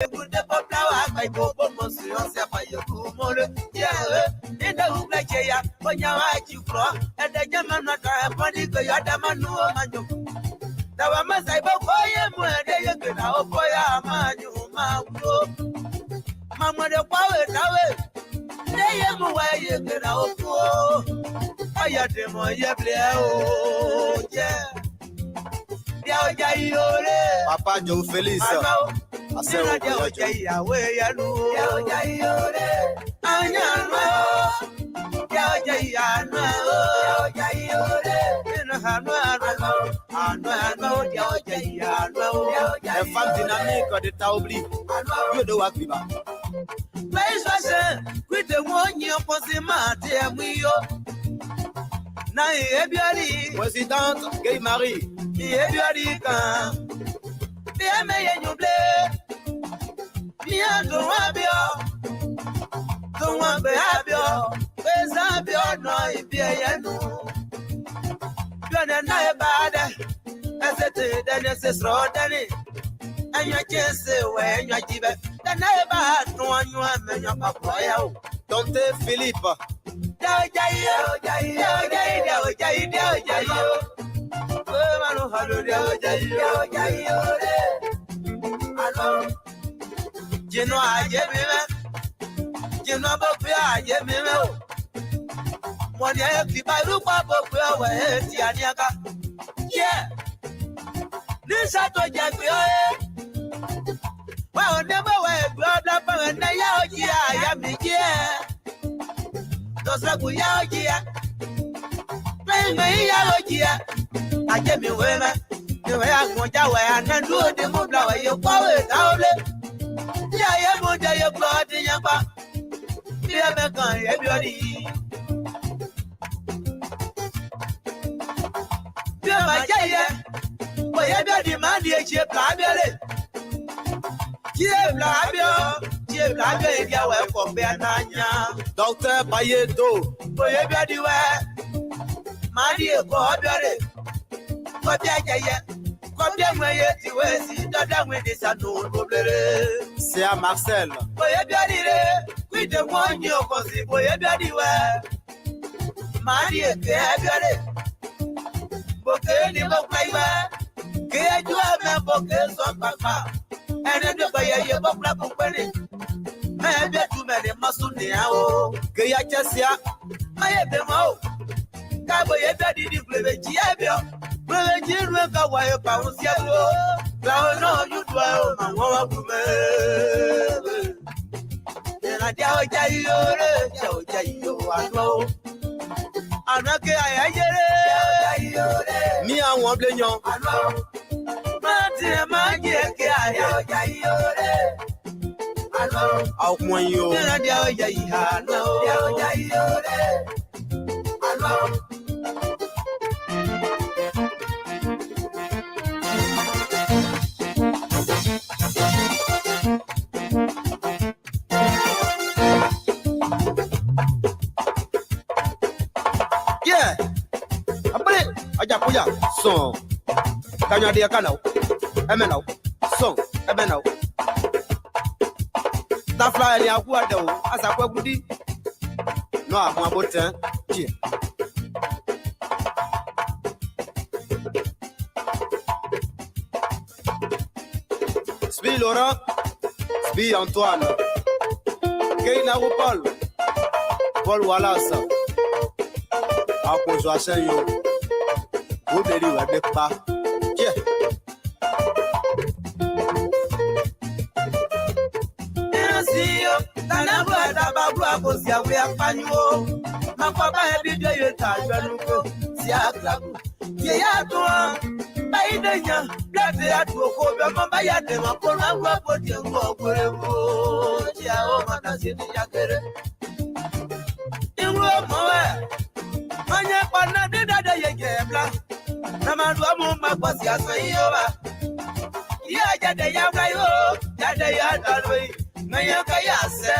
Good the flower, my bobo, Monsieur, by your mother. Yeah, in the Uglaya, when you are you from, and the German not a body, the Yadamanu, and you. Now I must say, but boy, I'm where they get out, boy, I'm you, Mamma, the power, they am where you get out. I had them on your play, oh, yeah. Papa Joe Feliz. I said, Dante Philippe. You know, I gave me, you know, but I gave me. One year, if I look up, yeah. This I told you, well, never were brought up and I am here. Those are good here. Play me out here. I gave me women. You have one away and do the move away. You call it out. Yeah, I am on your blood in your back. Yeah, everybody. Yeah, my yeah. But everybody, man, the chip, Doctor Payeto. But everybody, my dear, God, but yeah. Come down where you see, down with this and no problem. C'est à Marcel. Boy, everybody, we don't want you, because boy, everybody, my dear, everybody. Bokeh, you look like that. Can you have a bouquet of papa? And then the buyer, you both black company. Maybe too many muscle now. Gayachasia. I have them out. Cabo, everybody, you play the Giabio. Well, you look at why you bounce yellow. No, you dwell on one woman. Then I tell you, I know. I'm not going Me and one blenyon. I know. I'll point you. Yeah. Aja son. Kanya dia kanao. Emenao. Son. Emenao. Ta fly ni akwa de o. Asa kwa gudi. No akwa abotan. Yeah. Sbi Laurent. Sbi Antoine. Keina Paul. Paul Wallace. Akojo aseyo. Wo deri wa de pa. Yeah. Enasio, tanabu atababu akosia we apanyo. Makwaba ebido yeta gbenuko si aklabu. Ye ya to baidenya, blade ya to ko be mo ba ya de mo ko na gbo podi ngo gberewo. Ya o mata si ni yakere. Inwo mo we. Anya pana de dada ye gebla. Namadu amumba kwa siasa hiyo ba. Ya jade ya blayo, jade ya dalwe. Na ya kayase.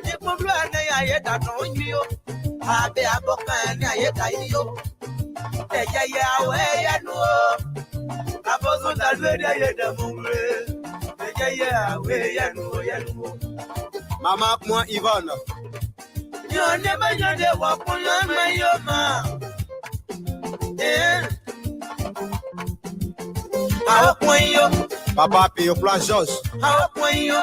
Ni kublu na ya yeta no nyo. Abe aboka na yeta hiyo. Eja ya we ya no. Abozo dalwe de ye de mumre. Mama moi Yvonne. You never know the walk on your ma. How point you? Papa paye plan George. How point you?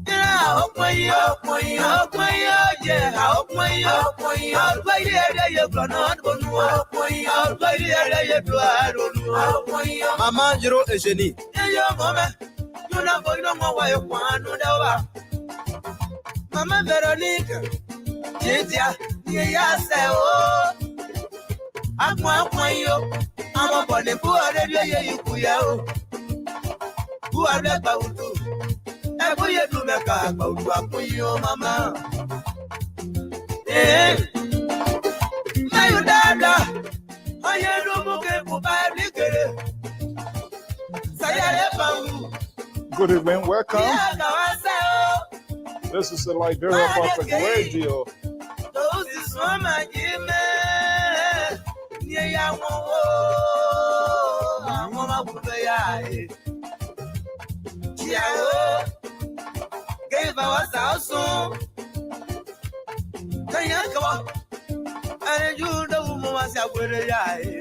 How point you? How point you? Yeah, how point you? How point you? How point you? You cannot go. How point you? How point you? How point you? Maman Jiro et Jenny. Yeah, mama. You know, boy, no more why you want to do. Mama Veronica. Yeah, yeah, say, oh. I'm one you. I'm a bonnet who are ready. You who are the Bautu. I put you to make a Bautu, you, Mamma. Eh, my dada, I don't look at Good evening, welcome. This is the Liberia Public Radio. Those is my game. Yeah, gave our house soon. And you know, was a good eye.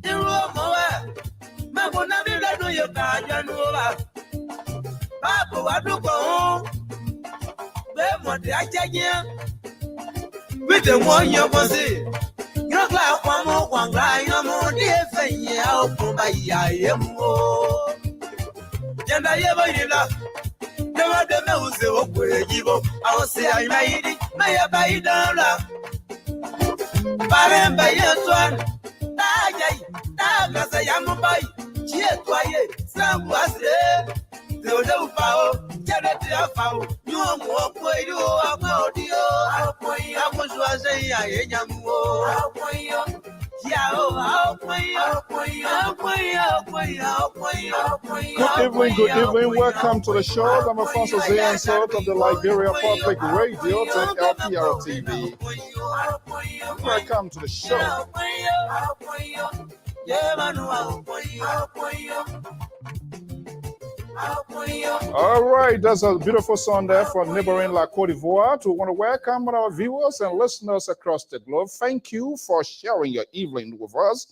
You know, my one of you do your bad, you know. Papa, what do go home? Where what I tell you? With the one you was it. You're like one guy, no more dear thing, I'll put my eye. And I ever enough. Never the mouse where you go. I will say I made it, may I buy down. Parent by your son. As I am by cheer quiet, some was there. No power, Janet, power. You walk where you are about you. I'll point you. I was saying, I am more. I'll point you. Good evening, welcome to the show. I'm Alfonso Ziensot of the Liberia Public Radio and LPR-TV. Welcome to the show. All right, that's a beautiful song there from neighboring La Côte d'Ivoire. We want to welcome our viewers and listeners across the globe. Thank you for sharing your evening with us.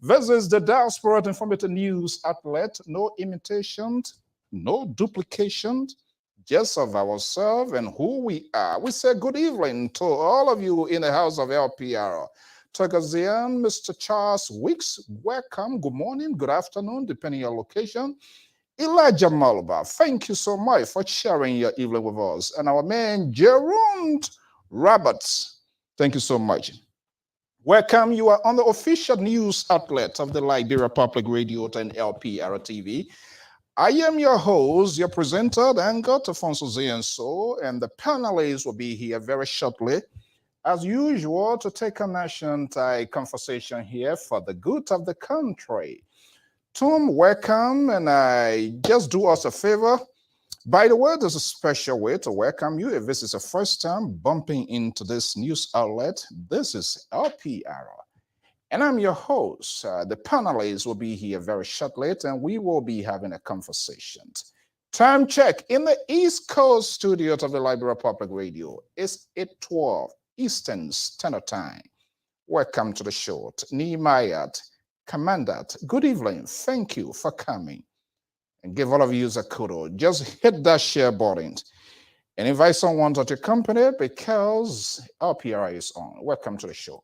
This is the Diaspora Informative News outlet. No imitations, no duplications, just of ourselves and who we are. We say good evening to all of you in the house of LPR. Tagazian, Mr. Charles Weeks, welcome. Good morning, good afternoon, depending on your location. Elijah Malba, thank you so much for sharing your evening with us. And our man, Jerome Roberts, thank you so much. Welcome. You are on the official news outlet of the Liberia Public Radio and LPR-TV. I am your host, your presenter, the anchor, Alfonso Zienso, and the panelists will be here very shortly, as usual, to take a national conversation here for the good of the country. Tom, welcome, and I just do us a favor. By the way, there's a special way to welcome you. If this is the first time bumping into this news outlet, this is LPR. And I'm your host. The panelists will be here very shortly, and we will be having a conversation. Time check in the East Coast studios of the Liberia Public Radio. It's 8:12 Eastern Standard Time. Welcome to the show. Nehemiah, Commandant, good evening. Thank you for coming. And give all of you a kudo. Just hit that share button and invite someone to your company because LPR is on. Welcome to the show.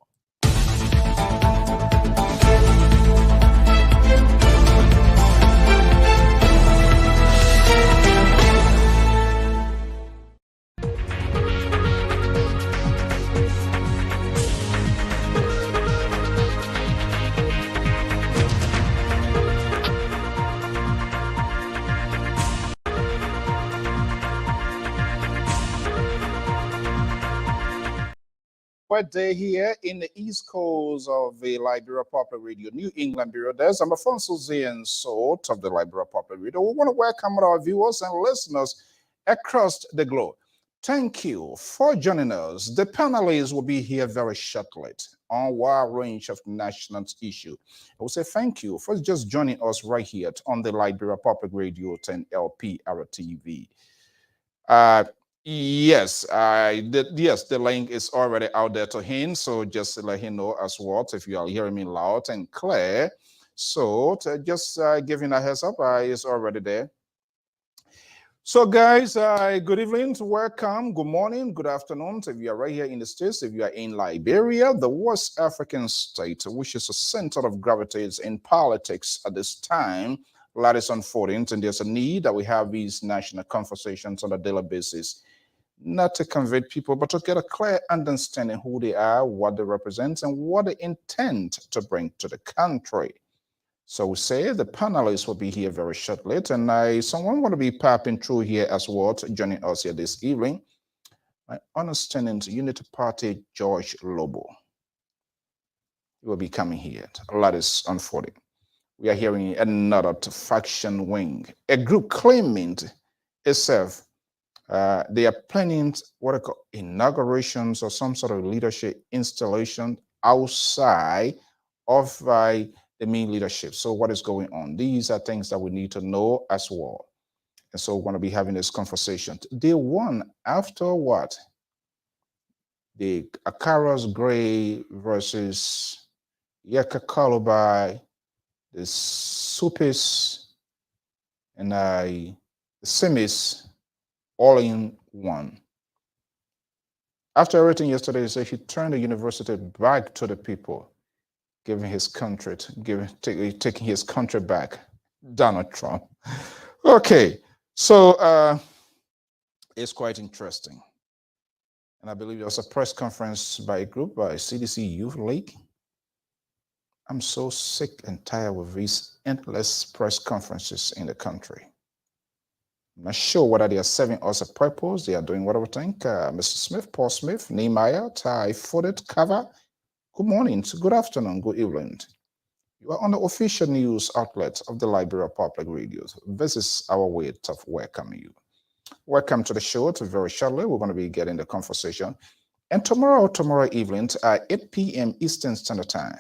Day here in the East Coast of the Liberia Public Radio, New England Bureau. There's I'm Alfonso Ziensot of the Liberia Public Radio. We want to welcome our viewers and listeners across the globe. Thank you for joining us. The panelists will be here very shortly. on a wide range of national issues. I will say thank you for just joining us right here on the Liberia Public Radio 10 LPR-TV. Yes, yes, the link is already out there to him. So just to let him know as well, if you are hearing me loud and clear. So to just giving a heads up, it's already there. So guys, good evening, welcome, good morning, good afternoon. If you are right here in the States, if you are in Liberia, the West African state, which is a center of gravity in politics at this time, a lot is unfolding, and there's a need that we have these national conversations on a daily basis, not to convert people, but to get a clear understanding who they are, what they represent, and what they intend to bring to the country. So we say the panelists will be here very shortly, and someone want to be popping through here as well, joining us here this evening. My understanding is Unity Party George Lobo. He will be coming here. A lot is unfolding. We are hearing another faction wing, a group claiming itself. They are planning what I call inaugurations or some sort of leadership installation outside of the main leadership. So what is going on? These are things that we need to know as well. And so we're going to be having this conversation. Day one, after what? The Akaras Gray versus Yeka Kalubai, the Supis, and the Simis, all in one. After everything yesterday, he said he turned the university back to the people, giving his country, taking his country back. Donald Trump. Okay, so it's quite interesting. And I believe there was a press conference by a group by CDC Youth League. I'm so sick and tired with these endless press conferences in the country. I'm not sure whether they are serving us a purpose. They are doing whatever think. Mr. Smith, Paul Smith, Nehemiah, Ty Footed, Cover. Good morning, good afternoon, good evening. You are on the official news outlet of the Liberia Public Radio. This is our way of welcoming you. Welcome to the show. Very shortly, we're going to be getting the conversation. And tomorrow evening at 8 p.m. Eastern Standard Time,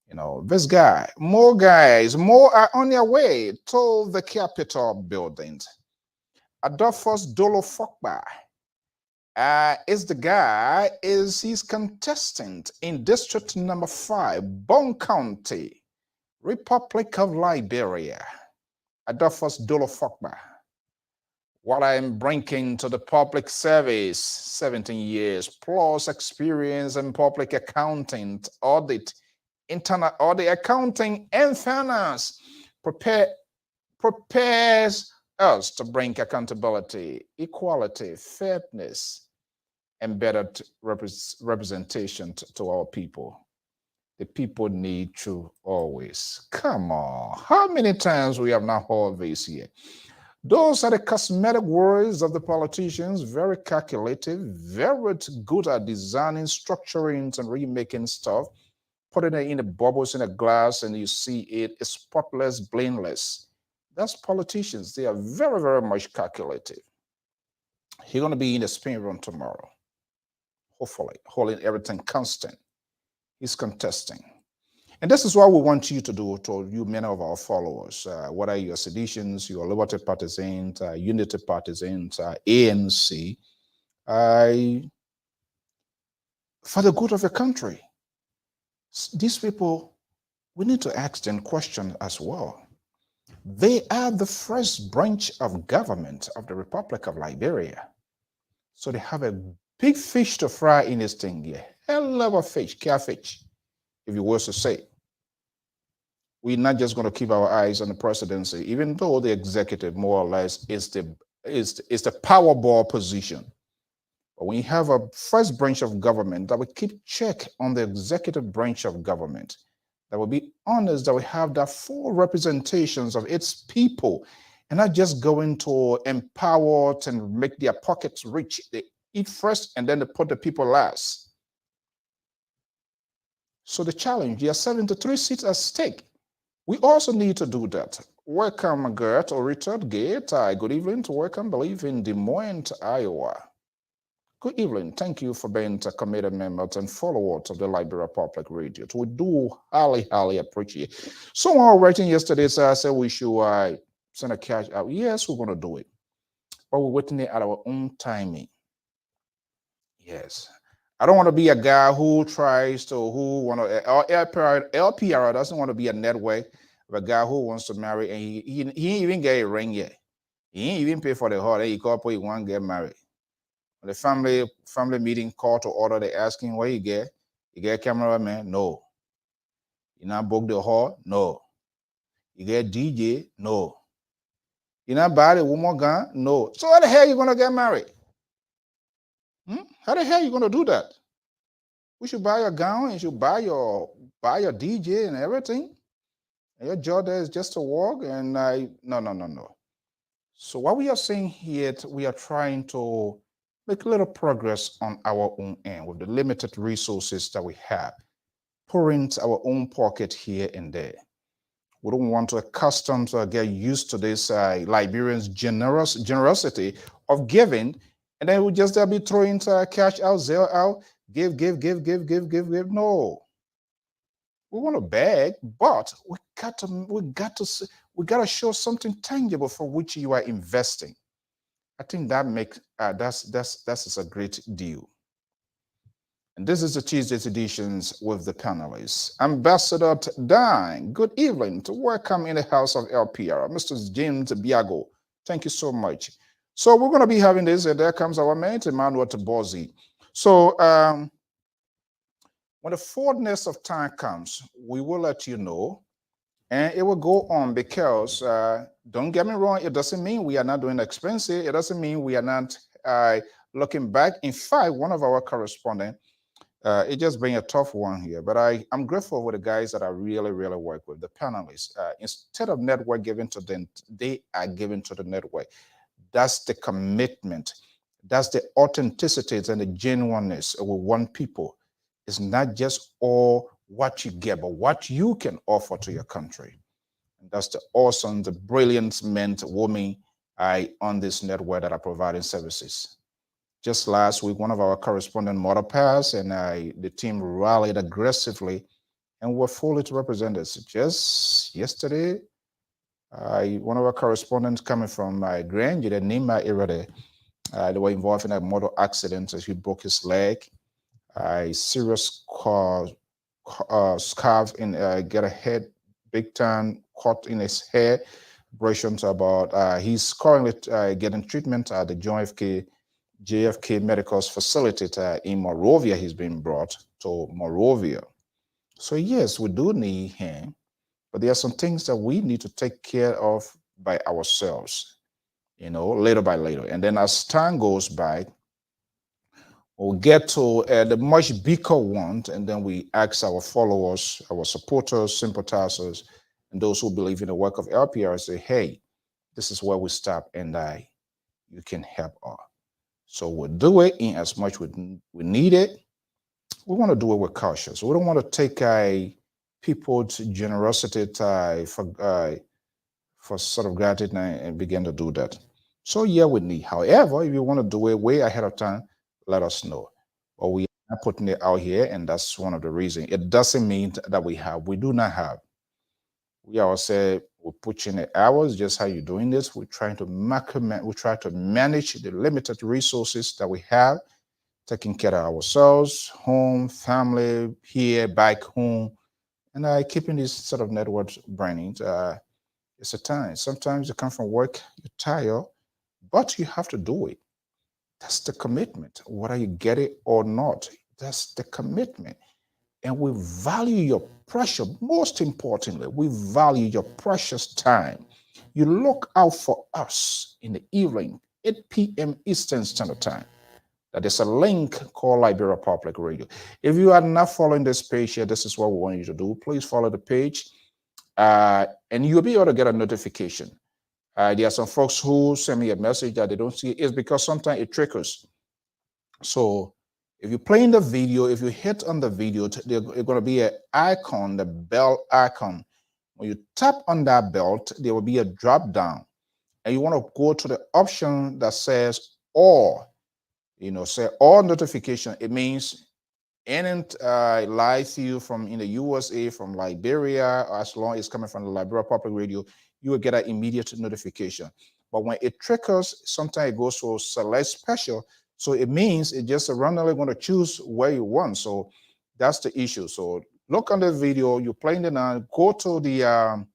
you know, this guy, more guys, more are on their way to the Capitol buildings. Adolphus Dolo Fokba he's contestant in District Number 5, Bon County, Republic of Liberia. Adolphus Dolo Fokba. What I'm bringing to the public service, 17 years plus experience in public accounting, audit, internal audit, accounting, and finance, prepares us to bring accountability, equality, fairness, and better representation to our people. The people need to always. Come on. How many times we have not heard this here? Those are the cosmetic words of the politicians, very calculative, very good at designing, structuring, and remaking stuff, putting it in the bubbles in a glass, and you see it's spotless, blameless. That's politicians. They are very, very much calculative. He's going to be in the spin room tomorrow, hopefully, holding everything constant. He's contesting. And this is what we want you to do, to you, many of our followers, whether you're seditions, you're Liberty partisans, Unity partisans, ANC, for the good of the country. These people, we need to ask them questions as well. They are the first branch of government of the Republic of Liberia. So they have a big fish to fry in this thing here. Hell of a fish, catfish, if you were to say. We're not just going to keep our eyes on the presidency, even though the executive more or less is the power ball position. But when you have a first branch of government that will keep check on the executive branch of government, that will be honest, that we have that full representations of its people, and not just going to empower it and make their pockets rich. They eat first and then they put the people last. So the challenge, there are 73 seats at stake. We also need to do that. Welcome, Gert or Richard Gate. Good evening to welcome, believe in Des Moines, Iowa. Good evening. Thank you for being a committed members and followers of the Liberia Public Radio. We do highly appreciate. Someone writing yesterday said we should send a cash out. Yes, we're going to do it, but we're waiting it at our own timing. Yes. I don't want to be a guy who tries to, who want to, LPR doesn't want to be a network of a guy who wants to marry and he ain't even get a ring yet. He ain't even pay for the hall. He couple, he want to get married. When the family meeting call to order, they asking where you get a cameraman? No. You not book the hall? No. You get DJ? No. You not buy the woman gun? No. So how the hell you gonna get married? How the hell you gonna do that? We should buy your gown and you buy your DJ and everything. And your job there is just to walk and no. So what we are saying here, we are trying to make a little progress on our own end with the limited resources that we have, pour into our own pocket here and there. We don't want to accustom to get used to this Liberians' generosity of giving, and then we just be throwing cash out, zero out, give. No, we want to beg, but we got to show something tangible for which you are investing. I think that makes that's a great deal. And this is the Tuesday's editions with the panelists. Ambassador Dan, good evening. To welcome in the house of LPR, Mr. James Biago. Thank you so much. So we're going to be having this, and there comes our mate, Emmanuel Tabozi. So when the fullness of time comes, we will let you know. And it will go on because, don't get me wrong, it doesn't mean we are not doing expensive. It doesn't mean we are not looking back. In fact, one of our correspondents, it just been a tough one here, but I'm grateful for the guys that I really work with, the panelists. Instead of network giving to them, they are giving to the network. That's the commitment. That's the authenticity and the genuineness we want people. It's not just all what you get, but what you can offer to your country. And that's the awesome, the brilliant men, women on this network that are providing services. Just last week, one of our correspondent mother passed, and the team rallied aggressively and were fully represented. Just yesterday, one of our correspondents coming from Grange, the Nima area, they were involved in a motor accident as he broke his leg. A serious scarf in get a head, big time cut in his hair, abrasions about. He's currently getting treatment at the JFK Medical Facility in Monrovia. He's been brought to Monrovia. So yes, we do need him, but there are some things that we need to take care of by ourselves, little by little. And then as time goes by, we'll get to the much bigger one, and then we ask our followers, our supporters, sympathizers, and those who believe in the work of LPR, say, hey, this is where we stop, and you can help us. So we'll do it in as much we need it. We want to do it with caution. So we don't want to take people's generosity for sort of granted and begin to do that. So yeah, we need. However, if you want to do it way ahead of time, let us know. But we are not putting it out here, and that's one of the reasons. It doesn't mean that we do not have. We always say we're pushing the hours, just how you're doing this. We're trying to manage the limited resources that we have, taking care of ourselves, home, family, here, back home, and keeping this sort of network running. It's a time. Sometimes you come from work, you're tired, but you have to do it. That's the commitment. Whether you get it or not, that's the commitment. And we value your precious, most importantly, we value your precious time. You look out for us in the evening, 8 p.m. Eastern Standard Time. That is a link called Liberia Public Radio. If you are not following this page here, this is what we want you to do. Please follow the page, and you'll be able to get a notification. There are some folks who send me a message that they don't see it. It's because sometimes it triggers. So if you play in the video, if you hit on the video, there's going to be an icon, the bell icon. When you tap on that belt, there will be a drop down. And you want to go to the option that says all. say all notification. It means any live feed from in the USA, from Liberia, as long as it's coming from the Liberia Public Radio, you will get an immediate notification. But when it triggers, sometimes it goes to select special. So it means it's just randomly going to choose where you want. So that's the issue. So look on the video, you're playing it now, go to the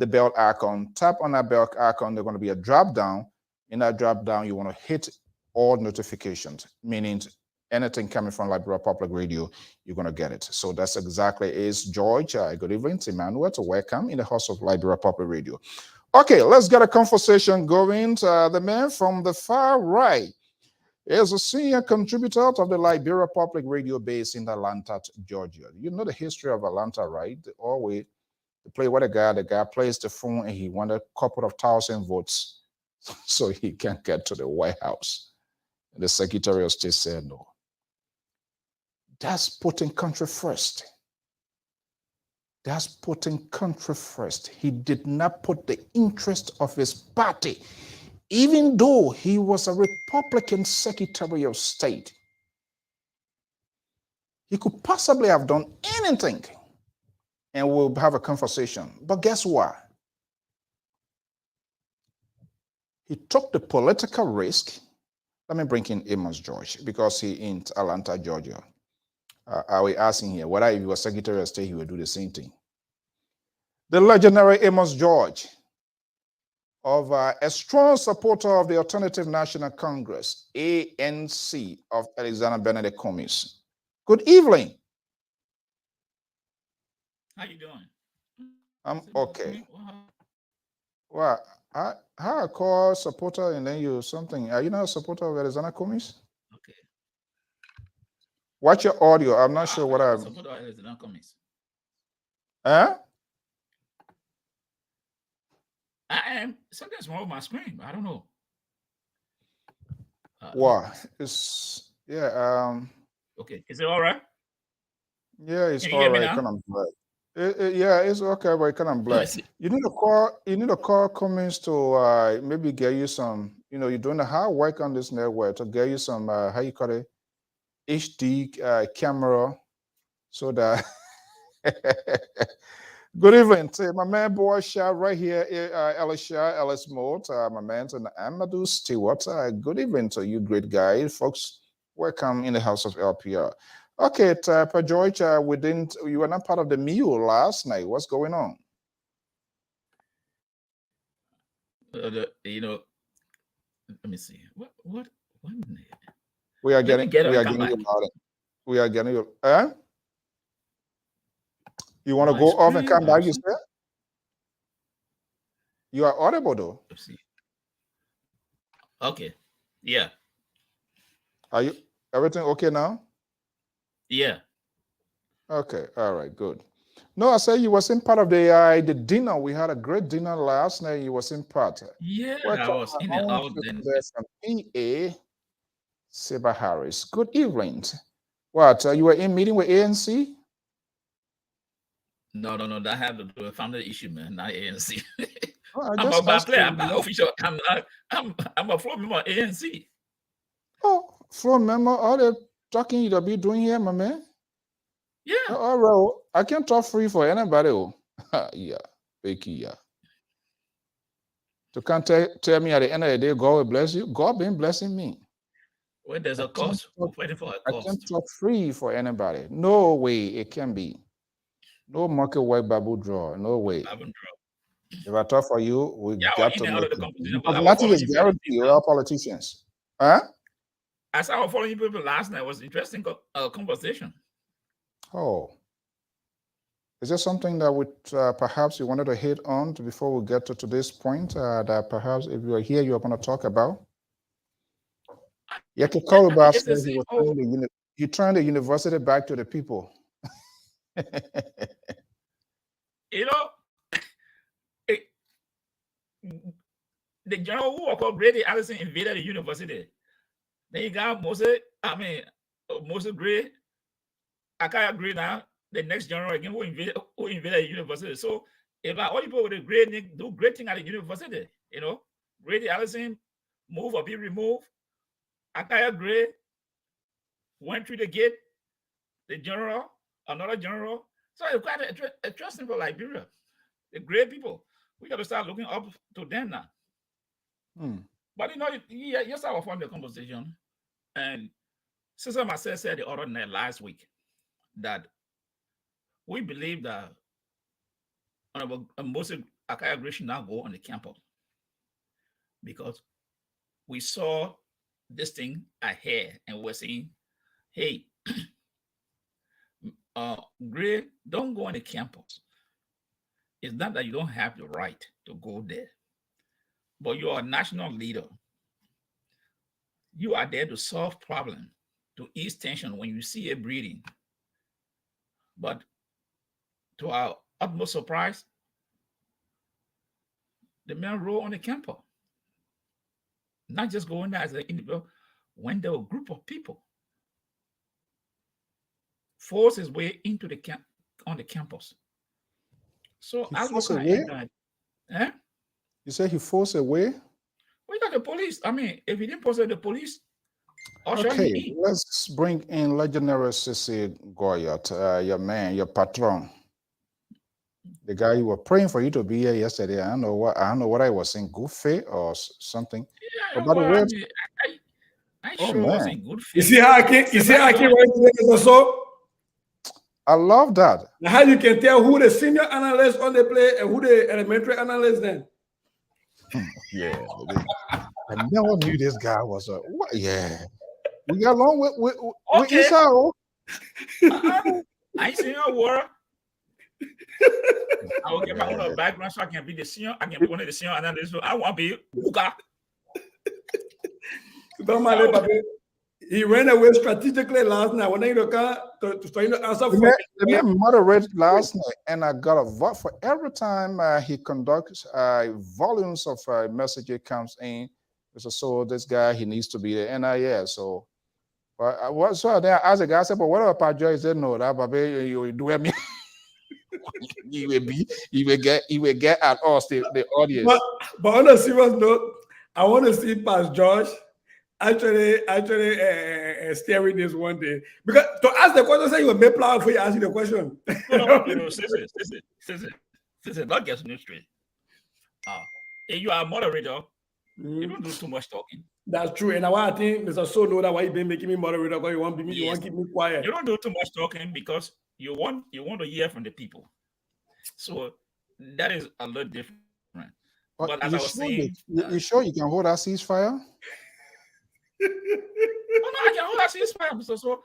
bell icon, tap on that bell icon, there's going to be a drop down. In that drop down, you want to hit all notifications, meaning anything coming from Liberia Public Radio, you're going to get it. So that's exactly is George. Good evening, Emmanuel. To welcome in the house of Liberia Public Radio. Okay, let's get a conversation going. The man from the far right is a senior contributor of the Liberia Public Radio base in Atlanta, Georgia. You know the history of Atlanta, right? Always the play where the guy plays the phone and he won a couple of thousand votes so he can't get to the White House. And the Secretary of State said no. That's putting country first. That's putting country first. He did not put the interest of his party, even though he was a Republican Secretary of State. He could possibly have done anything, and we'll have a conversation. But guess what? He took the political risk. Let me bring in Amos George, because he's in Atlanta, Georgia. I was asking here whether if he was Secretary of State, he would do the same thing. The legendary Amos George, of a strong supporter of the Alternative National Congress, ANC, of Alexander Benedict Cummings. Good evening. How you doing? I'm okay. Well, how I call supporter and then you something. Are you not a supporter of Alexander Cummings? Okay. Watch your audio. I'm not sure what I'm. Supporter of Alexander Cummings. Huh? I am. Something's wrong with my screen, but I don't know. Wow. It's yeah. Okay. Is it all right? Yeah, it's Can you all hear me right. now? Kind of black. Yeah, it's okay, but it kind of black. You need to call. You need to call Cummings to maybe get you some. You're doing a hard work on this network to get you some. How you call it? HD camera, so that. Good evening to my man, boy, Shah, right here, Elisha, Ellis Moult, my man, and Amadou Stewart. Good evening to you, great guy, folks. Welcome in the house of LPR. Okay, Per George, you were not part of the meal last night. What's going on? Let me see. What? We are getting you louder. We are getting you. You want to go off and come back, you said? You are audible, though. Let's see. Okay. Yeah. Are you everything okay now? Yeah. Okay. All right. Good. No, I said you was in part of the dinner. We had a great dinner last night. You was in part. Yeah, Welcome, I was in and out. From PA, Saber Harris. Good evening. What? You were in meeting with ANC? No. That have to do with family issue, man. Not ANC. Oh, I'm a bad player. I'm not official. I'm a floor member of ANC. Oh, floor member. All the talking you'll be doing here, my man. Yeah. All right. I can't talk free for anybody. Yeah. Becky, yeah. You can't tell me at the end of the day, God will bless you. God been blessing me. When there's a cost, waiting for a cost. I can't talk free for anybody. No way it can be. No market white Bible draw. No way. If I talk for you, we got to make it. Because nothing is guaranteed. We're all politicians. Huh? As I was following people last night, it was interesting conversation. Oh. Is there something that would perhaps you wanted to hit on before we get to this point that perhaps if you are here, you're going to talk about? You can call about he turned the university back to the people. The general who called Brady Allison invaded the university. Then you got Moses Gray. I can't agree now. The next general again who invaded the university. So if all people with a great do great thing at the university, Brady Allison move or be removed. Akaya Gray went through the gate, the general, another general. So it's quite interesting for Liberia. The great people. We got to start looking up to them now. But yes, I was on the conversation. And Sister Marcel said the other night last week that we believe that most Akaya Gray should now go on the campus because we saw this thing ahead and we're saying, hey, Gray, don't go on the campus. It's not that you don't have the right to go there, but you are a national leader. You are there to solve problems, to ease tension when you see a breeding. But to our utmost surprise, the man rode on the campus. Not just going there as an individual, when there were a group of people, forced his way into the camp on the campus. So I was looking at that. Eh? You say he forced away? We got the police. I mean, if he didn't post the police, okay, let's bring in legendary Sissy Goyot, your man, your patron. The guy you were praying for you to be here yesterday. I don't know what I was saying, good faith or something. Yeah, but I sure was in good faith. You see how I came right today so? I love that. Now how you can tell who the senior analyst on the play and who the elementary analyst then? Yeah. I never knew this guy was a what? Yeah. We got along with Esau. I see your word. I will get my own background so I can be the senior. I can be one of the senior analysts. So I want to be Uga. Don't mind it, he ran away strategically last night. When they look to answer for the man moderated last night, and I got a vote for every time he conducts volumes of messages comes in. So this guy, he needs to be the NIS. So, so then I asked the guy, I said, but what about Joy? He said, no, that baby, you do me. He will get at us the audience. But on a serious note, I want to see Pastor Josh actually steering this one day, because to ask the question, say you will make plan for you asking the question. No, that gets me straight. If you are a moderator, you don't do too much talking. That's true, and I think Mr. So know that why you been making me moderator, because you want me, you want to keep me quiet. You don't do too much talking because you want to hear from the people. So that is a little different. But as I was saying, you sure you can hold that ceasefire? No, I can hold that ceasefire. So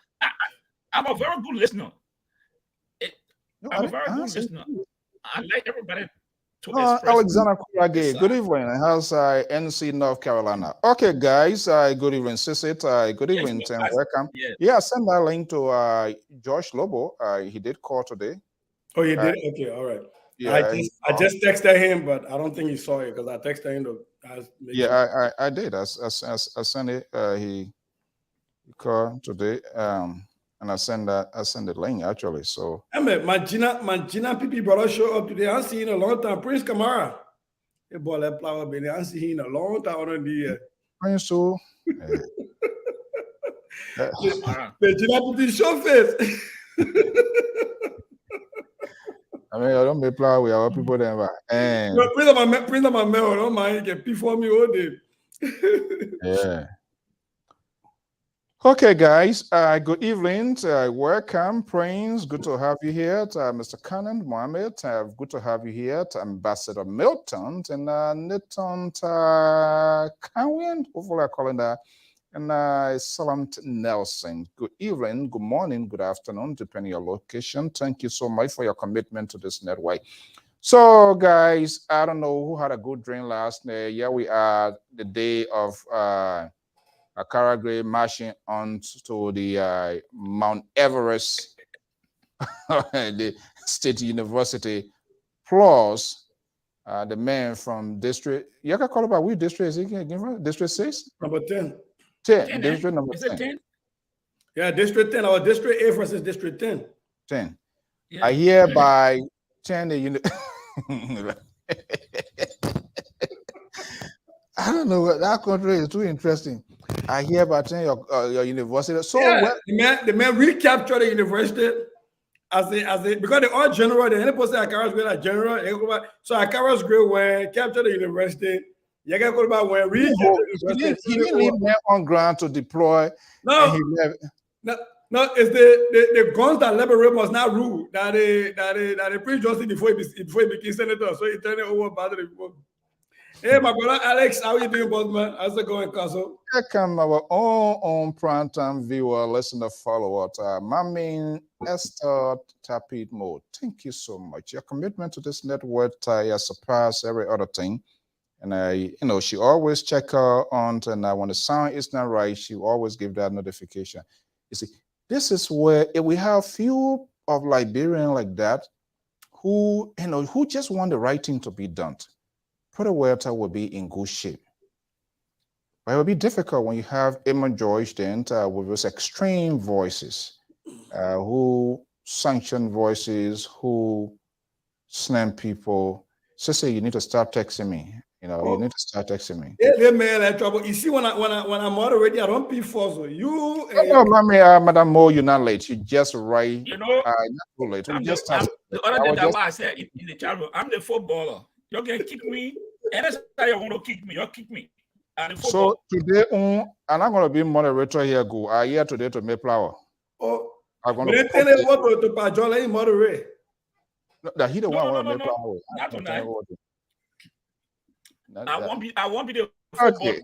I'm a very good listener. I'm a very good listener. I like everybody to express. Alexander Kurage, good evening. How's NC North Carolina? Okay, guys. Good evening, Sisit. Good evening, and welcome. Yeah, send that link to Josh Lobo. He did call today. Oh, he did? Okay, all right. Yeah, I just texted him, but I don't think he saw it because I texted him. I did. I sent it. He called today, and I sent the link actually. So I mean, my Gina PP brother show up today. I haven't seen him in a long time. Prince Kamara, hey boy, that flower baby. I haven't seen him in a long time on the year. Prince, so the Gina PP show face. I mean, I don't be plow with our people there, and print on my mail. Don't mind, you can pee for me all day. Yeah. Okay, guys. Good evening. Welcome, Prince. Good to have you here. Mr. Kanan Mohammed. Good to have you here. Ambassador Milton and Nathan Cowan. Hopefully, I call it that. And Salam Nelson. Good evening, good morning, good afternoon, depending on your location. Thank you so much for your commitment to this network. So, guys, I don't know who had a good dream last night. Yeah, we are the day of Akara Gray marching on to the Mount Everest, the State University, plus the man from District. You can call about which district is it? District 6? Number 10. 10, district number 10. 10? Yeah, District 10. Our District A versus District 10. 10. Yeah. I hereby 10 I don't know what that country is too interesting. I hear about your university. So yeah, the man recaptured the university as a because they all general. The any person Akara's grade at general. So Akara's grade when captured the university. You get about when he didn't leave men on ground to deploy. No, and he left. no, it's the guns that liberate must not rule that they Prince Johnson before he became senator. So he turned it over back to the people. Hey, my brother Alex, how you doing, boss man? How's it going, Castle? Welcome our own primetime viewer, listener, follower, Mami Esther Tapit Mode. Thank you so much. Your commitment to this network surpass every other thing. And she always check her on, and when the sound is not right, she always give that notification. You see, this is where we have few of Liberians like that who just want the right thing to be done. Puerto Huerta will be in good shape. But it will be difficult when you have Emma George then with those extreme voices, who sanction voices, who slam people. So say you need to start texting me. You need to start texting me. Yeah, man, I trouble. You see, when I'm already, I don't be forced. You. No, Madam Mo, you're not late. You just right. Not too late. The other day I said in the chat room, I'm the footballer. You're gonna kick me. Anytime you want to kick me, you'll kick me. So today, and I'm going to be moderator here. Go. I here today to make flower. Oh, I'm going to tell you what to Pajola moderate. That he the one want to make flower. Not tonight. I won't be the okay.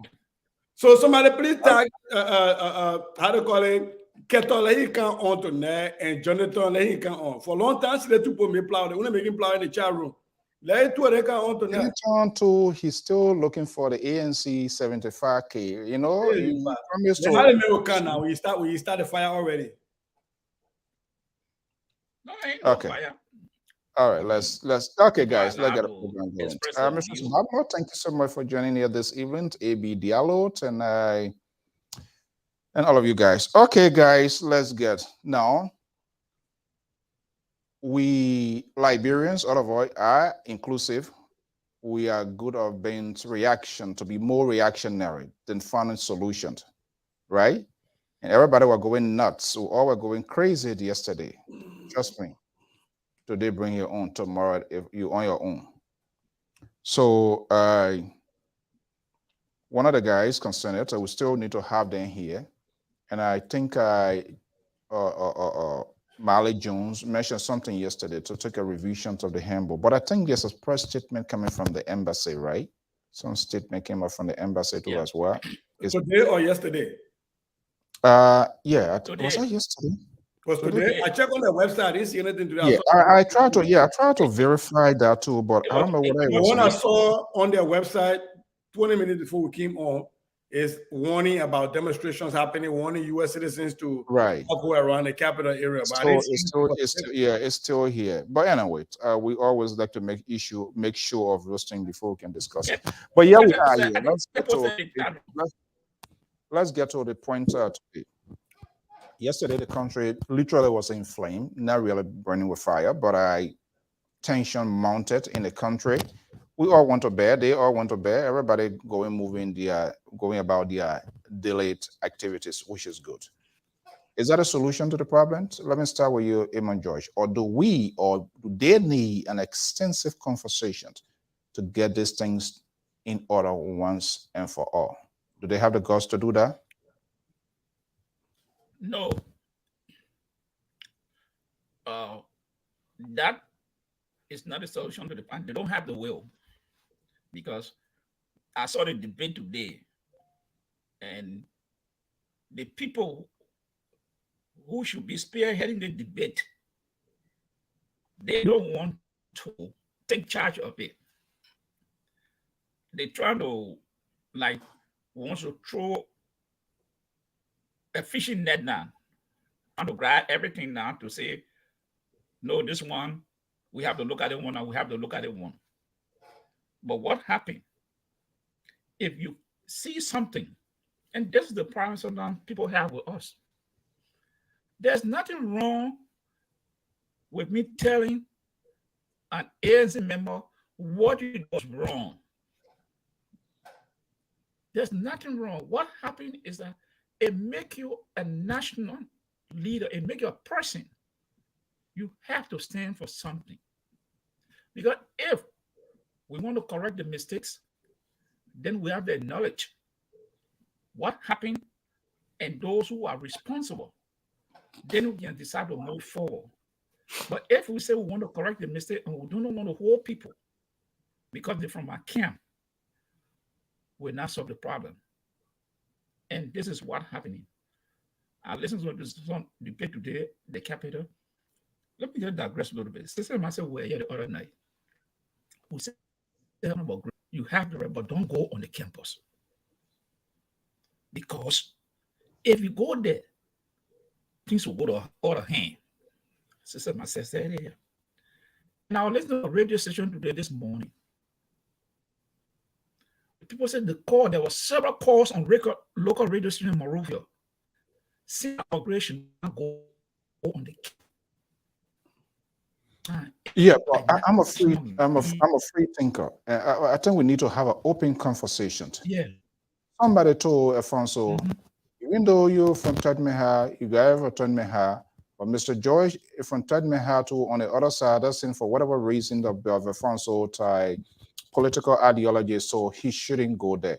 So somebody please tag how to call it Keto can on tonight and Jonathan can on. For a long time, they two put me plow. They want to make him plow in the chat room. He's still looking for the ANC 75K. He promised to. Now we start the fire already. No, ain't no fire. All right, let's okay, guys, let's get a program going. Mr. Bablo, thank you so much for joining here this evening. AB Diallo and all of you guys. Okay, guys, let's get now. We Liberians, all of us, are inclusive. We are good of being to be more reactionary than finding solutions, right? And everybody were going nuts. We all were going crazy yesterday. Trust me. Today, bring your own. Tomorrow, if you on your own. So, one of the guys concerned, we still need to have them here. And I think Marley Jones mentioned something yesterday to take a revision of the handbook. But I think there's a press statement coming from the embassy, right? Some statement came up from the embassy too as well. Today or yesterday? Yeah. Was that yesterday? Was today? I checked on the website. I didn't see anything today. Yeah, I tried to verify that too, but I don't know what I was. What I saw on their website 20 minutes before we came on is warning about demonstrations happening, warning U.S. citizens to go around the capital area. It's still here. But anyway, we always like to make sure of those things before we can discuss it. But yeah, we are here. Let's get to the point today. Yesterday, the country literally was in flame, not really burning with fire, but tension mounted in the country. We all went to bed. They all went to bed. Everybody going about their delayed activities, which is good. Is that a solution to the problem? Let me start with you, Eamon George. Or do they need an extensive conversation to get these things in order once and for all? Do they have the guts to do that? No. That is not a solution to the problem. They don't have the will. Because I saw the debate today, and the people who should be spearheading the debate, they don't want to take charge of it. They try to want to throw a fishing net now, and to grab everything now to say, no, this one, we have to look at it one, and we have to look at it one. But what happened? If you see something, and this is the problem sometimes people have with us, there's nothing wrong with me telling an ANC member what it was wrong. There's nothing wrong. What happened is that it make you a national leader. It make you a person. You have to stand for something. Because if we want to correct the mistakes, then we have to acknowledge what happened and those who are responsible. Then we can decide to move forward. But if we say we want to correct the mistake and we do not want to hold people because they're from our camp, we'll not solve the problem. And this is what's happening. I listened to this debate today, the Capitol. Let me just digress a little bit. Sister and myself were here the other night. We said about you have the right, but don't go on the campus. Because if you go there, things will go to out of hand. Sister myself said here. Now listen to the radio station today this morning. People said there were several calls on local radio station in Monrovia. Since inauguration, go on the yeah, but I'm a free thinker. I think we need to have an open conversation. Yeah. Somebody told Alfonso, even though you're from Tadmeha, you guys from Tadmeha, but Mr. George from Tadmeha too on the other side, that's in for whatever reason of Alfonso type political ideology, so he shouldn't go there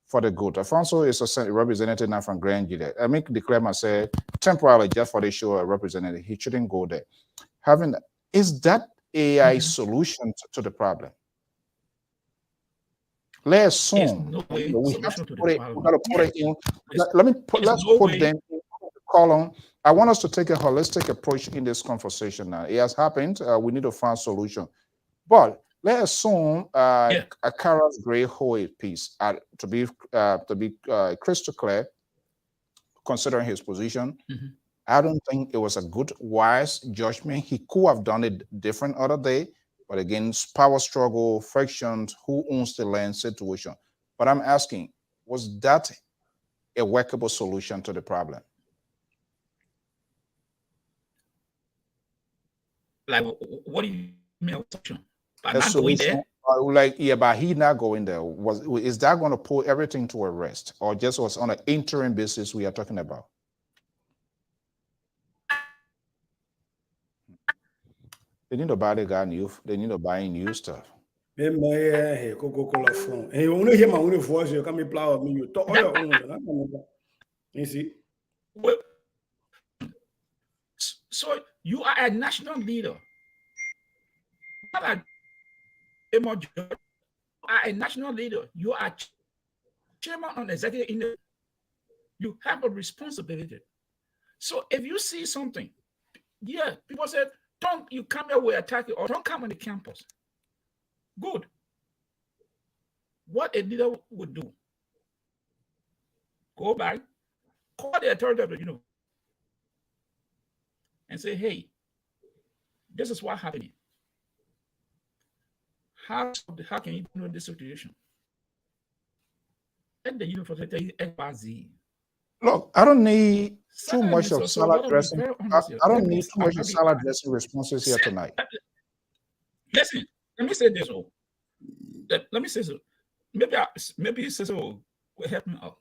for the good. Alfonso is a representative now from Grand Gile. I make declare myself temporarily just for the show a representative. He shouldn't go there. Is that a solution to the problem? Let's assume we have to put it. We got to put it in. Let's put them in the column. I want us to take a holistic approach in this conversation now. It has happened. We need to find a solution. But let's assume a Kara's Gray Hoy piece to be crystal clear, considering his position. I don't think it was a good, wise judgment. He could have done it different other day, but again, power struggle, frictions, who owns the land situation. But I'm asking, was that a workable solution to the problem? Like, what do you mean? A solution, but he not going there. Is that going to put everything to a rest, or just was on an interim basis we are talking about? They need to buy the guy new. They need to buy new stuff. You see. So you are a national leader. You are a national leader. You are chairman on executive in the, you have a responsibility. So if you see something, people said, don't you come here, we attack you, or don't come on the campus. Good. What a leader would do, go back, call the authority of the university, and say, hey, this is what happened. How can you know this situation? And the university XYZ. Look, I don't need too much of salad dressing. I don't need too much of salad dressing responses here tonight. Listen, let me say this. Let me say so. Maybe you say so will help me out.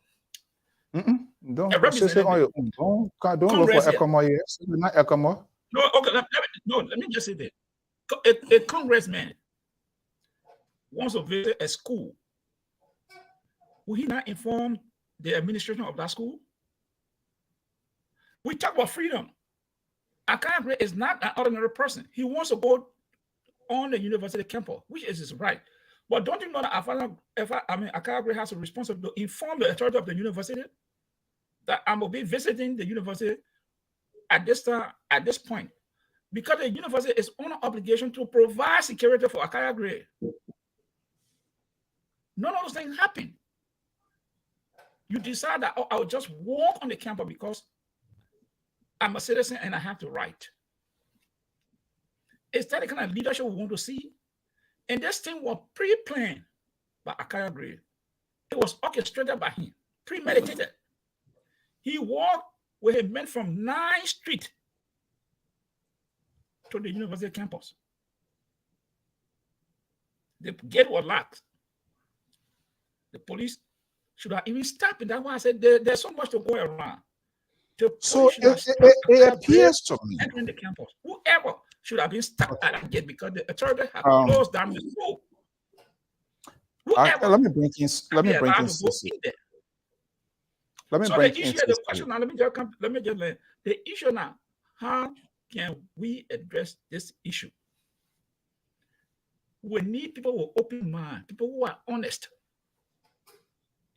Don't say on your own. Don't look for Ecomo here. Not Ecomo. No, okay. Let me just say that. A congressman wants to visit a school. Will he not inform the administration of that school? We talk about freedom. Akagre is not an ordinary person. He wants to go on the university campus, which is his right. But don't you know that Akagre has a responsibility to inform the authority of the university that I will be visiting the university at this time, at this point, because the university is on an obligation to provide security for Akagre. None of those things happen. You decide that I'll just walk on the campus because I'm a citizen and I have the right. Is that the kind of leadership we want to see? And this thing was pre-planned by Akagre. It was orchestrated by him, premeditated. He walked with a man from 9th Street to the university campus. The gate was locked. The police should have even stopped it. That's why I said there's so much to go around. So it appears to me entering the campus. Whoever should have been stopped at that gate because the authority have closed down the school. Whoever let me bring in Sissy. Let me bring in the issue, the question now, let me just the issue now. How can we address this issue? We need people with open mind, people who are honest,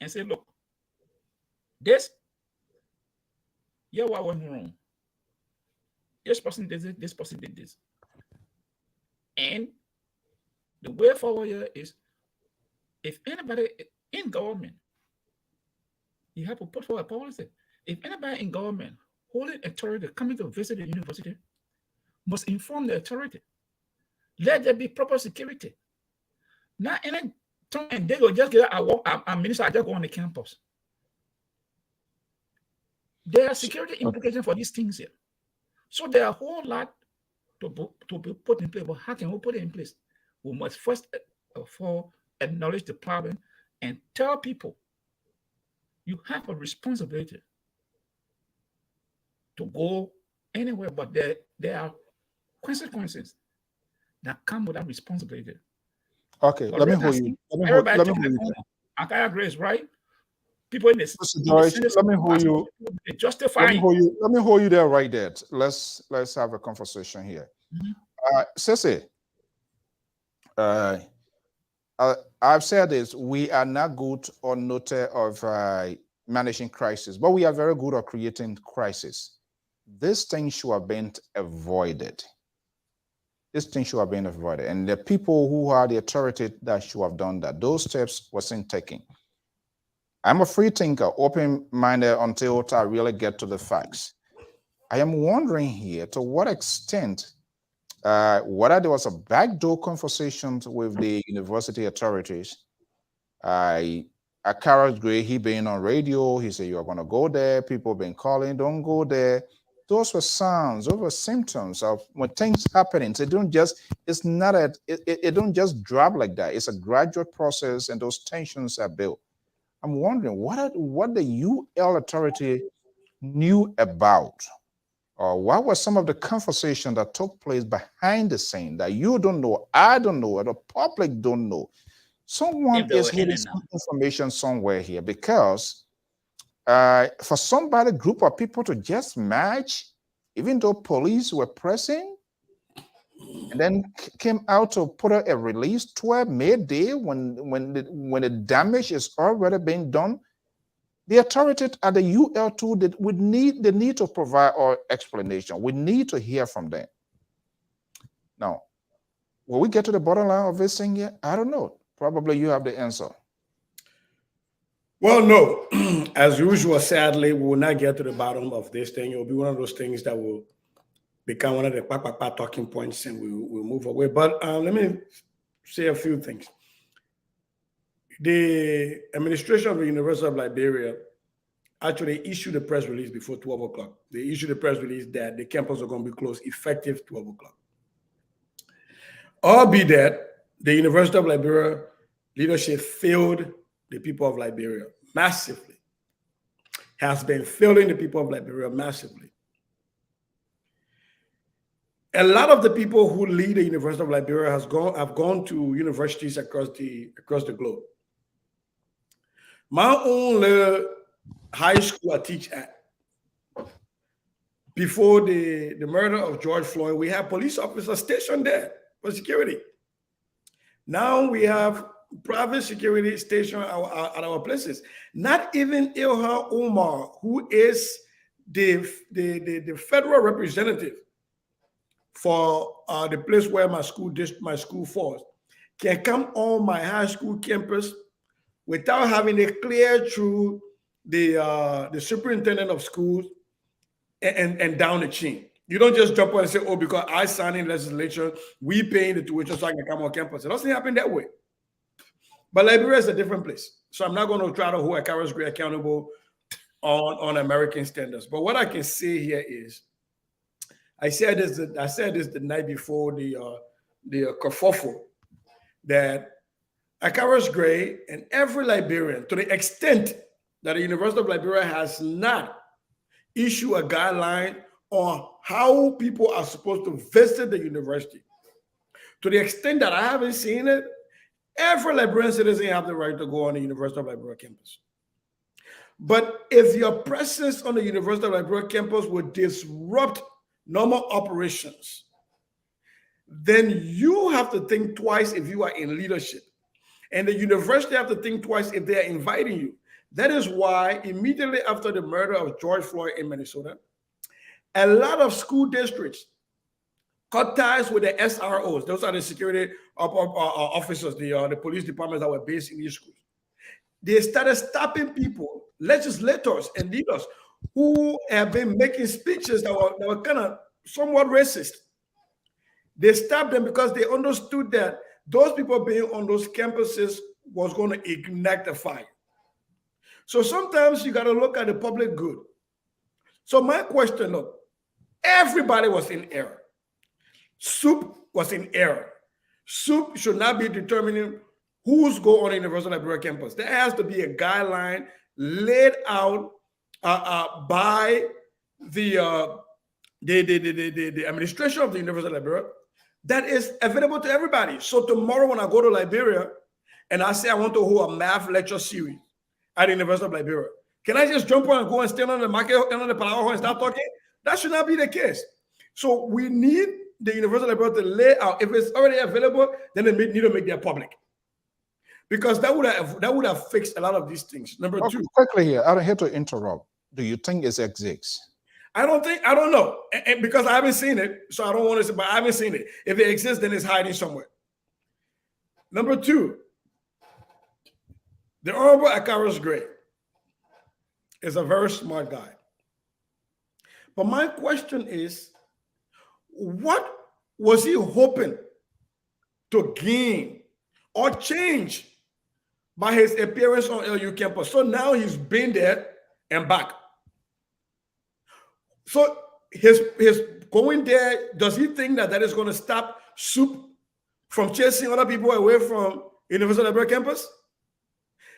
and say, look, this, what went wrong. This person did it, this person did this. And the way forward here is, if anybody in government, you have to put forward a policy. If anybody in government holding authority coming to visit the university must inform the authority. Let there be proper security. Not any time and they go just get a minister, I just go on the campus. There are security implications for these things here. So there are a whole lot to be put in place. But how can we put it in place? We must first of all acknowledge the problem and tell people you have a responsibility to go anywhere, but there are consequences that come with that responsibility. Okay, let me hold you. Akaya Grace, right? People in this. Let me hold you. Justifying. Let me hold you there right there. Let's have a conversation here. Sissy, I've said this. We are not good or noted of managing crisis, but we are very good at creating crisis. This thing should have been avoided. This thing should have been avoided. And the people who are the authority that should have done that, those steps wasn't taken. I'm a free thinker, open-minded until I really get to the facts. I am wondering here to what extent, whether there was a backdoor conversation with the university authorities. Carol Gray, he being on radio, he said, you're going to go there. People been calling, don't go there. Those were signs, those were symptoms of when things happening. So it don't just drop like that. It's a gradual process, and those tensions are built. I'm wondering what the UL authority knew about, or what was some of the conversation that took place behind the scene that you don't know, I don't know, or the public don't know. Someone is hiding some information somewhere here, because for somebody, group of people to just match, even though police were pressing, and then came out to put out a release 12 midday when the damage is already being done, the authority at the UL2 they need to provide our explanation. We need to hear from them. Now, will we get to the bottom line of this thing yet? I don't know. Probably you have the answer. Well, no. As usual, sadly, we will not get to the bottom of this thing. It will be one of those things that will become one of the talking points, and we'll move away. But let me say a few things. The administration of the University of Liberia actually issued a press release before 12 o'clock. They issued a press release that the campus are going to be closed effective 12 o'clock. Albeit that the University of Liberia leadership failed the people of Liberia massively, has been failing the people of Liberia massively. A lot of the people who lead the University of Liberia have gone to universities across the globe. My own high school I teach at, before the murder of George Floyd, we had police officers stationed there for security. Now we have private security stationed at our places. Not even Ilhan Omar, who is the federal representative for the place where my school falls, can come on my high school campus without having it cleared through the superintendent of schools and down the chain. You don't just jump on and say, oh, because I signed in legislation, we paying the tuition so I can come on campus. It doesn't happen that way. But Liberia is a different place. So I'm not going to try to hold Carol's Gray accountable on American standards. But what I can say here is, I said this the night before the kerfuffle, that Akaros Gray, and every Liberian, to the extent that the University of Liberia has not issued a guideline on how people are supposed to visit the university. To the extent that I haven't seen it, every Liberian citizen have the right to go on the University of Liberia campus. But if your presence on the University of Liberia campus would disrupt normal operations, then you have to think twice if you are in leadership. And the university have to think twice if they are inviting you. That is why immediately after the murder of George Floyd in Minnesota, a lot of school districts cut ties with the SROs. Those are the security officers, the police departments that were based in these schools. They started stopping people, legislators and leaders who have been making speeches that were kind of somewhat racist. They stopped them because they understood that those people being on those campuses was going to ignite the fire. So sometimes you got to look at the public good. So my question, look, everybody was in error. SUP was in error. SUP should not be determining who's go on the University of Liberia campus. There has to be a guideline laid out by the administration of the University of Liberia that is available to everybody. So tomorrow when I go to Liberia and I say I want to hold a math lecture series at the University of Liberia, can I just jump on and go and stand on the market and on the Palawan and start talking? That should not be the case. So we need the University of Liberia to lay out, if it's already available, then they need to make that public. Because that would have fixed a lot of these things. Number two. Quickly here, I don't have to interrupt. Do you think it exists? I don't know. And because I haven't seen it, so I don't want to say, but I haven't seen it. If it exists, then it's hiding somewhere. Number two, the Honorable Akaros Gray is a very smart guy. But my question is, what was he hoping to gain or change by his appearance on LU campus? So now he's been there and back. So his going there, does he think that is going to stop SUP from chasing other people away from University of Liberia campus?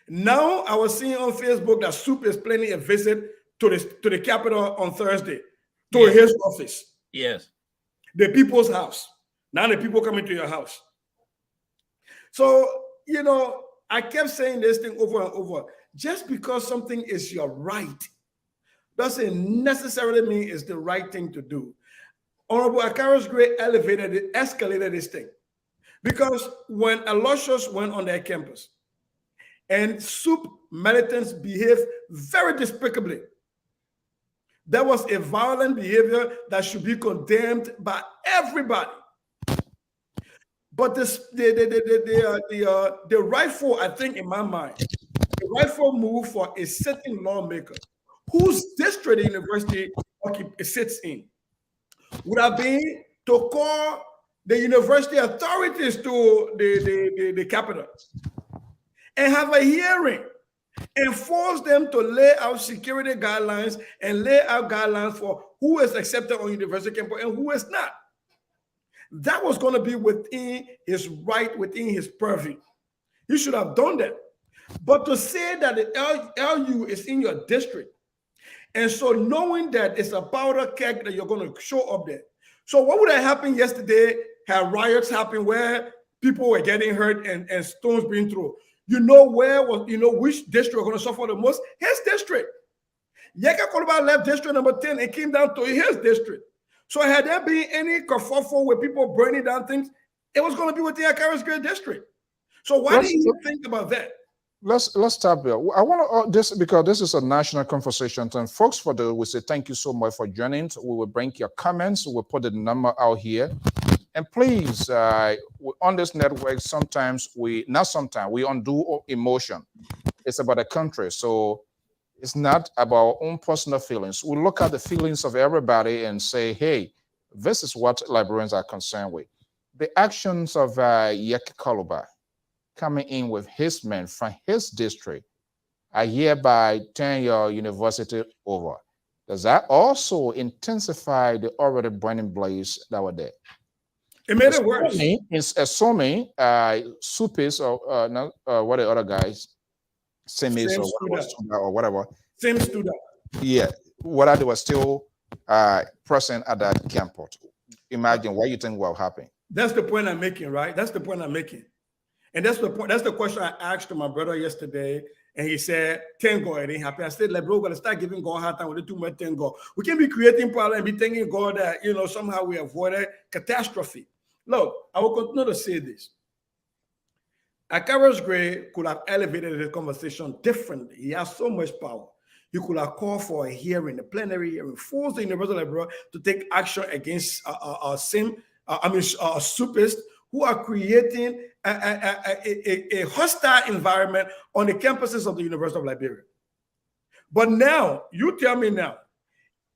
Now I was seeing on Facebook that SUP is planning a visit to the Capitol on Thursday, to his office. Yes. The people's house. Now the people coming to your house. So, I kept saying this thing over and over. Just because something is your right doesn't necessarily mean it's the right thing to do. Honorable Akaros Gray escalated this thing. Because when Aloysius went on their campus and SUP militants behaved very despicably, that was a violent behavior that should be condemned by everybody. But the rightful, I think in my mind, the rightful move for a sitting lawmaker whose district the university sits in would have been to call the university authorities to the Capitol and have a hearing and force them to lay out security guidelines and lay out guidelines for who is accepted on university campus and who is not. That was going to be within his right, within his purview. He should have done that. But to say that the LU is in your district, and so knowing that it's a powder keg that you're going to show up there. So what would have happened yesterday had riots happen where people were getting hurt and stones being thrown? Which district are going to suffer the most? His district. Yeka Koluba left district number 10 and came down to his district. So had there been any kerfuffle with people burning down things, it was going to be with the Akaros Gray district. So why didn't you think about that? Let's stop there. I want to this because this is a national conversation, and folks, we say thank you so much for joining. We will bring your comments. We'll put the number out here, and please, on this network, we undo emotion. It's about the country, so it's not about our own personal feelings. We look at the feelings of everybody and say, hey, this is what Liberians are concerned with. The actions of Yeki Koluba coming in with his men from his district are hereby turn your university over. Does that also intensify the already burning blaze that were there? It made it worse. It's assuming Supis or no, what the other guys, Semis or whatever. Same student. Yeah, whether they were still present at that campus. Imagine what you think will happen. That's the point I'm making, right? That's the point I'm making. And that's the point. That's the question I asked to my brother yesterday. And he said, thank God it ain't happen. I said, like, bro, we're gonna start giving God hard time with too much thank God. We can be creating problems and be thanking God that, you know, somehow we avoided catastrophe. Look, I will continue to say this. Akaros Gray could have elevated the conversation differently. He has so much power. He could have called for a hearing, a plenary hearing, forced the Universal Library to take action against supists who are creating a hostile environment on the campuses of the University of Liberia. But now, you tell me now,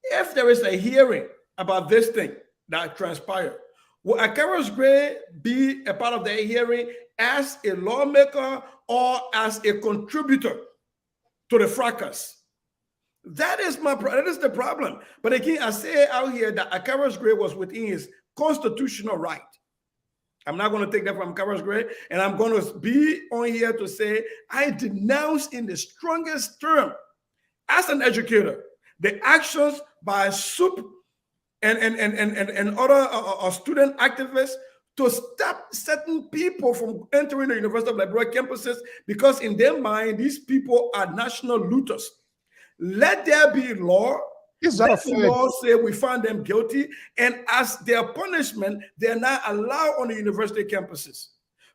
if there is a hearing about this thing that transpired, will Akaros Gray be a part of the hearing as a lawmaker or as a contributor to the fracas? That is the problem. But again, I say out here that Akaros Gray was within his constitutional right. I'm not going to take that from Akaros Gray, and I'm going to be on here to say I denounce in the strongest term, as an educator, the actions by SUP and other student activists to stop certain people from entering the University of Liberia campuses because in their mind, these people are national looters. Let there be law. Let the law say we found them guilty, and as their punishment, they're not allowed on the university campuses.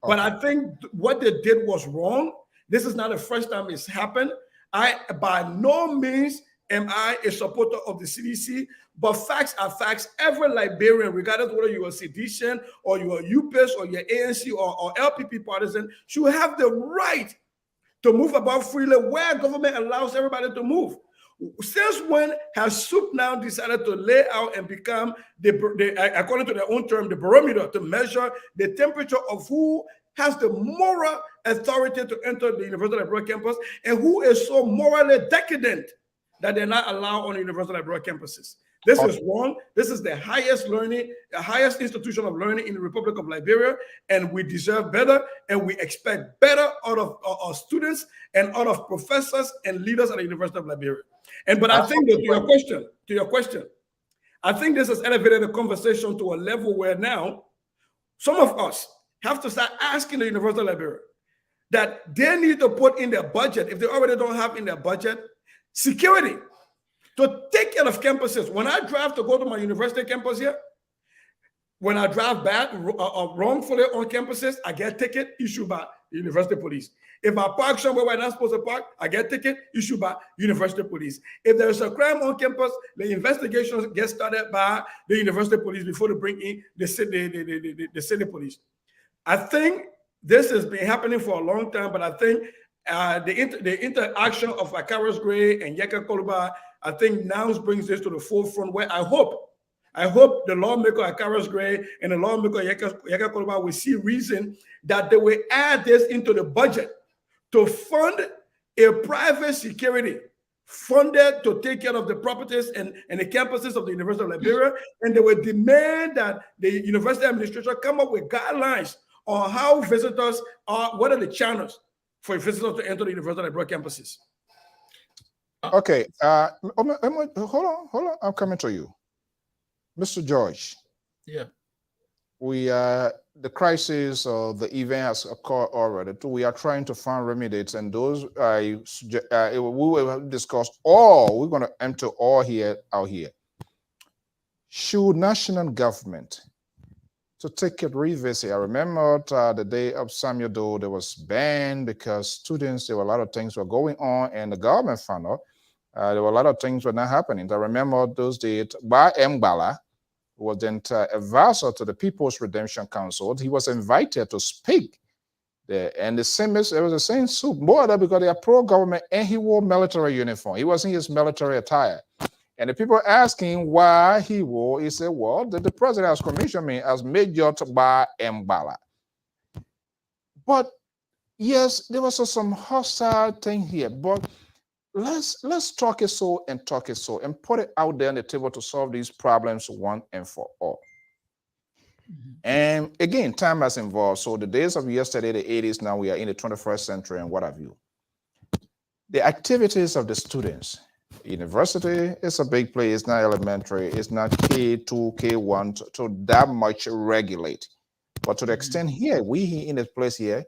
Okay. But I think what they did was wrong. This is not the first time it's happened. I, by no means, am I a supporter of the CDC, but facts are facts. Every Liberian, regardless of whether you're a seditian or you're a UPS or you're ANC or LPP partisan, should have the right to move about freely where government allows everybody to move. Since when has SUP now decided to lay out and become, according to their own term, the barometer to measure the temperature of who has the moral authority to enter the University of Liberia campus and who is so morally decadent that they're not allowed on the University of Liberia campuses? This is wrong. This is the highest learning, the highest institution of learning in the Republic of Liberia, and we deserve better, and we expect better out of our students and out of professors and leaders at the University of Liberia. But I think that to your question, I think this has elevated the conversation to a level where now some of us have to start asking the University of Liberia that they need to put in their budget, if they already don't have in their budget, security to take care of campuses. When I drive to go to my university campus here, when I drive back wrongfully on campuses, I get a ticket issued by the university police. If I park somewhere where I'm not supposed to park, I get a ticket issued by university police. If there's a crime on campus, the investigations get started by the university police before they bring in the city police. I think this has been happening for a long time, but I think the interaction of Akaros Gray and Yeka Koluba, I think now brings this to the forefront where I hope the lawmaker Akaros Gray and the lawmaker Yeka Koluba will see reason that they will add this into the budget to fund a private security funded to take care of the properties and the campuses of the University of Liberia, and they will demand that the university administration come up with guidelines on how visitors are, what are the channels for visitors to enter the University of Liberia campuses. Okay, hold on, I'm coming to you. Mr. George. Yeah. The crisis or the event has occurred already. We are trying to find remedies, and those we will discuss all. We're going to enter all out here. Should national government to take it revisit? I remember the day of Samuel Doe, there was banned because students, there were a lot of things were going on, and the government found out there were a lot of things were not happening. I remember those days by Mbala, was then advisor to the People's Redemption Council. He was invited to speak there, and the same it was the same soup, more that because they are pro-government, and he wore military uniform. He was in his military attire, and the people asking why he wore. He said, "Well, the president has commissioned me as Major by Mbala." But yes, there was some hostile thing here, but let's talk it so and put it out there on the table to solve these problems once and for all. And again, time has evolved. So the days of yesterday, the 80s, now we are in the 21st century and what have you. The activities of the students, university is a big place, it's not elementary, it's not K2, K1 to that much regulate. But to the extent here, we in this place here,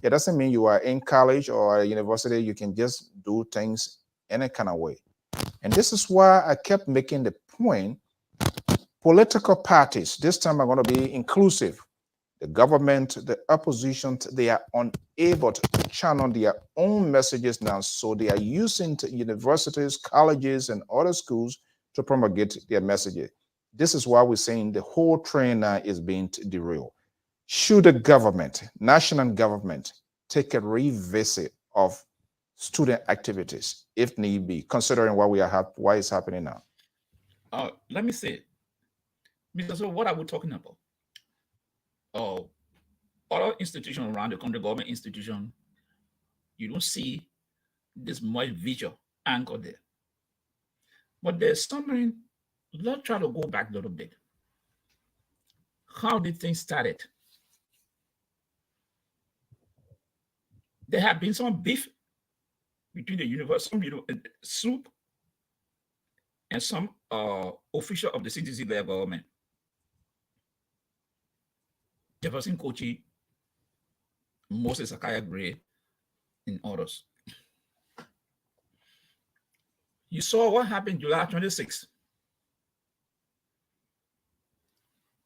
it doesn't mean you are in college or university, you can just do things in a kind of way. And this is why I kept making the point, political parties, this time are going to be inclusive. The government, the opposition, they are unable to channel their own messages now. So they are using universities, colleges, and other schools to promulgate their messages. This is why we're saying the whole train now is being derailed. Should the government, national government, take a revisit of student activities, if need be, considering why it's happening now? Let me say, because what are we talking about? Other institutions around the country, government institution, you don't see this much visual anchor there. But there's something, let's try to go back a little bit. How did things started? There have been some beef between the university, SOUP, and some official of the CDC government. Jefferson Kochi, Moses Akaya Gray, and others. You saw what happened July 26th.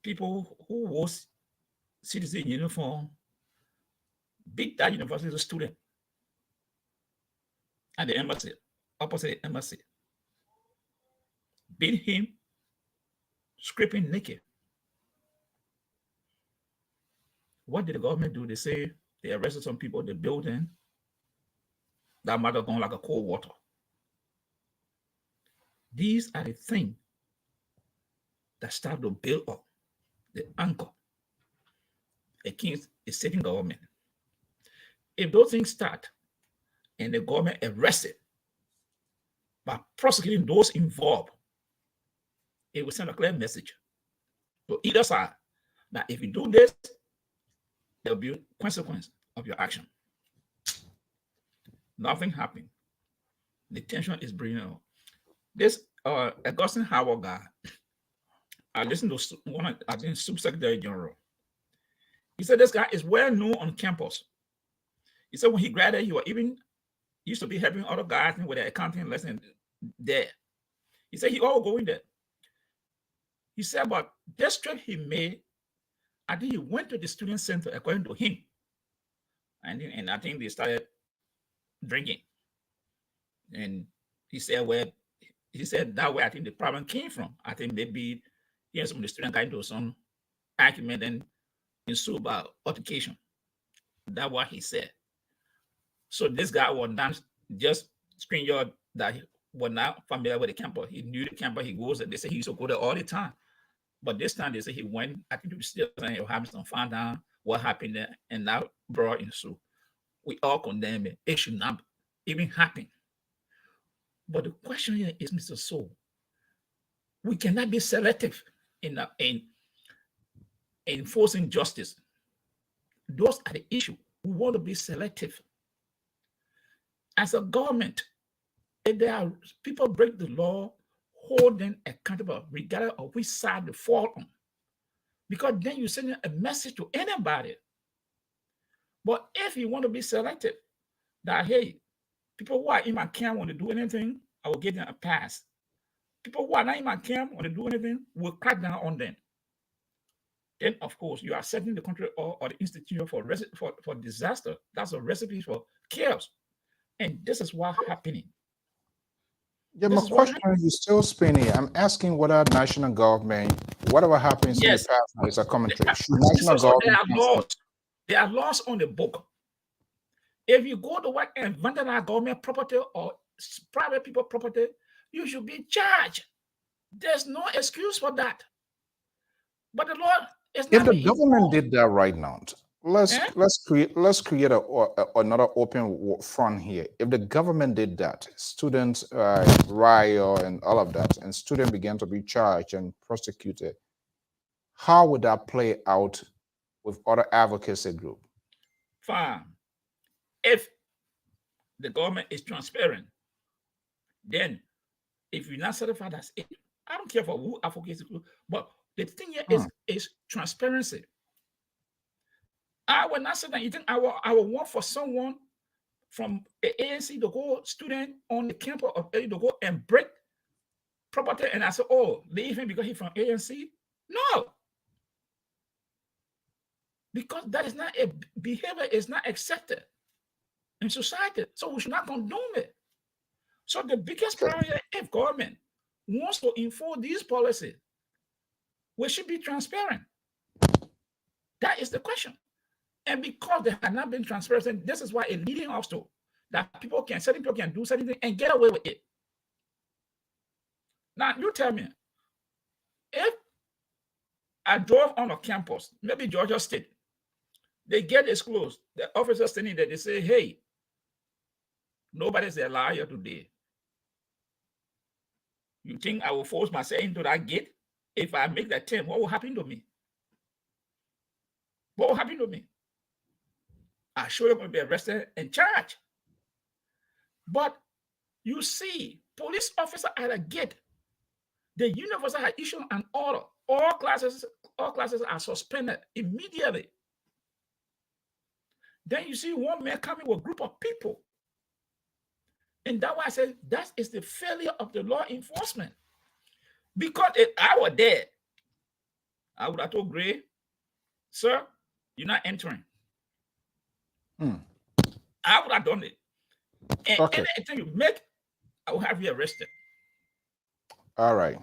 People who wore citizen uniform beat that university student at the embassy, opposite embassy. Beat him, scraping naked. What did the government do? They say they arrested some people in the building. That might have gone like a cold water. These are the things that start to build up the anchor against the sitting government. If those things start and the government arrested by prosecuting those involved, it will send a clear message to either side that if you do this, there'll be a consequence of your action. Nothing happened. The tension is bringing up. This Augustine Howard guy, I listened to one, I think, Subsecretary General. He said this guy is well known on campus. He said when he graduated, he was even used to be helping other guys with their accounting lesson there. He said he all going there. He said, but this trip he made, I think he went to the student center according to him. And I think they started drinking. And he said, well, he said that way I think the problem came from. I think maybe he and some of the students got into some argument and ensue about altercation. That's what he said. So this guy was not just screenshot that he was not familiar with the campus. He knew the campus, he goes, and they say he used to go there all the time. But this time they say he went, I think to the still saying Hamilton found out what happened there, and now brought in. So we all condemn it. It should not even happen. But the question here is, Mr. Soul, we cannot be selective in enforcing justice. Those are the issue. We want to be selective. As a government, if there are people break the law, hold them accountable, regardless of which side they fall on. Because then you send a message to anybody. But if you want to be selective, that hey, people who are in my camp want to do anything, I will give them a pass. People who are not in my camp want to do anything, we'll crack down on them. Then, of course, you are setting the country or the institution for disaster. That's a recipe for chaos. And this is what's happening. Yeah, my question is still spinning. I'm asking whether national government, whatever happens in the past, is a commentary. There are laws on the book. If you go to work and vandalize government property or private people property, you should be charged. There's no excuse for that. But the law is not. If the government did that right now, let's create another open front here. If the government did that, students riot and all of that, and students began to be charged and prosecuted, how would that play out with other advocacy group? Fine. If the government is transparent, then if you're not certified as it, I don't care for who advocacy group, but the thing here is transparency. I will not say that you think I will want for someone from the ANC to go student on the campus of A to go and break property, and I say, oh, leave him because he's from ANC? No. Because that is not a behavior, is not accepted in society. So we should not condone it. So the biggest priority, if government wants to enforce these policies, we should be transparent. That is the question. And because they have not been transparent, this is why it leading us to that certain people can do certain things and get away with it. Now, you tell me, if I drove on a campus, maybe Georgia State, they get disclosed, the officer standing there, they say, hey, nobody's a liar today. You think I will force myself into that gate? If I make that turn, what will happen to me? What will happen to me? I sure am going to be arrested and charged. But you see, police officer at a gate, the university had issued an order. All classes are suspended immediately. Then you see one man coming with a group of people. And that's why I said that is the failure of the law enforcement. Because if I were there, I would have told Gray, sir, you're not entering. I would have done it. And anything you make, I will have you arrested. All right.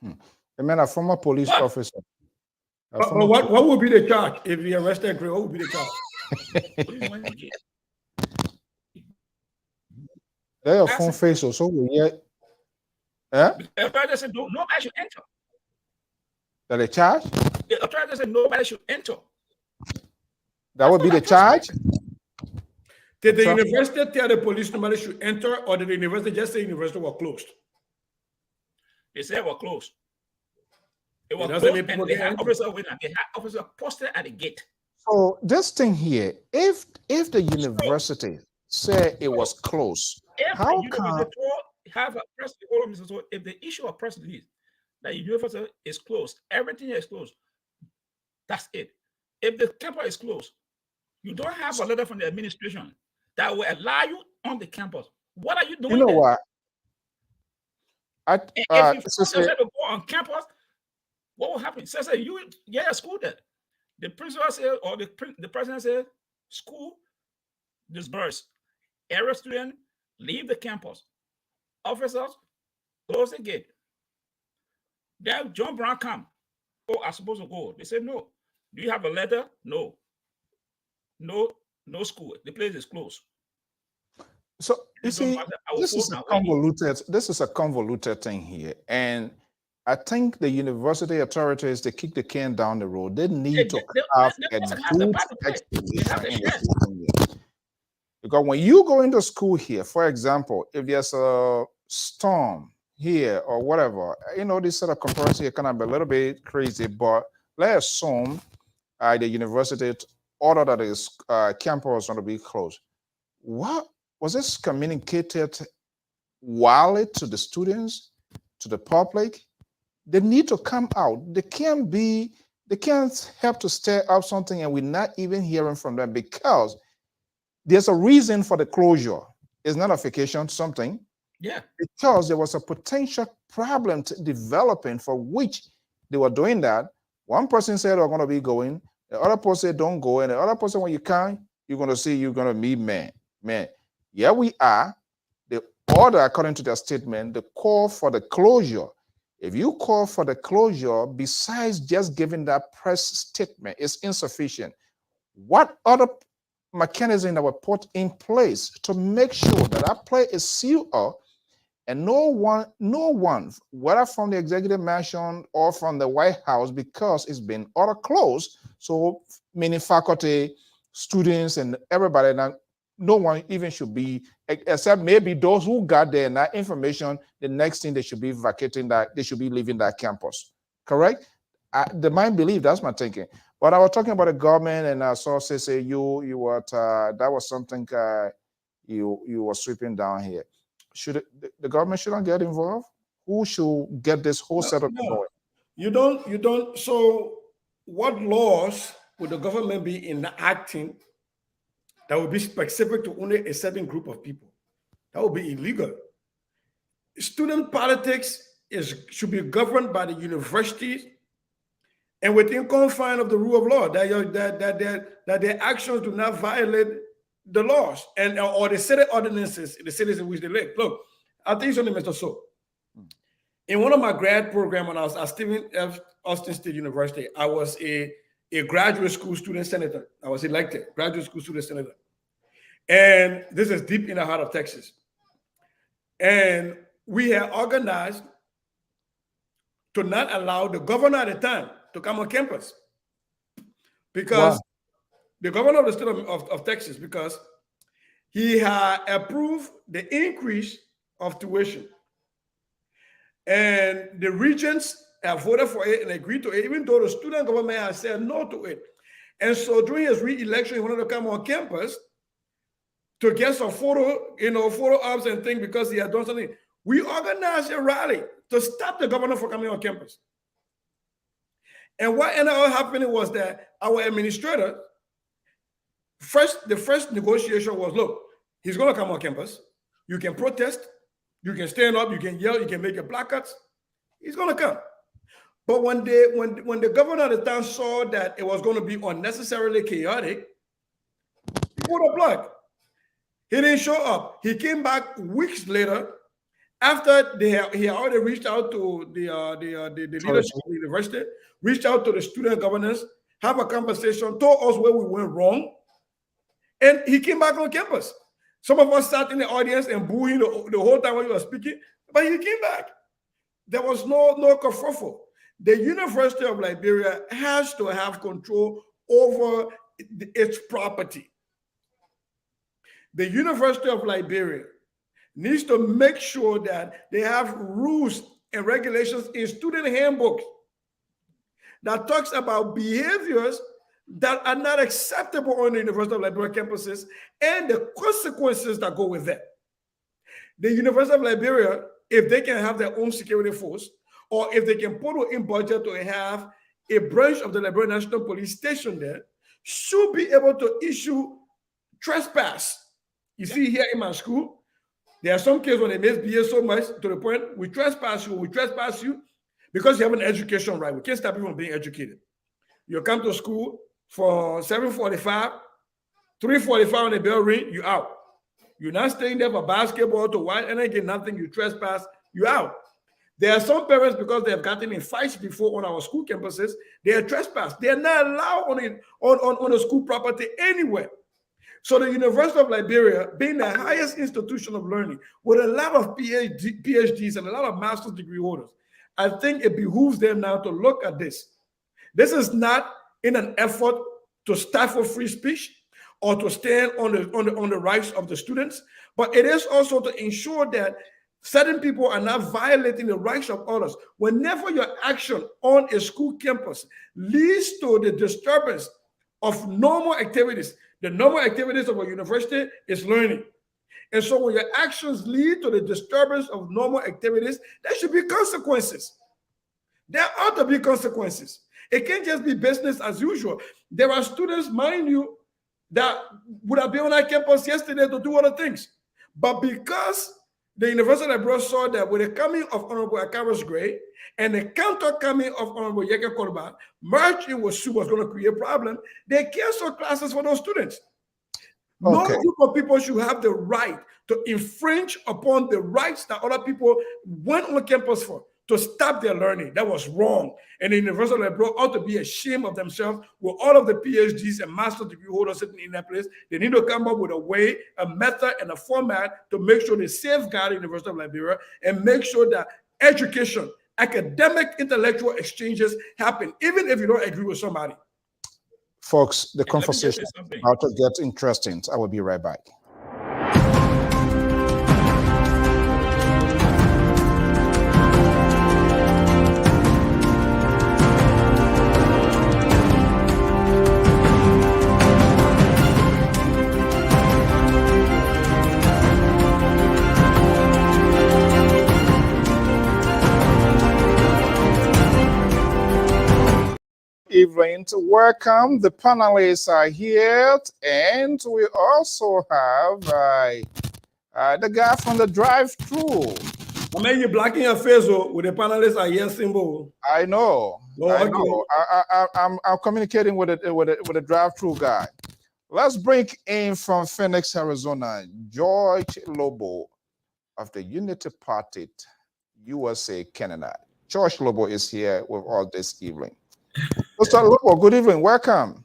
I mean, a former police officer. What would be the charge if you arrested Gray? What would be the charge? They are phone face so we get. The authority said nobody should enter. That a charge? The authority said nobody should enter. That would be the charge? Did the university tell the police nobody should enter, or did the university just say the university was closed? They said it was closed. It was closed, and they had officer posted at the gate. So this thing here, if the university said it was closed, how come have a press? Hold on, Mr. So if the issue of press release that university is closed, everything is closed. That's it. If the campus is closed, you don't have a letter from the administration that will allow you on the campus. What are you doing? You know what? If you force yourself to go on campus, what will happen? Say you get a school there. The principal said, or the president said, school dispersed. Every student leave the campus. Officers close the gate. Then John Brown come. Oh, I'm supposed to go. They said no. Do you have a letter? No. No school. The place is closed. So you see, this is a convoluted thing here, and I think the university authorities, they kick the can down the road. They need to have a good explanation. Because when you go into school here, for example, if there's a storm here or whatever, this sort of comparison can be a little bit crazy, but let's assume the university order that is campus going to be closed. What was this communicated widely to the students, to the public? They need to come out. They can't help to stir up something and we're not even hearing from them, because there's a reason for the closure. It's not a vacation, something. Yeah. Because there was a potential problem developing for which they were doing that. One person said they're going to be going. The other person said don't go. And the other person, when you can't, you're going to see you're going to meet man. Yeah, we are. The order, according to their statement, the call for the closure. If you call for the closure, besides just giving that press statement, is insufficient. What other mechanism that were put in place to make sure that that place is sealed up and no one, whether from the executive mansion or from the White House, because it's been order closed, so many faculty, students, and everybody, now no one even should be, except maybe those who got there and that information, the next thing they should be vacating that, they should be leaving that campus, correct? the mind believe, that's my thinking. But I was talking about the government, and I saw say you were that was something you were sweeping down here. Should the government shouldn't get involved? Who should get this whole setup going? You don't. So, what laws would the government be enacting that would be specific to only a certain group of people? That would be illegal. Student politics should be governed by the universities and within confines of the rule of law. That their actions do not violate the laws or the city ordinances in the cities in which they live. Look, I'll tell you something, Mr. So. In one of my grad programs when I was at Stephen F. Austin State University, I was a graduate school student senator. I was elected graduate school student senator. And this is deep in the heart of Texas. And we had organized to not allow the governor at the time to come on campus. Because the governor of the state of Texas, because he had approved the increase of tuition. And the regents have voted for it and agreed to it, even though the student government has said no to it. And so during his re-election, he wanted to come on campus to get some photo ops and things because he had done something. We organized a rally to stop the governor from coming on campus. And what ended up happening was that our administrator, the first negotiation was, look, he's going to come on campus. You can protest. You can stand up, you can yell, you can make your placards. He's going to come. But when the governor at the time saw that it was going to be unnecessarily chaotic, he pulled a plug. He didn't show up. He came back weeks later after he had already reached out to the leadership of the university, reached out to the student governors, have a conversation, told us where we went wrong, and he came back on campus. Some of us sat in the audience and booing the whole time when you were speaking, but he came back. There was no kerfuffle. The University of Liberia has to have control over its property. The University of Liberia needs to make sure that they have rules and regulations in student handbooks that talks about behaviors that are not acceptable on the University of Liberia campuses and the consequences that go with that. The University of Liberia, if they can have their own security force, or if they can put in budget to have a branch of the Liberia National Police station there, should be able to issue trespass. You see here in my school, there are some cases when they misbehave so much to the point we trespass you because you have an education right. We can't stop you from being educated. You come to school for 7:45, 3:45 when the bell ring, you out. You're not staying there for basketball to watch and get nothing, you trespass, you out. There are some parents, because they have gotten in fights before on our school campuses, they are trespassed. They are not allowed on the school property anywhere. So the University of Liberia, being the highest institution of learning, with a lot of PhDs and a lot of master's degree holders, I think it behooves them now to look at this. This is not in an effort to stifle free speech or to stand on the rights of the students, but it is also to ensure that certain people are not violating the rights of others. Whenever your action on a school campus leads to the disturbance of normal activities, the normal activities of a university is learning. And so when your actions lead to the disturbance of normal activities, there should be consequences. There ought to be consequences. It can't just be business as usual. There are students, mind you, that would have been on our campus yesterday to do other things. But because the University of Liberia saw that with the coming of Honorable Akaris Gray and the counter coming of Honorable Yeke Korba, merging with SU was going to create a problem, they canceled classes for those students. No group of people should have the right to infringe upon the rights that other people went on campus for, to stop their learning. That was wrong. And the University of Liberia ought to be ashamed of themselves with all of the PhDs and master's degree holders sitting in that place. They need to come up with a way, a method, and a format to make sure they safeguard the University of Liberia and make sure that education, academic, intellectual exchanges happen, even if you don't agree with somebody. Folks, the conversation is about to get interesting. I will be right back. evening. Welcome. The panelists are here, and we also have the guy from the drive-through. I mean, you're blocking your face with the panelists are here symbol. I know. Oh, I okay. know. I'm communicating with the drive-through guy. Let's bring in from Phoenix, Arizona, George Lobo of the Unity Party, USA, Canada. George Lobo is here with us this evening. Mr. Lobo, good evening. Welcome.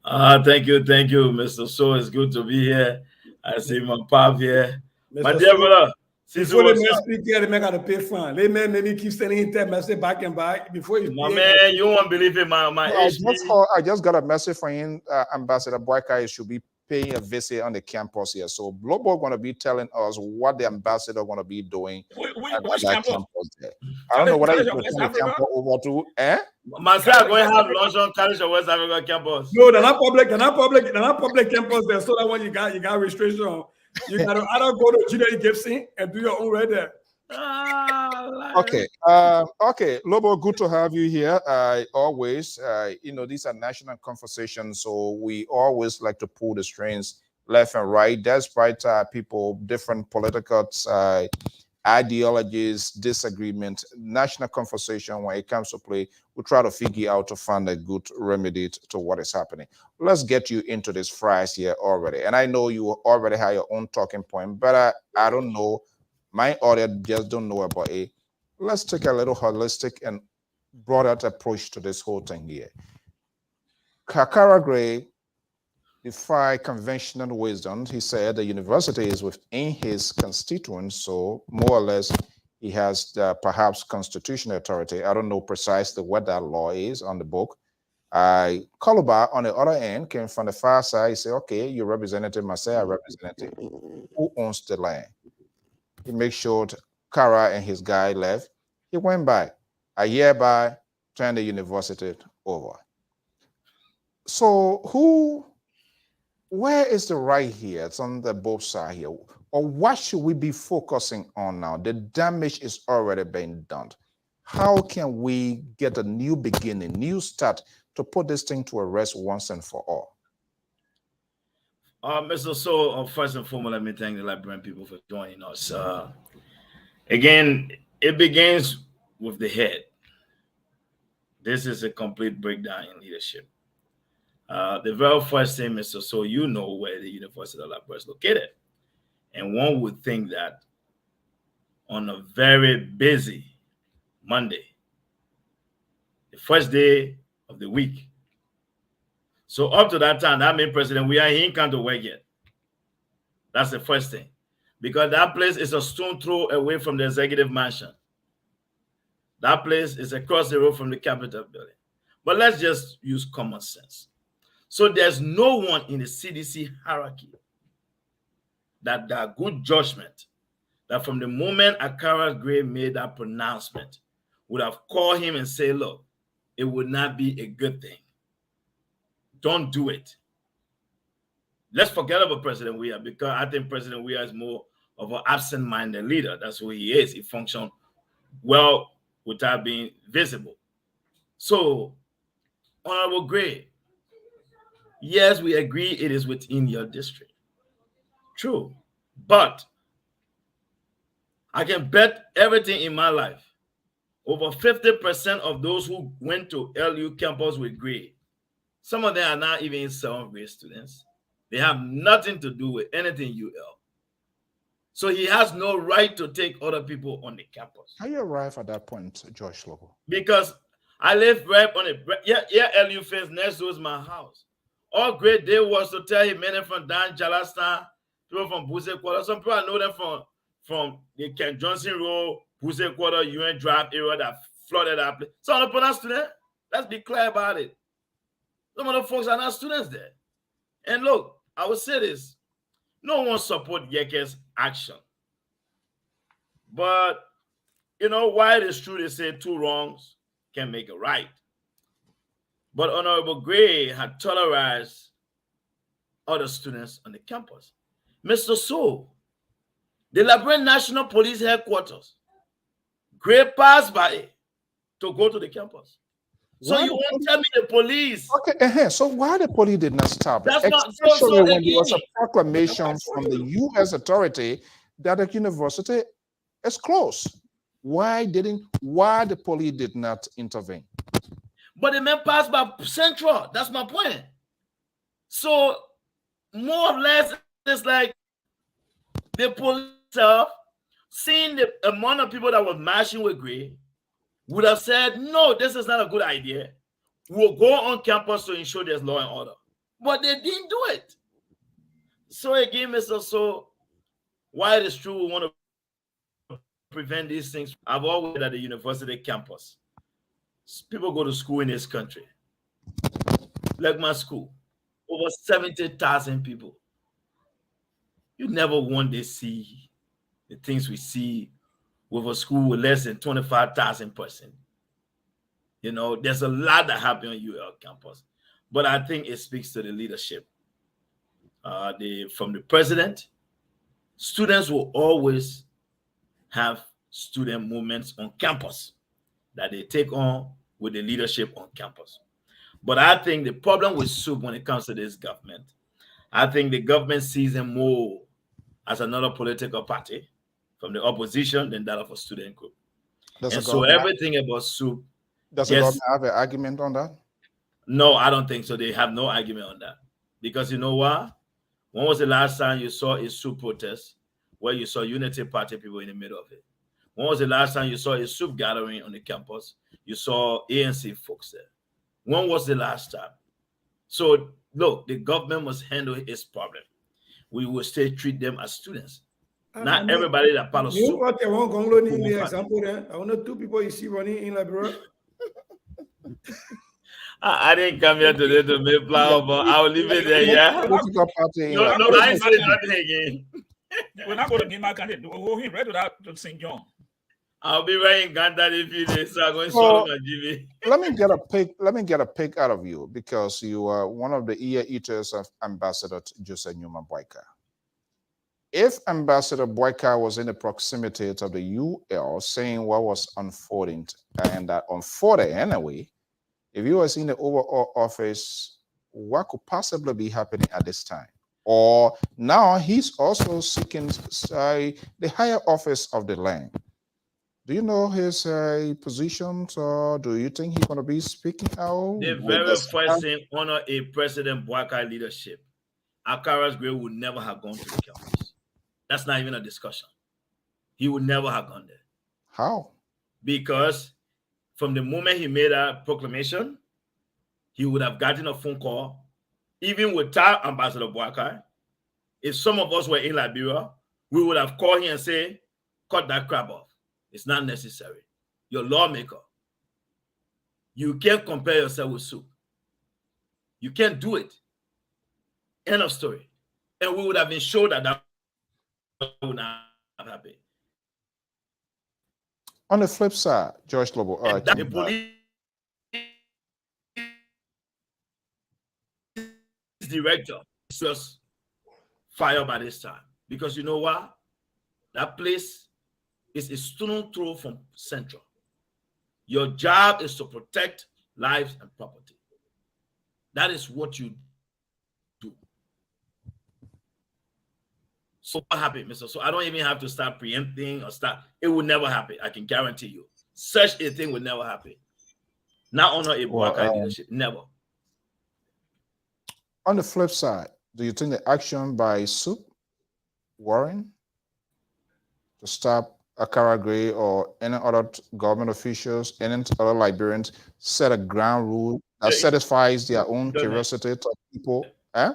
Thank you, Mr. So. It's good to be here. I see my pop here. Mr. My dear brother, before they speak here, they make out a pay fund. They may maybe keep sending text message back and back before you. My man, you won't believe it. I just got a message from him, Ambassador Boyka should be paying a visit on the campus here. So Lobo going to be telling us what the ambassador going to be doing at that campus there. I don't know what I put the campus over to. Myself going to have lunch on College of West Africa campus. No, they're not public. They're not public campus there. So that one you got restriction. You gotta either go to G.D. Gibson and do your own right there. Okay. Lobo, good to have you here. Always, these are national conversations, so we always like to pull the strings left and right. Despite people, different political ideologies, disagreement, national conversation when it comes to play, we try to figure out to find a good remedy to what is happening. Let's get you into this fries here already. And I know you already have your own talking point, but I don't know. My audience just don't know about it. Let's take a little holistic and broader approach to this whole thing here. Kakara Gray defied conventional wisdom. He said the university is within his constituents, so more or less he has perhaps constitutional authority. I don't know precisely what that law is on the book. Koluba, on the other end, came from the far side. He said, okay, your representative must say a representative. Who owns the land? He made sure Kara and his guy left. He went by. A year by, turned the university over. So where is the right here? It's on the both sides here. Or what should we be focusing on now? The damage is already being done. How can we get a new beginning, new start to put this thing to a rest once and for all? Mr. So, first and foremost, let me thank the Liberian people for joining us. Again, it begins with the head. This is a complete breakdown in leadership. The very first thing, Mr. So, you know where the University of Liberia is located. And one would think that on a very busy Monday, the first day of the week. So up to that time, that means President, he ain't come to work yet. That's the first thing. Because that place is a stone throw away from the executive mansion. That place is across the road from the Capitol building. But let's just use common sense. So there's no one in the CDC hierarchy that good judgment that from the moment Akara Gray made that pronouncement would have called him and say, look, it would not be a good thing. Don't do it. Let's forget about President Weah, because I think President Weah is more of an absent-minded leader. That's who he is. He functions well without being visible. So, Honorable Gray, yes, we agree it is within your district. True. But I can bet everything in my life, over 50% of those who went to LU campus with Gray, some of them are not even 7th grade students. They have nothing to do with anything UL. So he has no right to take other people on the campus. How you arrive at that point, George Lobo? Because I live right on it. Yeah, LU fence next door is my house. All great day was to tell him many from Dan Jalastan, people from Buse Quarter. Some people I know them from the Ken Johnson Road, Buse Quarter, UN Drive area that flooded that place. So I'm not student. Let's be clear about it. Some of the folks are not students there. And look, I will say this. No one support Yeke's action. But, while it is true they say two wrongs can make a right. But Honorable Gray had tolerized other students on the campus. Mr. So, the Liberian National Police Headquarters, Gray passed by to go to the campus. So you won't tell me the police? Okay, so why the police did not stop it? That's not Especially when there was a again, proclamation from the U.S. authority that the university is closed. Why the police did not intervene? but the man passed by Central. That's my point. So more or less, it's like the police, seeing the amount of people that were marching with Gray, would have said, no, this is not a good idea. We'll go on campus to ensure there's law and order. But they didn't do it. So again, Mr. So, why it is true we want to prevent these things. I've always been at the university campus. People go to school in this country. Like my school, over 70,000 people. You never want to see the things we see with a school with less than 25,000 person. You know, there's a lot that happens on UL campus, but I think it speaks to the leadership. From the president, students will always have student movements on campus that they take on with the leadership on campus. But I think the problem with SUP when it comes to this government, I think the government sees them more as another political party from the opposition than that of a student group. And so everything about SUP. Does the government have an argument on that? No, I don't think so. They have no argument on that. Because you know what? When was the last time you saw a SUP protest where you saw Unity Party people in the middle of it? When was the last time you saw a SUP gathering on the campus? You saw ANC folks there. When was the last time? So, look, the government must handle its problem. We will still treat them as students. Not everybody that part of SUP. What they want in the example there? I want two people you see running in Liberia. I didn't come here today to make flower, but I'll leave it there, yeah? No, I ain't saying nothing again. We're not going to give my candidate. He read without to St. John. I'll be right in Ghana in a few days, so I'm going to swallow my GB. Let me get a pick out of you because you are one of the ear eaters of Ambassador Jose Newman Boyka. If Ambassador Boyka was in the proximity of the UL saying what was unfolding and that unfolded anyway, if he was in the overall office, what could possibly be happening at this time? Or now he's also seeking the higher office of the land. Do you know his positions, or do you think he's going to be speaking out? The very first thing honor a President Boyka leadership. Akara's Gray would never have gone to the campus. That's not even a discussion. He would never have gone there. How? Because from the moment he made a proclamation, he would have gotten a phone call, even without Ambassador Boyka. If some of us were in Liberia, we would have called him and say, cut that crap off. It's not necessary. You're a lawmaker. You can't compare yourself with SUP. You can't do it. End of story. And we would have ensured that that would not have happened. On the flip side, George Lobo, the police director was fired by this time. Because you know what? That place is a stone throw from Central. Your job is to protect lives and property. That is what you do. So what happened, Mr. So I don't even have to start preempting or start. It will never happen. I can guarantee you. Such a thing will never happen. Not honor a Boyka leadership. Never. On the flip side, do you think the action by SUP, Warren, to stop Akara Gray or any other government officials, any other Liberians, set a ground rule that satisfies their own curiosity to people? Eh?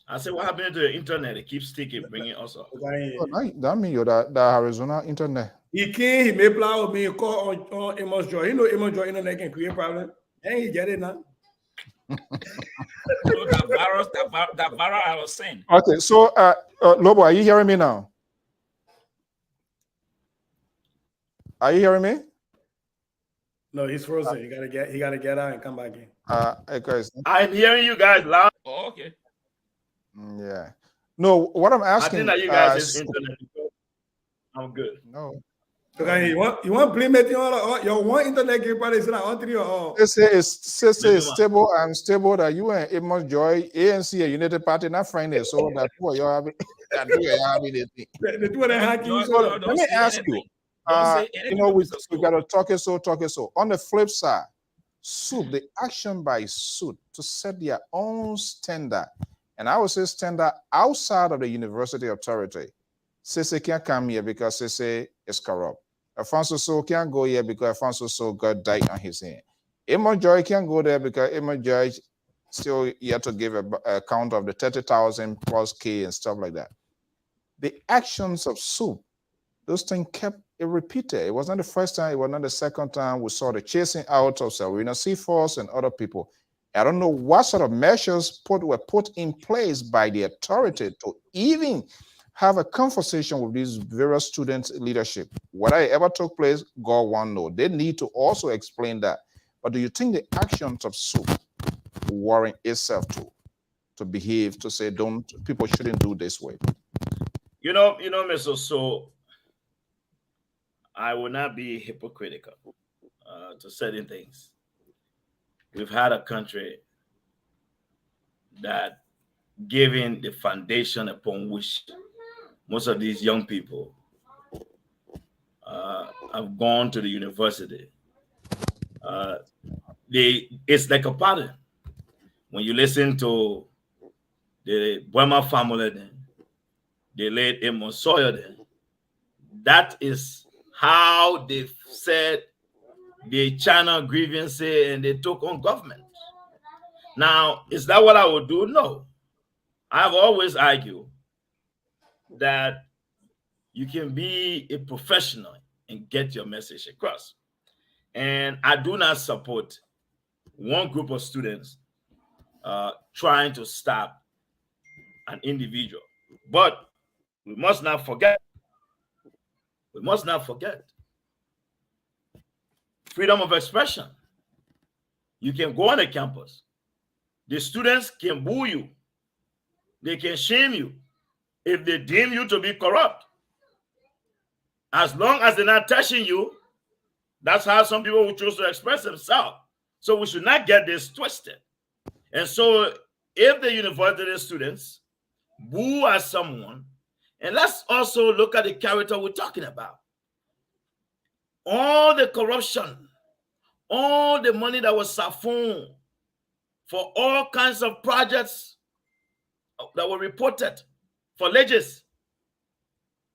I said, what happened to the internet? It keeps sticking, bringing us up. That means you're the Arizona internet. He may plow me call on Amos Joy. You know Amos Joy internet can create problem. And he get it now. that virus I was saying. Okay, so Lobo, are you hearing me now? Are you hearing me? No, he's frozen. He gotta get out and come back in. Guys, I'm hearing you guys loud. Oh, okay. Yeah. No, what I'm asking. I think that you guys is internet. I'm good. No. Okay, you want play meeting or your one internet game party is on 3 or They say it's stable and stable that you and Amos Joy, ANC, a United Party, not friendly. So that what you're having, that you're having it. the two of them hacking. So let me ask you. You know, we got to talk it so. On the flip side, SUP, the action by SUP to set their own standard, and I would say standard outside of the university authority. Sese can't come here because Sese is corrupt. Alfonso So can't go here because Alfonso So got died on his hand. Amos Joy can't go there because Amos Joy still yet to give a account of the 30,000 plus K and stuff like that. The actions of SUP, those things kept it repeated. It was not the first time, it was not the second time we saw the chasing out of Serena Seaforth and other people. I don't know what sort of measures were put in place by the authority to even have a conversation with these various student leadership. Whether it ever took place, God won't know. They need to also explain that. But do you think the actions of SUP warrant itself to behave, to say, people shouldn't do this way? You know, Mr. So, I will not be hypocritical to certain things. We've had a country that given the foundation upon which most of these young people have gone to the university. It's like a pattern. When you listen to the Burma family, the late Amos Sawyer, that is how they said they channel grievances and they took on government. Now, is that what I would do? No. I've always argued that you can be a professional and get your message across. And I do not support one group of students trying to stop an individual. But we must not forget, freedom of expression. You can go on the campus. The students can boo you. They can shame you if they deem you to be corrupt. As long as they're not touching you, that's how some people will choose to express themselves. So we should not get this twisted. And so if the university students boo at someone, and let's also look at the character we're talking about. All the corruption, all the money that was siphoned for all kinds of projects that were reported for Legis.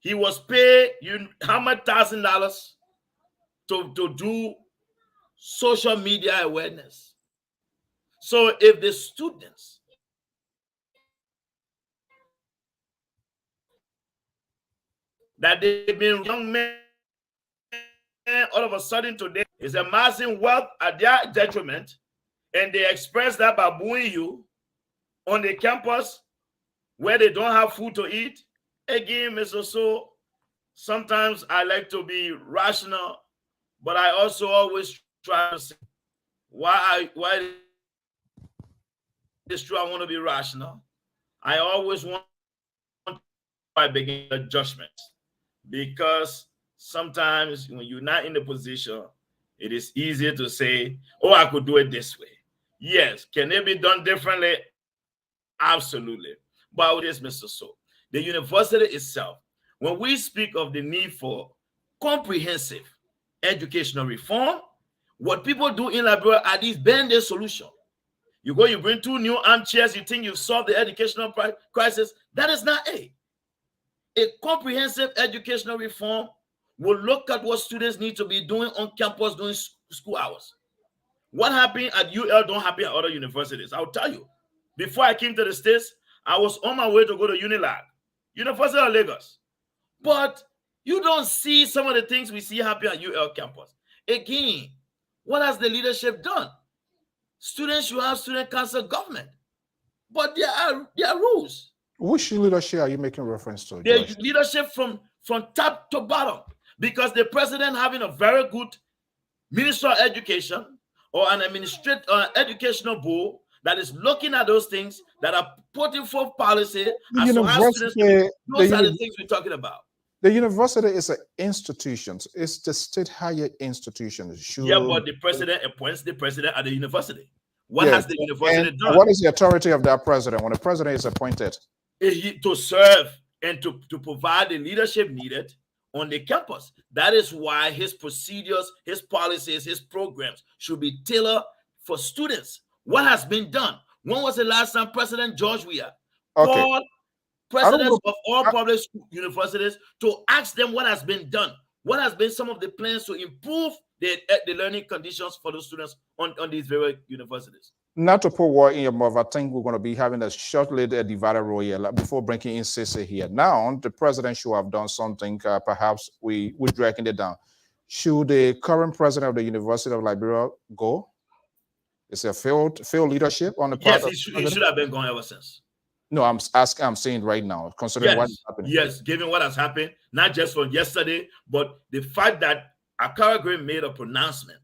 He was paid $100,000 to do social media awareness. So if the students that they've been young men, all of a sudden today is amassing wealth at their detriment, and they express that by booing you on the campus where they don't have food to eat. Again, Mr. So, sometimes I like to be rational, but I also always try to say why it's true I want to be rational. I always want to begin a judgment, because sometimes when you're not in the position, it is easier to say, oh, I could do it this way. Yes. Can it be done differently? Absolutely. But with this, Mr. So, the university itself, when we speak of the need for comprehensive educational reform, what people do in Liberia are these band-aid solutions. You go, you bring 2 new armchairs, you think you've solved the educational crisis. That is not it. A comprehensive educational reform will look at what students need to be doing on campus during school hours. What happened at UL don't happen at other universities. I'll tell you. Before I came to the States, I was on my way to go to Unilag, University of Lagos. But you don't see some of the things we see happen at UL campus. Again, what has the leadership done? Students should have student council government. But there are rules. Which leadership are you making reference to? The leadership from top to bottom. Because the president having a very good Minister of Education or an administrative educational board that is looking at those things, that are putting forth policy as to how students, those are the things we're talking about. The university is an institution. It's the state higher institution. Yeah, but the president appoints the president at the university. What Yes, has the university and done? what is the authority of that president when the president is appointed? To serve and to provide the leadership needed on the campus. That is why his procedures, his policies, his programs should be tailored for students. What has been done? When was the last time President George Weah called presidents of all public universities to ask them what has been done? What has been some of the plans to improve the learning conditions for the students on these very universities? Not to put word in your mouth, I think we're going to be having a shortly divided role here before bringing in Sisi here. Now, the president should have done something. Perhaps we're dragging it down. Should the current president of the University of Liberia go? Is there failed leadership on the part? Yes, he should have been gone ever since. No, I'm asking. I'm saying right now, considering what is happening. Yes, given what has happened, not just from yesterday, but the fact that Akara Gray made a pronouncement.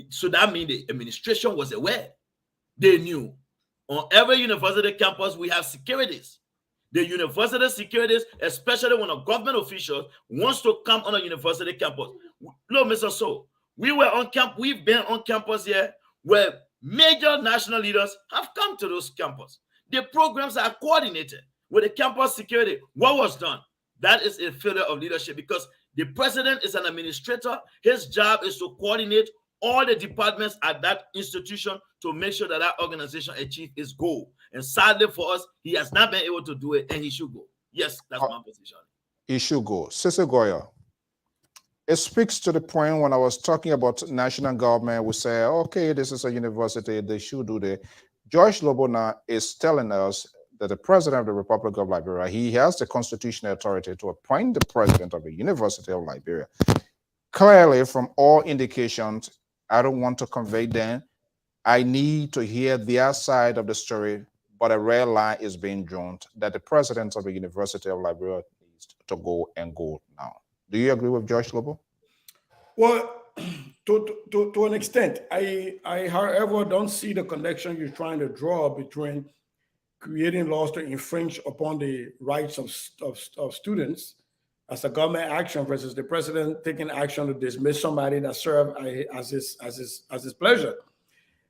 So that means the administration was aware. They knew. On every university campus, we have securities. The university securities, especially when a government official wants to come on a university campus. Look, Mr. So, we've been on campus here where major national leaders have come to those campuses. The programs are coordinated with the campus security. What was done? That is a failure of leadership because the president is an administrator. His job is to coordinate all the departments at that institution to make sure that organization achieves its goal. And sadly for us, he has not been able to do it, and he should go. Yes, that's my position. He should go. Sisi Goya, it speaks to the point when I was talking about national government, we say, okay, this is a university, they should do that. George Lobo now is telling us that the president of the Republic of Liberia, he has the constitutional authority to appoint the president of the University of Liberia. Clearly, from all indications, I don't want to convey them. I need to hear their side of the story, but a red line is being drawn that the president of the University of Liberia needs to go and go now. Do you agree with George Lobo? Well, to an extent, I however don't see the connection you're trying to draw between creating laws to infringe upon the rights of students as a government action versus the president taking action to dismiss somebody that served as his pleasure.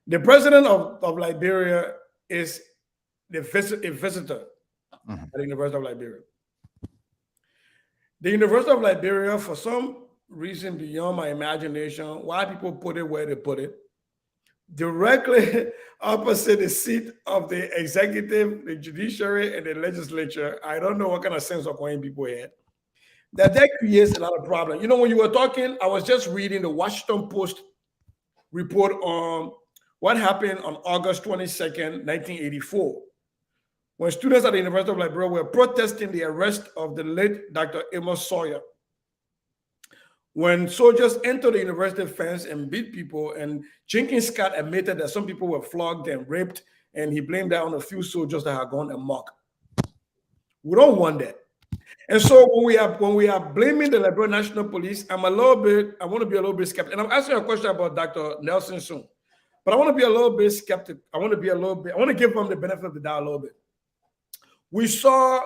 The president of Liberia is a visitor at the University of Liberia. The University of Liberia, for some reason beyond my imagination, why people put it where they put it, directly opposite the seat of the executive, the judiciary, and the legislature. I don't know what kind of sense of coin people had. That creates a lot of problems. You know, when you were talking, I was just reading the Washington Post report on what happened on August 22nd, 1984, when students at the University of Liberia were protesting the arrest of the late Dr. Amos Sawyer. When soldiers entered the university fence and beat people, and Jenkins Scott admitted that some people were flogged and raped, and he blamed that on a few soldiers that had gone amok. We don't want that. And so when we are blaming the Liberian National Police, I want to be a little bit skeptical. And I'm asking a question about Dr. Nelson soon, but I want to be a little bit skeptical. I want to give them the benefit of the doubt a little bit. We saw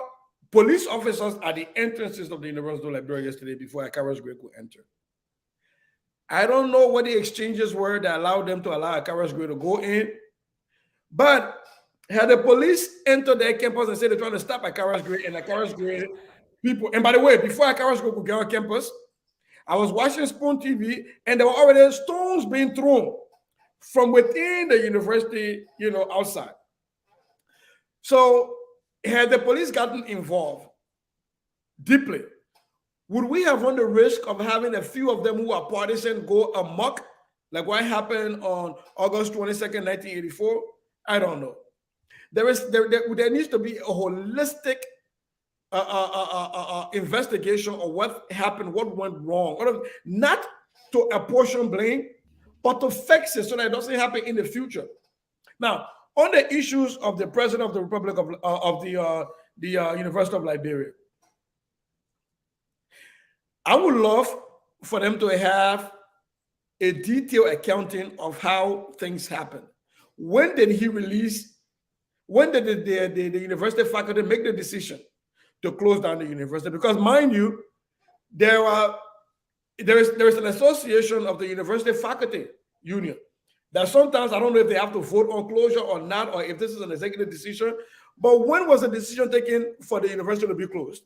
police officers at the entrances of the University of Liberia yesterday before Akara's Gray could enter. I don't know what the exchanges were that allowed them to allow Akara's Gray to go in, but had the police entered their campus and said they're trying to stop Akara's Gray and Akara's Gray people, and by the way, before Akara's Gray could get on campus, I was watching Spoon TV and there were already stones being thrown from within the university, outside. So had the police gotten involved deeply, would we have run the risk of having a few of them who are partisan go amok, like what happened on August 22nd, 1984? I don't know. There needs to be a holistic investigation of what happened, what went wrong, not to apportion blame, but to fix it so that it doesn't happen in the future. Now, on the issues of the president of the Republic of the University of Liberia, I would love for them to have a detailed accounting of how things happened. When did he release? When did the university faculty make the decision to close down the university. Because mind you, there is an association of the university faculty union that sometimes I don't know if they have to vote on closure or not, or if this is an executive decision. But when was the decision taken for the university to be closed?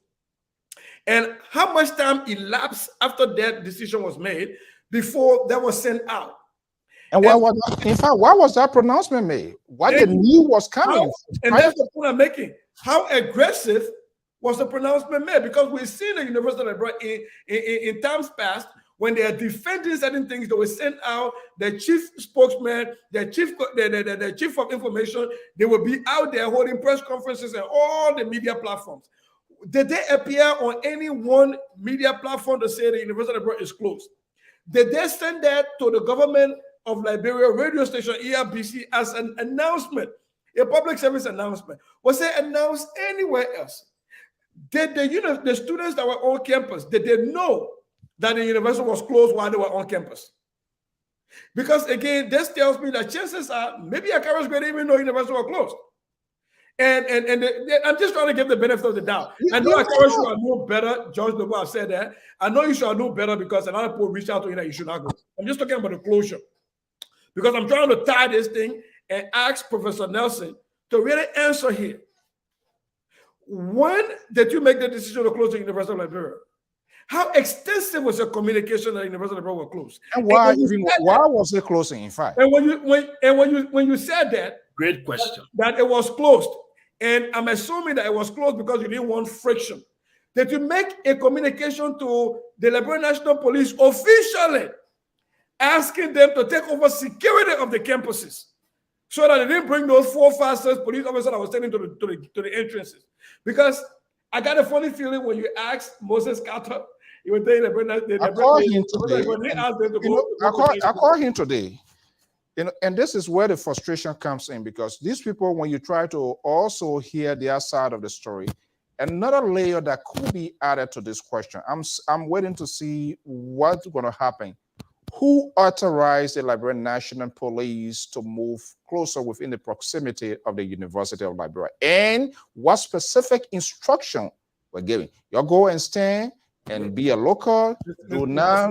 And how much time elapsed after that decision was made before that was sent out? And why was that pronouncement made? Why the news was coming? And that's the point I'm making. How aggressive was the pronouncement made? Because we've seen the university in times past, when they are defending certain things, they will send out the chief spokesman, the chief of information. They will be out there holding press conferences and all the media platforms. Did they appear on any one media platform to say the University of Liberia is closed? Did they send that to the government of Liberia radio station ERBC as an announcement, a public service announcement? Was it announced anywhere else? Did the students that were on campus, did they know that the university was closed while they were on campus? Because again, this tells me that chances are maybe Akara's grade even know university was closed. And I'm just trying to give the benefit of the doubt. I know Akara should have known better. George Noble have said that. I know you should have known better because another people reached out to you that you should not go. I'm just talking about the closure. Because I'm trying to tie this thing and ask Professor Nelson to really answer here. When did you make the decision to close the University of Liberia? How extensive was your communication that the University of Liberia was closed? And why was it closing, in fact? And when you said that, great question, that it was closed, and I'm assuming that it was closed because you didn't want friction, did you make a communication to the Liberian National Police officially asking them to take over security of the campuses so that they didn't bring those 4, 5, 6 police officers that was taken to the entrances? Because I got a funny feeling when you asked Moses Carter, he was saying I called him today. And this is where the frustration comes in, because these people, when you try to also hear their side of the story, another layer that could be added to this question, I'm waiting to see what's going to happen. Who authorized the Liberian National Police to move closer within the proximity of the University of Liberia? And what specific instruction were given? You go and stand and be a local. Do now.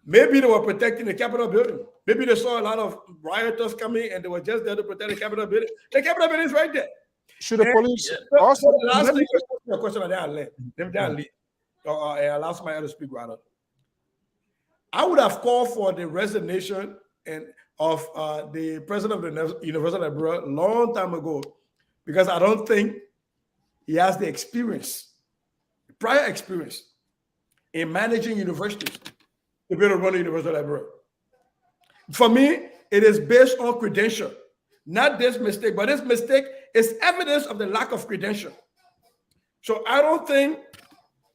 Maybe they were protecting the Capitol building. Maybe they saw a lot of rioters coming and they were just there to protect the Capitol building. The Capitol building is right there. Should the police also? Last thing, a question that I leave. Allow somebody else to speak rather. I would have called for the resignation of the president of the University of Liberia a long time ago, because I don't think he has the experience, prior experience in managing universities to be able to run the University of Liberia. For me, it is based on credential, not this mistake, but this mistake is evidence of the lack of credential. So I don't think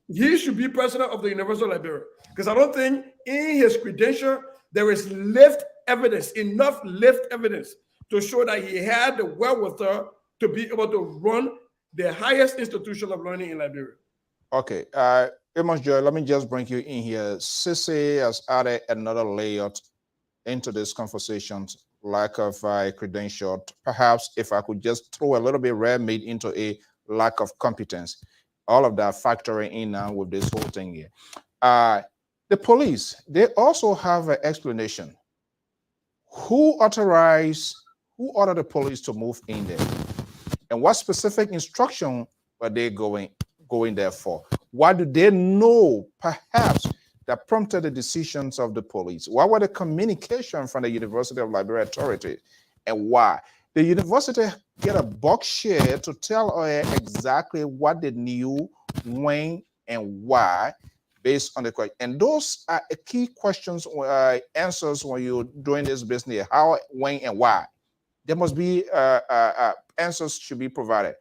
he should be president of the University of Liberia, because I don't think in his credential there is enough lived evidence to show that he had the wherewithal to be able to run the highest institution of learning in Liberia. Okay, Amos Joy, let me just bring you in here. Sisi has added another layer into this conversation, lack of credential. Perhaps if I could just throw a little bit red meat into a lack of competence. All of that factoring in now with this whole thing here. The police, they also have an explanation. Who ordered the police to move in there? And what specific instruction were they going there for? What do they know, perhaps, that prompted the decisions of the police? What were the communication from the University of Liberia authorities, and why? The university get a box share to tell us exactly what they knew, when, and why, based on the question. And those are key questions, answers when you're doing this business: how, when, and why. There must be answers should be provided.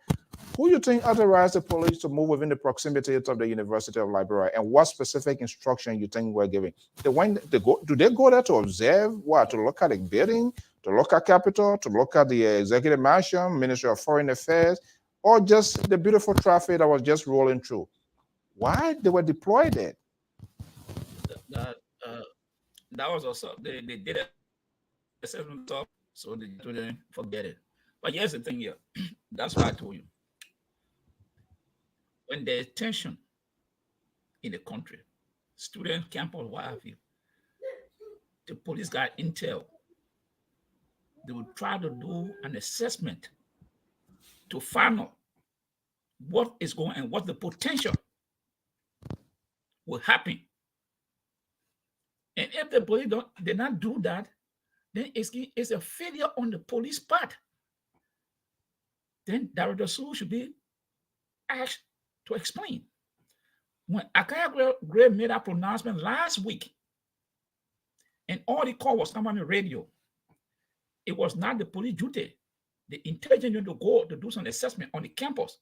Who you think authorized the police to move within the proximity of the University of Liberia, and what specific instruction you think were given? Do they go there to observe what? To look at the building, to look at Capitol, to look at the Executive Mansion, Ministry of Foreign Affairs, or just the beautiful traffic that was just rolling through? Why they were deployed there? That was also they did it assessment talk, so they didn't forget it. But here's the thing here. That's what I told you. when there's tension in the country, student campus, what have you, the police got intel. They will try to do an assessment to find out what is going and what the potential will happen. And if the police did not do that, then it's a failure on the police part. Then Director Sewell should be asked to explain. When Akaya Gray made that pronouncement last week, and all the call was coming on the radio, it was not the police duty, the intelligence unit to go to do some assessment on the campus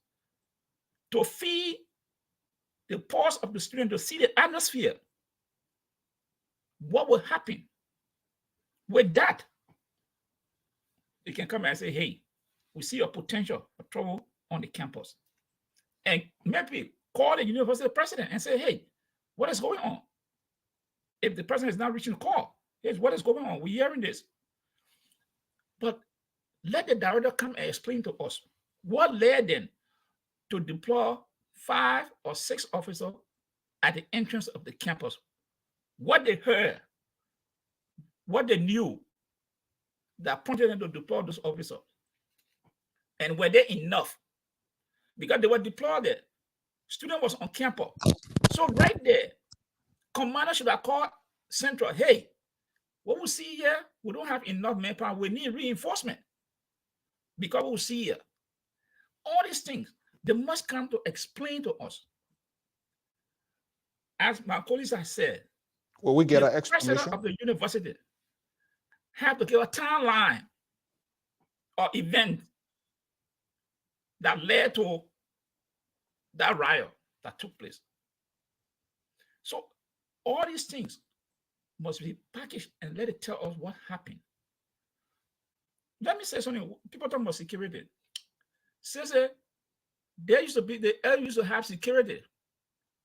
to feed the pulse of the student, to see the atmosphere. What will happen with that? They can come and say, hey, we see a potential for trouble on the campus. And maybe call the university president and say, hey, what is going on? If the president is not reaching the call, here's what is going on. We're hearing this. But let the director come and explain to us what led them to deploy 5 or 6 officers at the entrance of the campus. What they heard, what they knew that prompted them to deploy those officers. And were they enough? Because they were deployed there. Student was on campus. So right there, commander should have called Central, hey, what we see here, we don't have enough manpower. We need reinforcement. Because we see here, all these things, they must come to explain to us. As my colleagues have said, well, we get the an explanation president of the university have to give a timeline or event that led to that riot that took place. So all these things must be packaged and let it tell us what happened. Let me say something. People talk about security. Since there used to be, the air used to have security.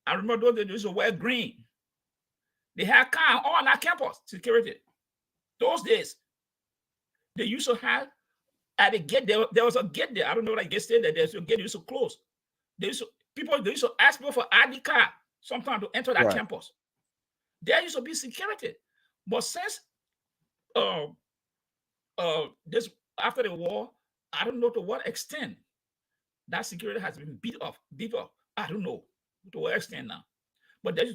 I remember those, they used to wear green. They had car on that campus, security. Those days, they used to have at the gate, there was a gate there. I don't know what I guess there. There's a gate used to close. They used to ask people for ID card sometimes to enter that campus. There used to be security. But since this after the war, I don't know to what extent that security has been beat up. I don't know to what extent now. But there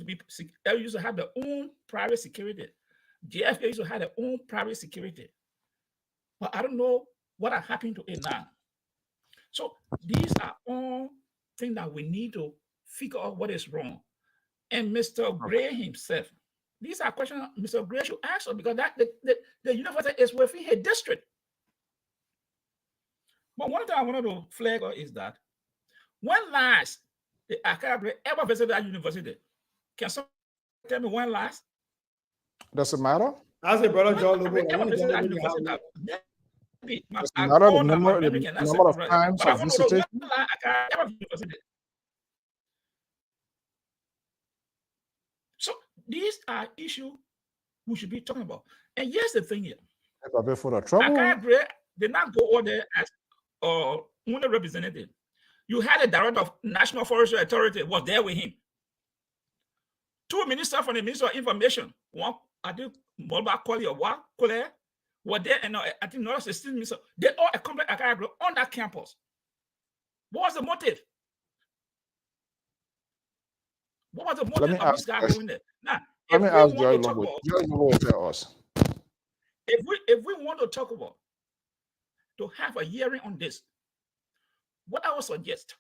used to have their own private security. JFK used to have their own private security. But I don't know what has happened to it now. So these are all things that we need to figure out what is wrong. And Mr. Gray himself, these are questions Mr. Gray should answer, because that the university is within a district. But one thing I wanted to flag is that when last the Akaya ever visited that university? Can someone tell me when last? Does it matter? As a brother John Lobo, Does it matter the number of times of visitation? So these are issues we should be talking about. And here's the thing here. For the trouble. Akaya did not go over there as only representative. You had a director of National Forestry Authority was there with him. 2 ministers from the Ministry of Information, one, I think, Molba Kwali or Kwale, were there, and I think another assistant minister. They all accompanied Akaya on that campus. What was the motive? What was the motive of this guy going there? Now, let me ask Joy Lobo tell us. If we want to talk about to have a hearing on this, what I would suggest,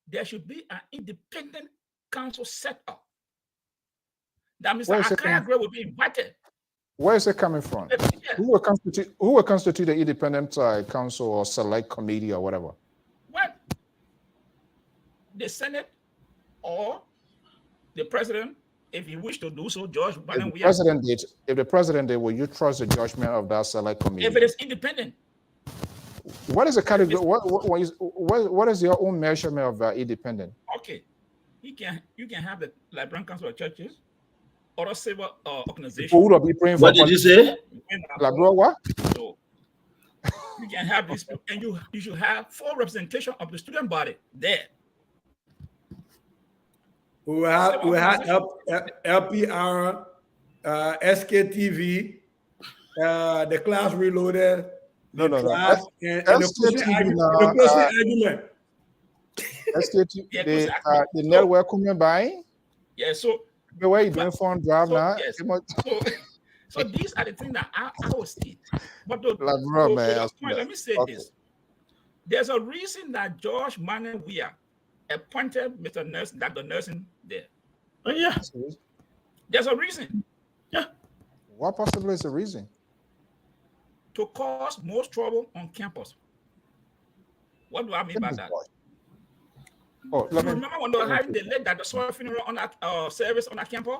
there should be an independent council set up. That Mr. Akaya Gray will be invited. Where is it coming from? Yeah. Who will constitute the independent council or select committee or whatever? Well, the Senate or the president, if he wish to do so, George. If the president did, will you trust the judgment of that select committee? If it is independent. What is the category? What is your own measurement of independent? Okay, you can have the Liberian Council of Churches or a civil organization. Who will be praying for? What did you say? Liberian what? So you can have this, and you should have full representation of the student body there. We had LPR, SKTV, the class reloaded, the class, and the closing argument. SKTV, the network coming by. Yeah, so the way you doing phone drive now. Yes. So these are the things that I will state. But to point, let me say this. There's a reason that George Manuel Weah appointed Mr. Nelson, Dr. Nelson there. Oh, yeah. There's a reason. Yeah. What possibly is the reason? To cause most trouble on campus. What do I mean by that? Oh, remember when they were having the late Dr. Sawyer funeral on that service on that campus?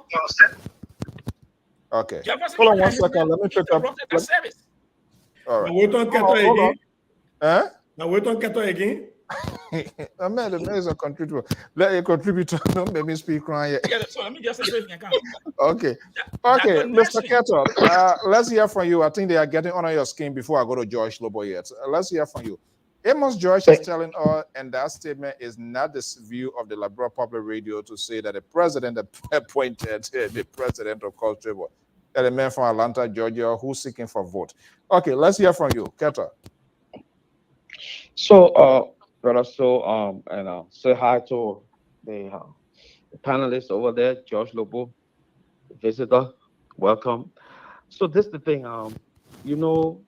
Okay. Jefferson hold on one second. Let me pick up that service. All right. Wait on Keto again. Huh? Now wait on Keto again. I mean, the man is a contributor. Let a contributor don't make me speak crying. Yeah, so let me just say something. Okay. Okay, Mr. Keto, let's hear from you. I think they are getting under your skin before I go to George Lobo yet. Let's hear from you. Amos George is telling us, and that statement is not the view of the Liberal Public Radio to say that the president appointed the president of Culture, a man from Atlanta, Georgia, who's seeking for vote. Okay, let's hear from you, Keto. So, brother, say hi to the panelists over there, George Lobo, visitor, welcome. So this is the thing, you know,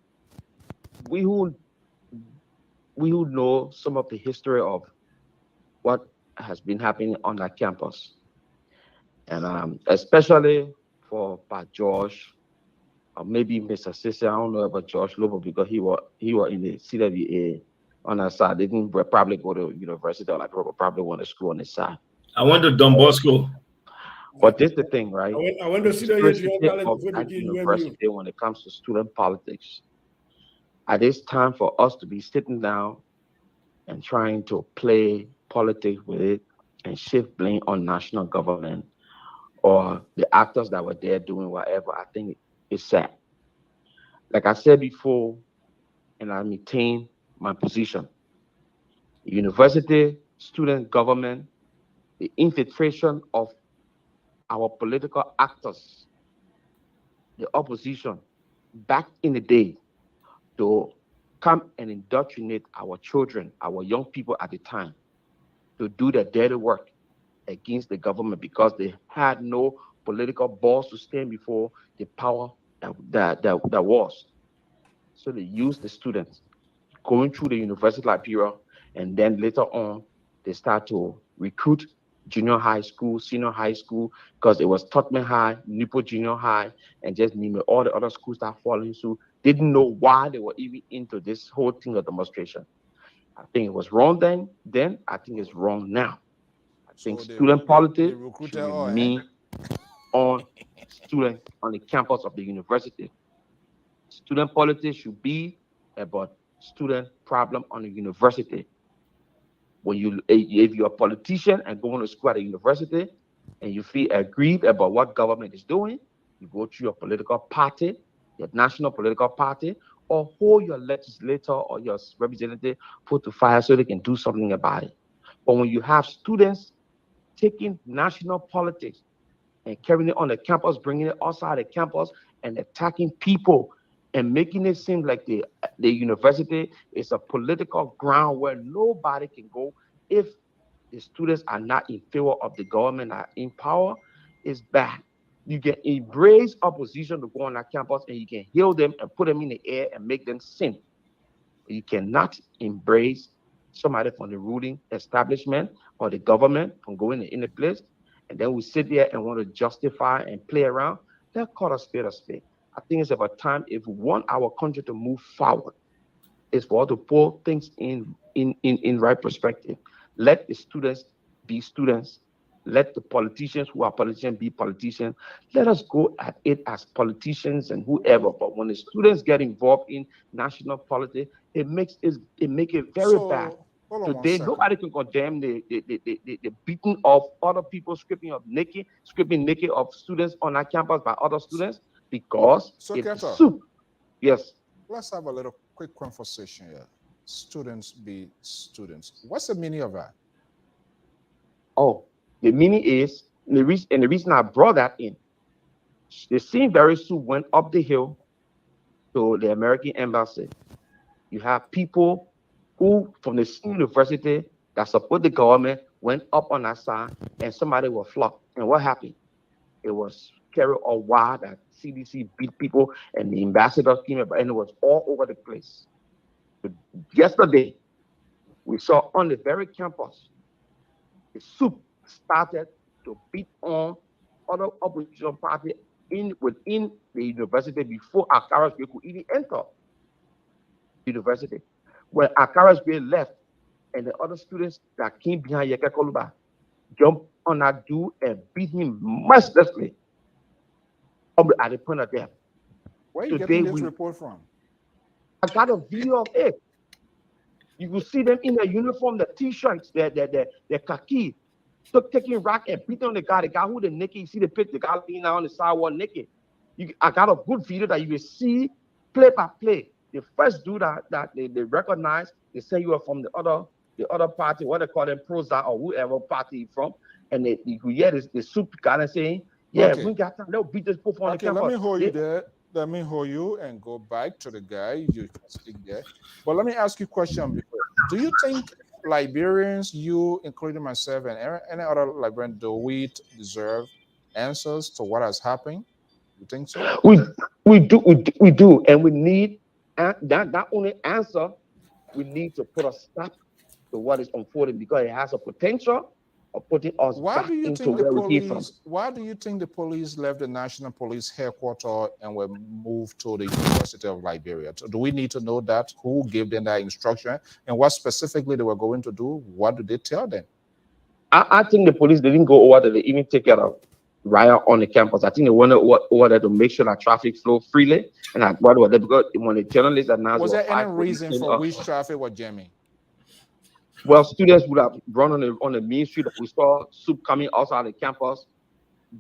we who know some of the history of what has been happening on that campus, and especially for George, or maybe Mr. Sissy, I don't know about George Lobo because he was in the CWA on that side. They didn't probably go to university, or like probably went to school on this side. I went to Don Bosco. But this is the thing, right? I went to CWA university when it comes to student politics. It is time for us to be sitting down and trying to play politics with it and shift blame on national government or the actors that were there doing whatever. I think it's sad. Like I said before, and I maintain my position. University, student government, the infiltration of our political actors, the opposition, back in the day, to come and indoctrinate our children, our young people at the time, to do the dirty work against the government because they had no political balls to stand before the power that was. So they used the students going through the university Liberia, and then later on, they start to recruit junior high school, senior high school, because it was Tottenham High, Nipo Junior High, and just name it, all the other schools start falling through. Didn't know why they were even into this whole thing of demonstration. I think it was wrong then I think it's wrong now. I think student politics should remain on students on the campus of the university. Student politics should be about student problem on the university. If you're a politician and going to school at a university and you feel aggrieved about what government is doing, you go to your political party, your national political party, or hold your legislator or your representative put to fire so they can do something about it. But when you have students taking national politics and carrying it on the campus, bringing it outside the campus and attacking people and making it seem like the university is a political ground where nobody can go if the students are not in favor of the government, are in power, is bad. You can embrace opposition to go on that campus and you can heal them and put them in the air and make them sin. You cannot embrace somebody from the ruling establishment or the government from going in the place, and then we sit there and want to justify and play around. They'll call a spade a spade. I think it's about time, if we want our country to move forward, is for us to pull things in right perspective. Let the students be students. Let the politicians who are politicians be politicians. Let us go at it as politicians and whoever. But when the students get involved in national politics, it makes it very bad. Today, nobody can condemn the beating of other people, stripping naked of students on our campus by other students, because it's soup. Yes. Let's have a little quick conversation here. Students be students. What's the meaning of that? Oh, The meaning is, and the reason I brought that in, the same very soon went up the hill to the American embassy. You have people who from the same university that support the government went up on that side, and somebody was flocked. And what happened? It was carried a while that CDC beat people, and the ambassador came up, and it was all over the place. But yesterday, we saw on the very campus, the soup started to beat on other opposition party within the university before Akara's Gray could even enter the university. When Akara's Gray left, and the other students that came behind Yeke Koluba jumped on that dude and beat him mercilessly at the point of death. Where are you getting this report from? I got a video of it. You will see them in their uniform, the t-shirts, their khaki, taking rock and beating on the guy who the naked. You see the picture, the guy leaning on the sidewalk naked. I got a good video that you will see play by play. The first dude that they recognize, they say you are from the other party, what they call them, Proza or whoever party from, and you could hear the soup guy saying, "Yeah, okay, we got time. They'll beat this people on the campus." Let me hold you there. Let me hold you and go back to the guy. You can speak there. But let me ask you a question before. Do you think Liberians, you, including myself and any other Liberian, do we deserve answers to what has happened? You think so? We do, and we need that only answer. We need to put a stop to what is unfolding because it has a potential of putting us back into where we came from. Why do you think the police left the National Police headquarters and were moved to the University of Liberia? Do we need to know that? Who gave them that instruction and what specifically they were going to do? What did they tell them? I think the police didn't go over there. They even take care of riot on the campus. I think they went over there to make sure that traffic flow freely. And that's what they were there because when the journalists announced, was there any reason for which traffic was jamming? Well, students would have run on the main street. We saw soup coming outside the campus,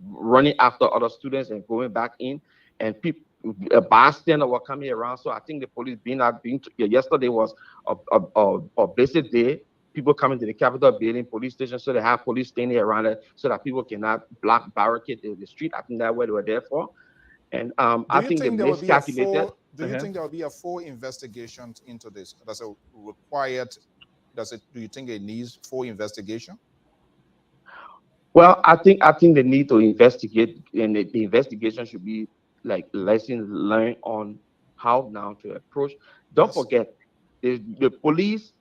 running after other students and going back in. And people, a bystander were coming around. So I think the police yesterday was a busy day. People coming to the Capitol building, police station, so they have police standing around it so that people cannot barricade the street. I think that's what they were there for. And I think they miscalculated. Do you think there will be a full investigation into this? That's a required. Do you think it needs full investigation? Well, I think they need to investigate, and the investigation should be like lessons learned on how now to approach. Don't forget, the police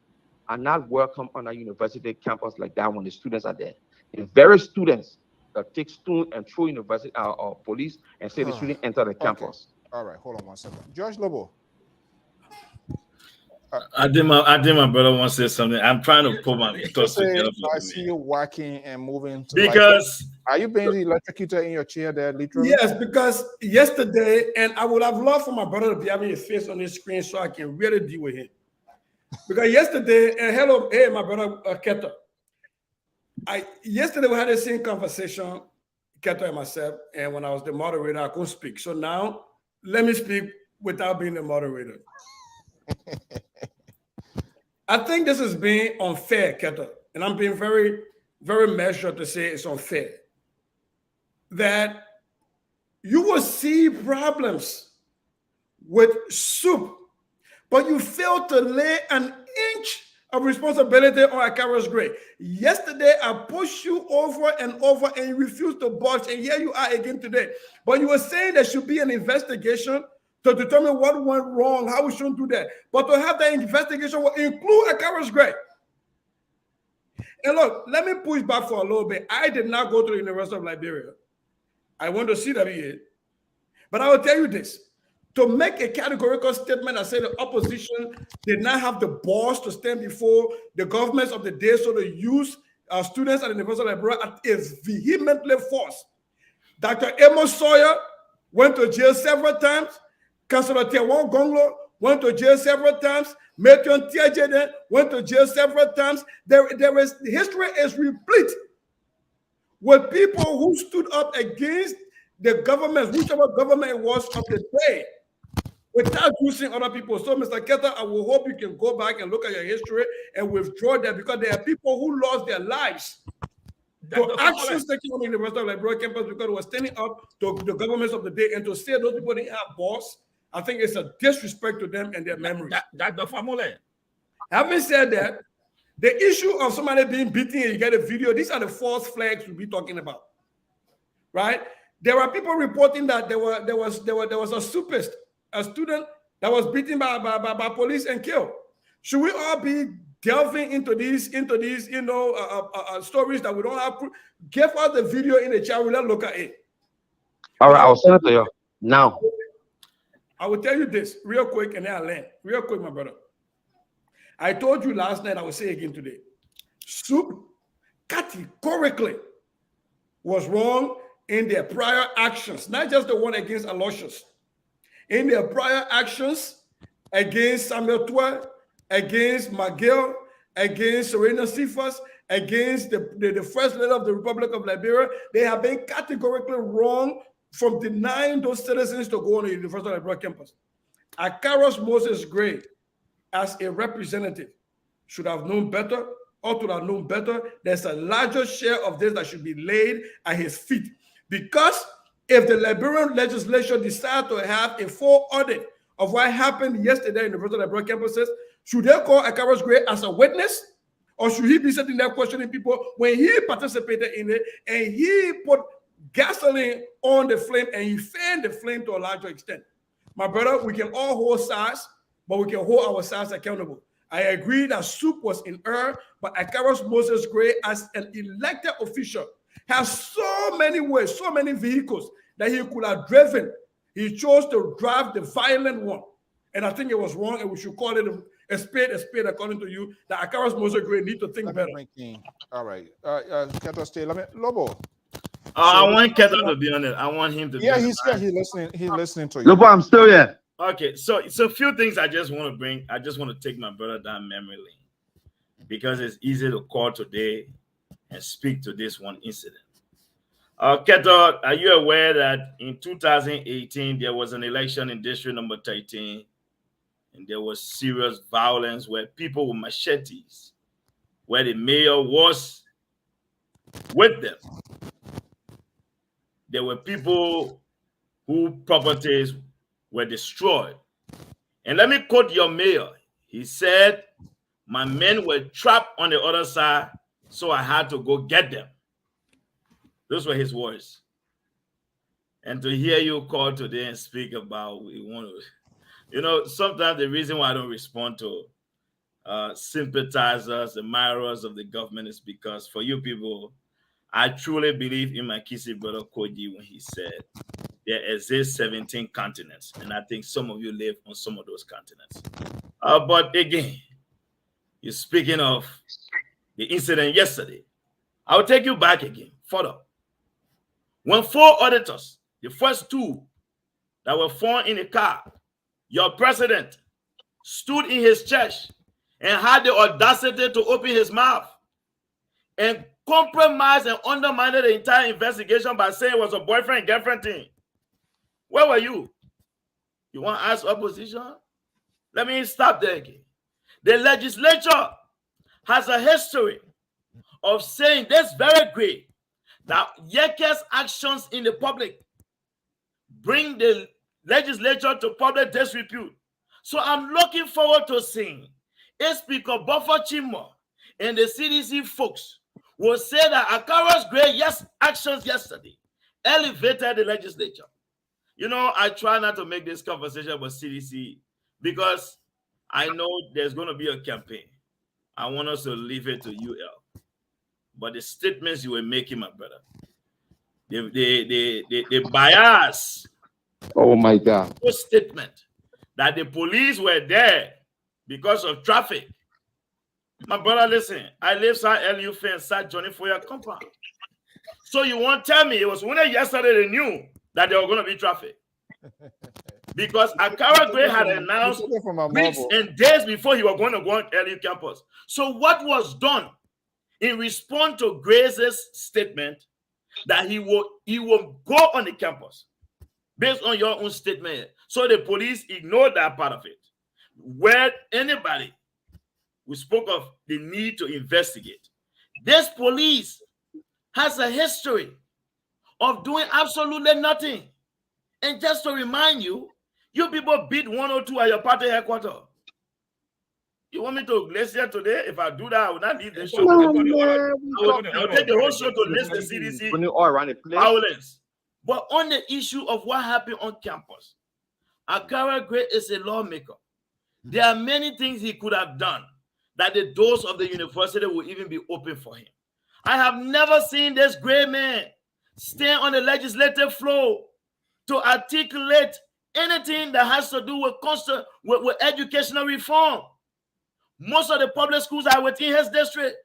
are not welcome on a university campus like that when the students are there. The very students that take stone and throw university or police and say the student enter the campus. All right, hold on one second. George Lobo. I think my brother wants to say something. I'm trying to put my thoughts together. I see you walking and moving. Because are you being electrocuted in your chair there, literally? Yes, because yesterday, and I would have loved for my brother to be having his face on his screen so I can really deal with him. Because yesterday, and hey, my brother Keto. Yesterday we had the same conversation, Keto and myself, and when I was the moderator, I couldn't speak. So now let me speak without being the moderator. I think this is being unfair, Keto, and I'm being very, very measured to say it's unfair. That you will see problems with soup, but you fail to lay an inch of responsibility on Akara's Gray. Yesterday, I pushed you over and over, and you refused to budge, and here you are again today. But you were saying there should be an investigation to determine what went wrong, how we shouldn't do that. But to have that investigation will include Akara's Gray. And look, let me push back for a little bit. I did not go to the University of Liberia. I went to CWA. But I will tell you this. To make a categorical statement and say the opposition did not have the balls to stand before the governments of the day, so they use students at the University of Liberia is vehemently false. Dr. Amos Sawyer went to jail several times. Councillor Tiawan Gonglo went to jail several times. Matthew Tiajeden went to jail several times. History is replete with people who stood up against the government, whichever government it was of the day, without using other people. So, Mr. Keta, I will hope you can go back and look at your history and withdraw that, because there are people who lost their lives So actions taken on the University of Liberia campus because it was standing up to the governments of the day and to say those people didn't have boss, I think it's a disrespect to them and their memories. That's the formula. Having said that, the issue of somebody being beaten and you get a video, these are the false flags we'll be talking about, right? There are people reporting that there was a supist, a student that was beaten by police and killed. Should we all be delving into these stories that we don't have? Give us the video in the chat. We'll look at it. All right, I'll send it to you now. I will tell you this real quick, and then I'll land. Real quick, my brother. I told you last night, I will say again today. Soup categorically was wrong in their prior actions, not just the one against Aloysius. In their prior actions against Samuel Twa, against McGill, against Serena Cephas, against the first lady of the Republic of Liberia, they have been categorically wrong from denying those citizens to go on the University of Liberia campus. Akaros Moses Gray, as a representative, should have known better, ought to have known better. There's a larger share of this that should be laid at his feet. Because if the Liberian legislature decide to have a full audit of what happened yesterday in the University of Liberia campuses, should they call Akaros Gray as a witness? Or should he be sitting there questioning people when he participated in it and he put gasoline on the flame and he fanned the flame to a larger extent? My brother, we can all hold sides, but we can hold ourselves accountable. I agree that Soup was in error, but Akaros Moses Gray, as an elected official, has so many ways, so many vehicles that he could have driven. He chose to drive the violent one. And I think it was wrong, and we should call it a spade, according to you, that Akaros Moses Gray need to think better. All right. Keto, stay. Lobo. I want Keto to be on it. I want him to be on it. Yeah, he's listening. He's listening to you. Lobo, I'm still here. Okay, so a few things I just want to bring. I just want to take my brother down memory lane because it's easy to call today and speak to this one incident. Keto, are you aware that in 2018 there was an election in district number 13 and there was serious violence where people with machetes, where the mayor was with them? There were people whose properties were destroyed. And let me quote your mayor. He said, "My men were trapped on the other side, so I had to go get them." Those were his words. And to hear you call today and speak about, we want to, sometimes the reason why I don't respond to sympathizers, admirers of the government is because for you people, I truly believe in my Kisi brother Koji when he said, there exist 17 continents, and I think some of you live on some of those continents. But again, you're speaking of the incident yesterday. I'll take you back again, further. When 4 auditors, the first 2 that were found in a car, your president stood in his church and had the audacity to open his mouth and compromise and undermine the entire investigation by saying it was a boyfriend-girlfriend thing. Where were you? You want to ask opposition? Let me stop there again. The legislature has a history of saying this very great, that Yeke's actions in the public bring the legislature to public disrepute. So I'm looking forward to seeing if Speaker Buffer Chimo and the CDC folks will say that Akaros Gray actions yesterday elevated the legislature. I try not to make this conversation about CDC because I know there's going to be a campaign. I want us to leave it to UL. But the statements you were making, my brother, the bias. Oh my God. Statement that the police were there because of traffic. My brother, listen, I live South LU fence, South Johnny Foyer compound. So you won't tell me it was when yesterday they knew that there were going to be traffic. Because Akaros Gray had announced weeks and days before he was going to go on LU campus. So what was done in response to Gray's statement that he will go on the campus based on your own statement? So the police ignored that part of it. Where anybody, we spoke of the need to investigate. This police has a history of doing absolutely nothing. And just to remind you, you people beat 102 at your party headquarters. You want me to glacier today? If I do that, I will not leave the show. No, I'll take the whole show to list the CDC when you all around the place. violence. But on the issue of what happened on campus, Akara Gray is a lawmaker. There are many things he could have done that the doors of the university will even be open for him. I have never seen this great man stand on the legislative floor to articulate anything that has to do with educational reform. Most of the public schools are within his district.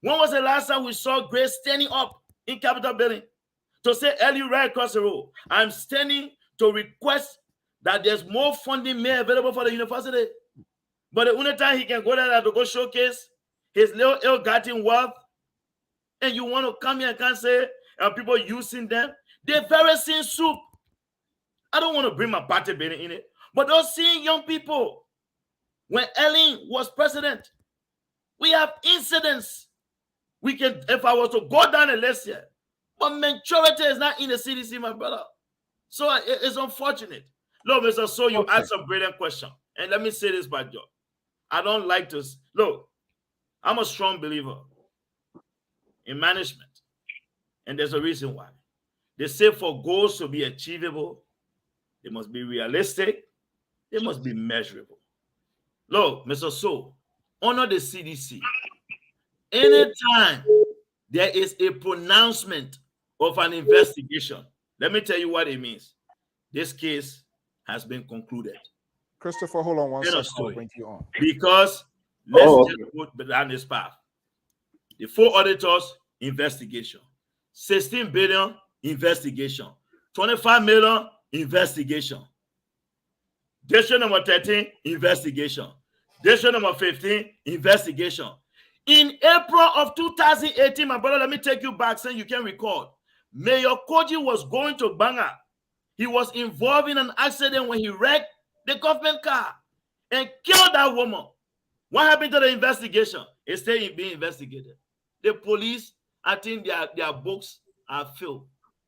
When was the last time we saw Grace standing up in Capitol Building to say, Ellie, right across the road, I'm standing to request that there's more funding made available for the university? But the only time he can go there to go showcase his little ill-gotten wealth, and you want to come here and can't say people using them? They're very same soup. I don't want to bring my party building in it, but those seeing young people, when Ellen was president, we have incidents. We can, if I was to go down the list here, but majority is not in the CDC, my brother. So it's unfortunate. Look, Mr. So you asked a brilliant question. And let me say this, by Joe. I don't like to, look, I'm a strong believer in management. And there's a reason why. They say for goals to be achievable, they must be realistic, they must be measurable. Look, Mr. So, honor the CDC. Anytime there is a pronouncement of an investigation, let me tell you what it means. This case has been concluded. Christopher, hold on one second. I'll bring you on. Because let's just go down this path. The 4 auditors, investigation. 16 billion, investigation. 25 million, investigation. District number 13, investigation. District number 15, investigation. In April of 2018, my brother, let me take you back so you can recall. Mayor Koji was going to Banga. He was involved in an accident when he wrecked the government car and killed that woman. What happened to the investigation? It's still being investigated. The police, I think their books are filled.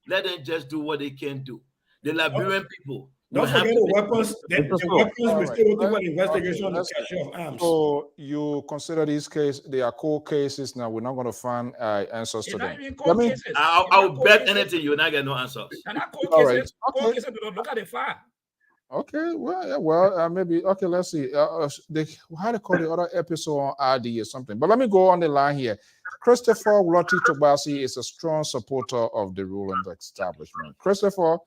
Let them just do what they can do. The Liberian people. Don't forget the weapons. The weapons we still looking for the investigation on the capture of arms. So you consider these cases, they are cold cases now. We're not going to find answers to them. I'll bet anything you're not getting no answers. And that cold cases, cold cases, look at the fire. Okay, well, yeah, well, maybe, okay, let's see. How to call the other episode on RD or something. But let me go on the line here. Christopher Lottie Tobasi is a strong supporter of the ruling establishment. Christopher,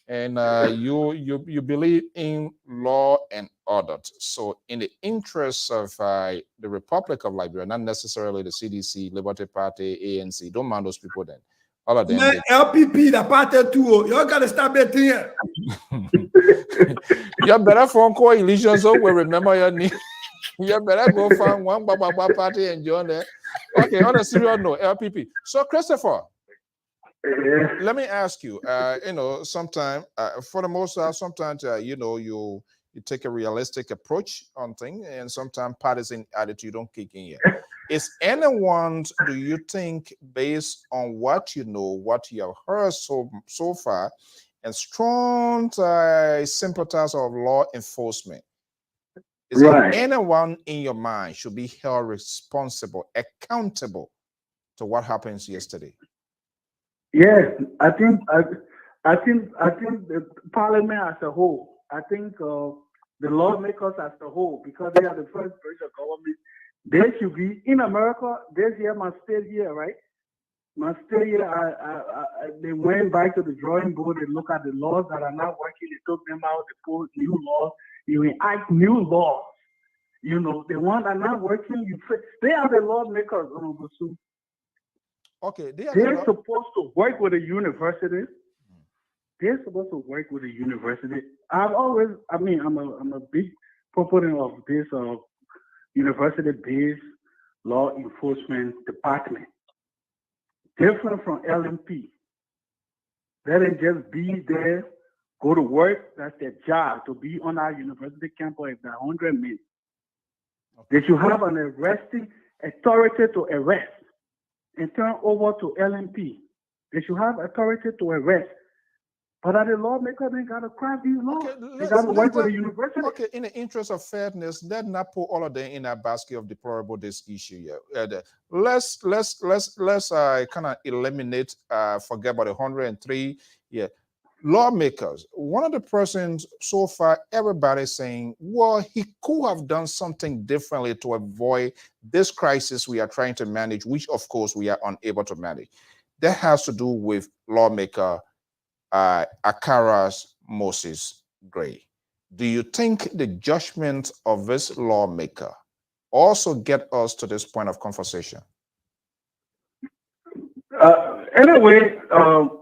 and you believe in law and order. So in the interests of the Republic of Liberia, not necessarily the CDC, Liberty Party, ANC, don't mind those people then. All of them. LPP, the party too. You got to stop it here. You better phone call Elysian so we remember your name. You better go find one Baba party and join there. Okay, on a serious note, LPP. So Christopher, let me ask you, sometimes, for the most part, sometimes, you take a realistic approach on things, and sometimes partisan attitude don't kick in here. Is anyone, do you think, based on what you know, what you have heard so far, and strong sympathizer of law enforcement, is there anyone in your mind should be held responsible, accountable to what happens yesterday? Yes, I think the parliament as a whole, I think the lawmakers as a whole, because they are the first branch of government, they should be in America. This year must stay here, right? Must stay here. They went back to the drawing board and look at the laws that are not working. They took them out. They put new laws. You enact new laws. The ones that are not working. They are the lawmakers, Honorable Sue. Okay, they're supposed to work with the universities. They're supposed to work with the university. I'm a big proponent of this university-based law enforcement department. Different from LMP. Let them just be there, go to work. That's their job, to be on our university campus if there are 100 minutes. They should have an arresting authority to arrest. and turn over to LMP. They should have authority to arrest. But the lawmakers, they got to craft these laws. They got to work with the university. Okay, in the interest of fairness, let's not put all of them in a basket of deplorable this issue here. Let's kind of eliminate, forget about the 103. Yeah, lawmakers. One of the persons so far, everybody's saying, well, he could have done something differently to avoid this crisis we are trying to manage, which of course we are unable to manage. That has to do with lawmaker Akara's Moses Gray. Do you think the judgment of this lawmaker also get us to this point of conversation? Anyway,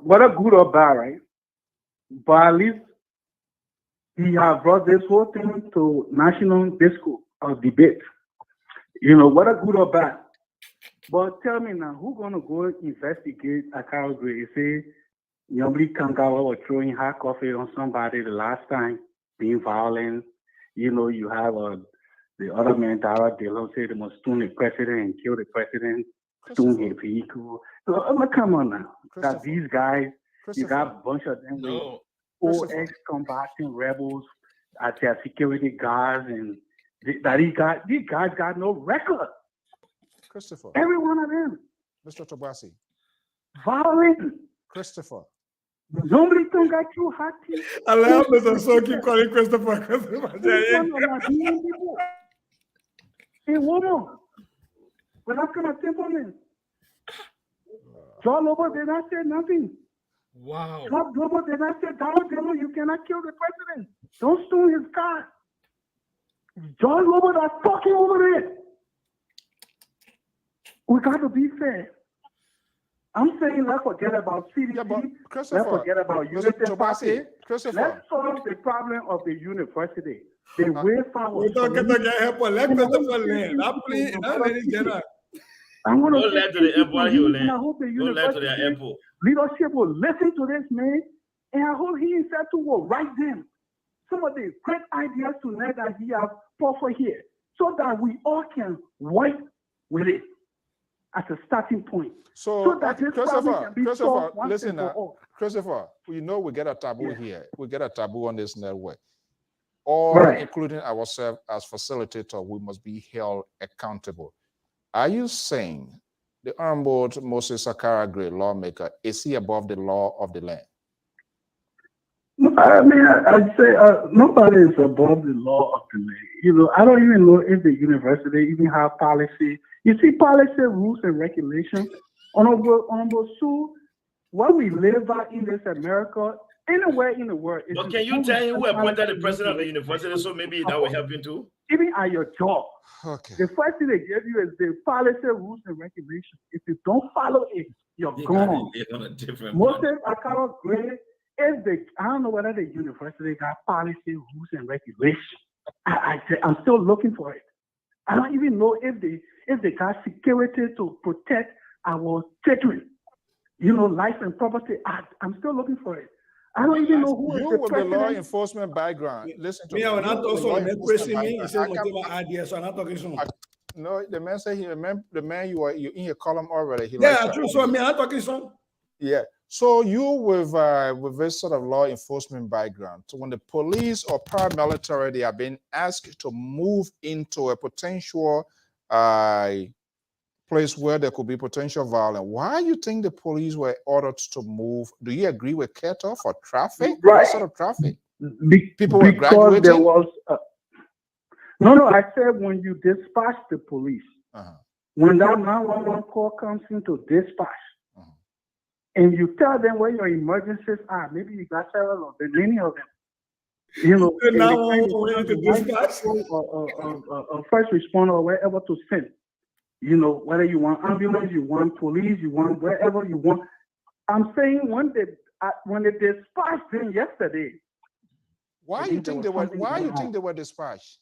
whether good or bad, right? But at least he has brought this whole thing to national discourse or debate. You know, whether good or bad. But tell me now, who's going to go investigate Akara Gray? Say, Yomli Kangawa was throwing hot coffee on somebody the last time, being violent. You know, you have the other man, Dara Dillon, say they must stone the president and kill the president, stone his vehicle. So, come on now. That these guys, you got a bunch of them with ex-combatant rebels as their security guards, and these guys got no record. Christopher. Every one of them. Mr. Tobasi. Violent. Christopher. Nobody can get you hot. Allow Mr. Soki calling Christopher. Hey, woman. We're not going to temperament. John Lobo did not say nothing. Wow. John Lobo did not say, Donald Trump, you cannot kill the president. Don't stone his car. John Lobo that's talking over there. We got to be fair. I'm saying let's forget about CDC. Yeah, let's forget about university. Let's solve the problem of the university. The way forward. Don't let to the airport, he will land. Don't let to the airport. Leadership will listen to this man, and I hope he himself too will write them some of the great ideas tonight that he has put for here, so that we all can work with it as a starting point. So that this Christopher, listen now. Christopher, you know we get a taboo here. We get a taboo on this network. All, including ourselves as facilitator, we must be held accountable. Are you saying the Honorable Moses Akara Gray, lawmaker, is he above the law of the land? I mean, I'd say nobody is above the law of the land. You know, I don't even know if the university even have policy. You see, policy, rules, and regulations. Honorable Sue, what we live by in this America, anywhere in the world. But can you tell him who appointed the president of the university, so maybe that will help him too? Even at your job. Okay. The first thing they give you is the policy, rules, and regulations. If you don't follow it, you're gone. Moses Akara Gray is I don't know whether the university got policy, rules, and regulations. I'm still looking for it. I don't even know if they got security to protect our children. You know, life and property. I'm still looking for it. I don't even know who is the president. The law enforcement background. Listen to me. I'm not also me. So I'm not talking soon. No, the man said the man you in your column already. True. So I'm not talking soon. Yeah. So you with this sort of law enforcement background, so when the police or paramilitary they are being asked to move into a potential place where there could be potential violence, why you think the police were ordered to move? Do you agree with Keto for traffic? Right. What sort of traffic? People were graduating? There was no. I said when you dispatch the police, when that 911 call comes into dispatch, and you tell them where your emergencies are, maybe you got several of them, many of them. You know, a first responder or wherever to send. You know, whether you want ambulance, you want police, you want wherever you want. I'm saying when they dispatched them yesterday. Why you think they were dispatched?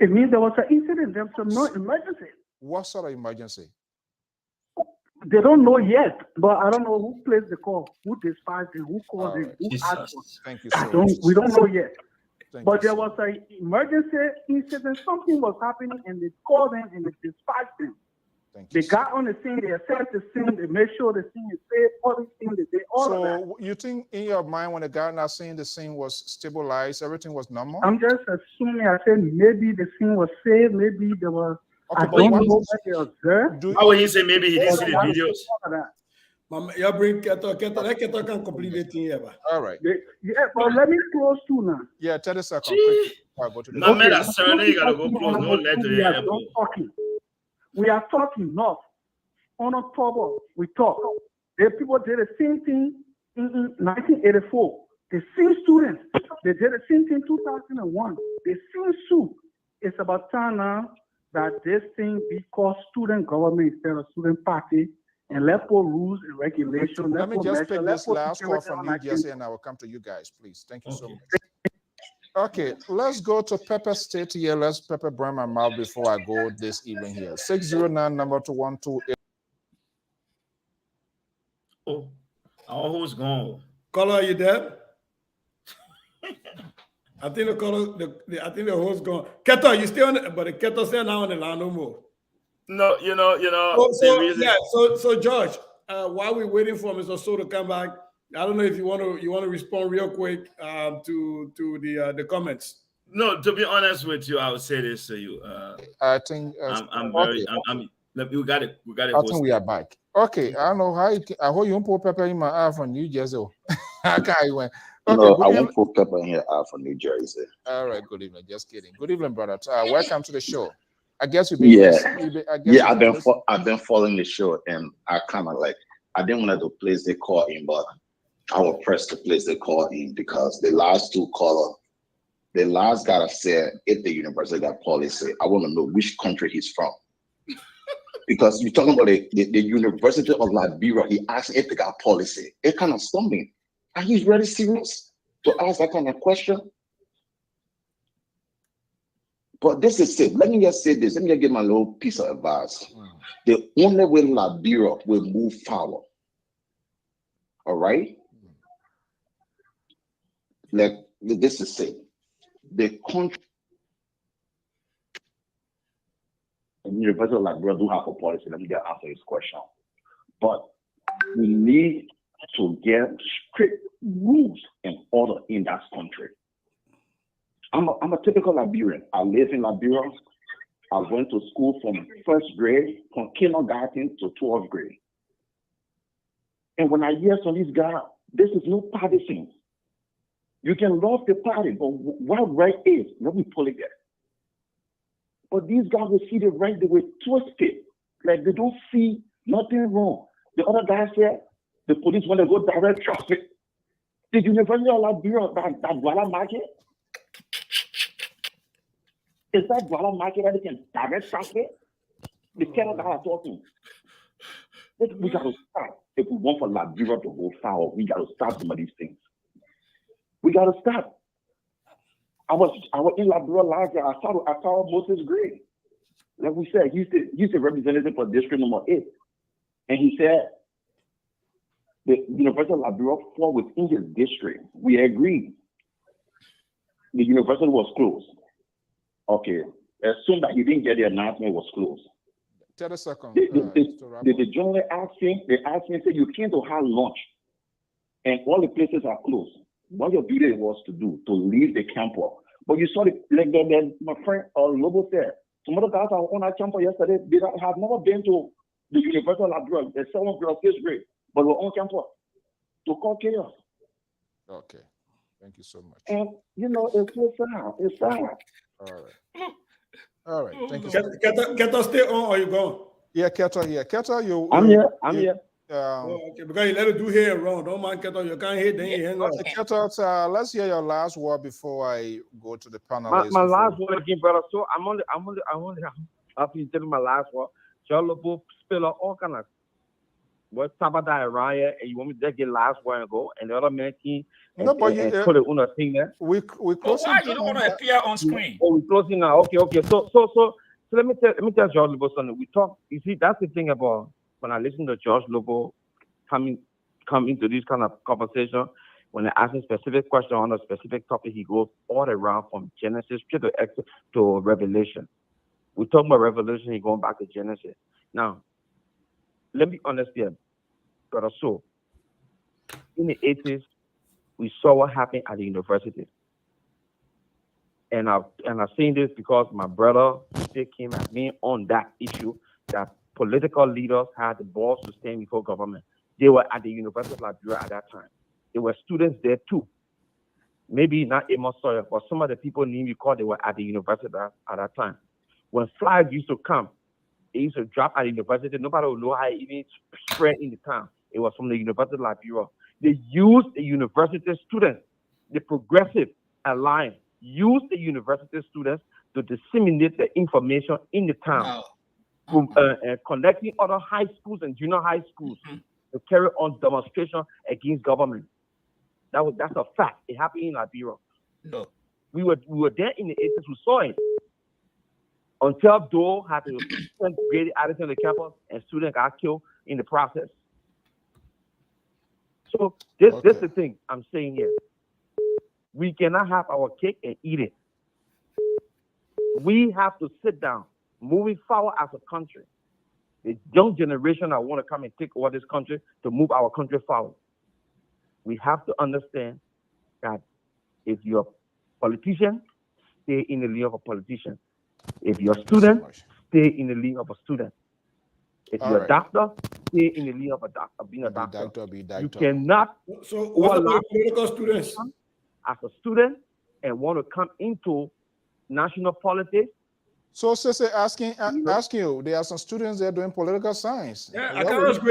It means there was an incident. There was no emergency. What sort of emergency? They don't know yet, but I don't know who placed the call, who dispatched it, who called it, who asked for it. Thank you so much. We don't know yet. But there was an emergency incident, something was happening, and they called them and they dispatched them. Thank They you. got on the scene, they assessed the scene, they made sure the scene is safe, all these things, they did all of that. So you think in your mind when the guy not saying the scene was stabilized, everything was normal? I'm just assuming, I said maybe the scene was safe, maybe there was, Okay, I but don't what- know what they observed. Why would he say maybe he didn't see the videos? All of that. You bring Keto can complete the thing here. All right. Yeah, but let me close too now. Yeah, 30 seconds. Gee. Quick. I'll go to the My man, Okay, that Serena, you gotta go close. No lead to the airport. We are talking north. On October, we talk. The people did the same thing in 1984. The same students, they did the same thing in 2001. The same suit. It's about time now that this thing be called student government instead of student party, and let put rules and regulations. Let me just pick this last call from New Jersey and I will come to you guys, please. Thank you so much. Okay, let's go to Pepper State here. Let's Pepper burn my mouth before I go this evening here. 609 number 2128. Oh, our host gone. Caller, are you there? I think the caller, I think the host gone. Keto, you still on the, but the Keto still now on the line no more. No, you know. So George, while we're waiting for Mr. So to come back, I don't know if you want to respond real quick to the comments. No, to be honest with you, I would say this to you. I think I'm very. We got it. I think we are back. Okay, I don't know how you can, I hope you don't put Pepper in my eye from New Jersey. I can't went. Okay, no, I won't put Pepper in your eye from New Jersey. All right, good evening. Just kidding. Good evening, brother. Welcome to the show. I guess you've been I've been following the show, and I kind of like, I didn't want to place the call in, but I was pressed to place the call in because the last two caller, the last guy that said if the university got policy, I want to know which country he's from. Because you're talking about the University of Liberia, he asked if they got policy. It kind of stumped me. Are you really serious to ask that kind of question? But this is it. Let me just say this. Let me just give my little piece of advice. The only way Liberia will move forward, all right? Like this is it. The country, the University of Liberia do have a policy. Let me just answer this question. But we need to get strict rules and order in that country. I'm a typical Liberian. I live in Liberia. I went to school from first grade, from kindergarten to 12th grade. And when I hear from these guys, this is no party thing. You can love the party, but what right is, let me pull it there. But these guys will see the right, they will twist it. Like they don't see nothing wrong. The other guy said, the police want to go direct traffic. The University of Liberia, that Douala market, is that Douala market that they can direct traffic? The Canada are talking. We got to stop. If we want for Liberia to go forward, we got to stop some of these things. We got to stop. I was in Liberia last year. I saw Moses Gray. Like we said, he's the representative for district number 8. And he said, the University of Liberia fall within his district. We agreed. The university was closed. Okay. As soon as he didn't get the announcement, it was closed. 30 seconds. The journalist asked him, say, you came to have lunch and all the places are closed. What your duty was to do, to leave the campus. But you saw it, like my friend Lobo said, some other guys are on our campus yesterday, they have never been to the University of Liberia. They're 7th grade, 5th grade, but we're on campus to call chaos. Okay. Thank you so much. And, it's so sad. It's sad. All right. Thank you. Keto, stay on or you gone? Yeah, Keto here. Keto, I'm here. Okay, because you let it do here wrong. Don't mind Keto. You can't hit, then you hang on. Keto, let's hear your last word before I go to the panelists. My last word again, brother. So I'm only after you tell me my last word. Y'all both spill out all kind of what Tabata and Raya, and you want me to get last word and go, and the other man can put it on a thing there. We closing. Why you don't want to appear on screen? Oh, we closing now. Okay. So let me tell George Lobo something. We talk. You see, that's the thing about when I listen to George Lobo come into this kind of conversation. When they ask a specific question on a specific topic, he goes all around from Genesis to Revelation. We talk about Revelation, he going back to Genesis. Now, let me be honest here, brother. So, in the 80s, we saw what happened at the university. And I've seen this because my brother still came at me on that issue, that political leaders had the balls to stand before government. They were at the University of Liberia at that time. There were students there too. Maybe not Amos Sawyer, but some of the people knew because they were at the university at that time. When flyers used to come, they used to drop at the university. Nobody would know how it even spread in the town. It was from the University of Liberia. They used the university students, the Progressive Alliance, used the university students to disseminate the information in the town, from connecting other high schools and junior high schools to carry on demonstration against government. That's a fact. It happened in Liberia. No. We were there in the 80s. We saw it until Doe had to send Grady Addison to the campus and students got killed in the process. So this is the thing I'm saying here. We cannot have our cake and eat it. We have to sit down, moving forward as a country. The young generation that want to come and take over this country to move our country forward. We have to understand that if you're a politician, stay in the league of a politician. If you're a student, stay in the league of a student. If you're a doctor, stay in the league of a doctor, being a doctor. You cannot what political students as a student and want to come into national politics. So, Sese, asking you, there are some students there doing political science. Yeah, I agree with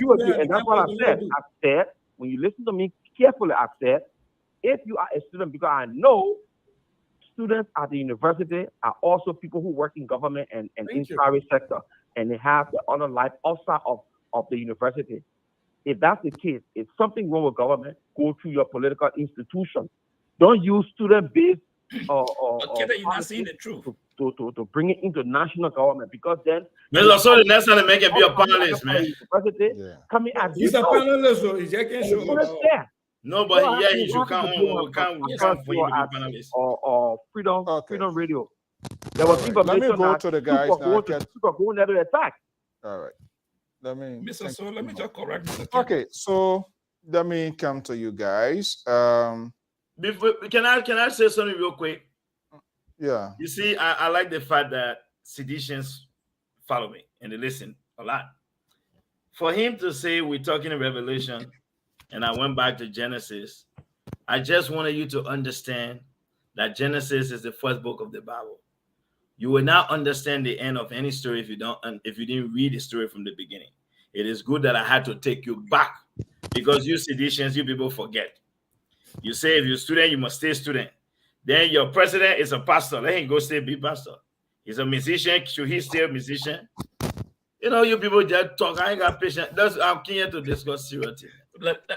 you, and that's what I said. I said, when you listen to me carefully, I said, if you are a student, because I know students at the university are also people who work in government and in private sector, and they have the other life outside of the university. If that's the case, if something wrong with government, go to your political institution. Don't use student-based you're not seeing the truth. To bring it into national government, because then there's also the next time to make it be a panelist, man. Coming at he's a panelist, so he's no, but yeah, he should come on. We can't for you to be panelist. Or Freedom Radio. There was information. Let me go to the guys now. Go there to attack. All right. Let me just correct Mr. Okay, so let me come to you guys. Can I say something real quick? Yeah. You see, I like the fact that seditions follow me and they listen a lot. For him to say we're talking in Revelation, and I went back to Genesis, I just wanted you to understand that Genesis is the first book of the Bible. You will not understand the end of any story if you didn't read the story from the beginning. It is good that I had to take you back, because you seditions, you people forget. You say if you're a student, you must stay a student. Then your president is a pastor. Let him go stay be pastor. He's a musician. Should he stay a musician? You know, you people just talk. I ain't got patience. I'm here to discuss serious things.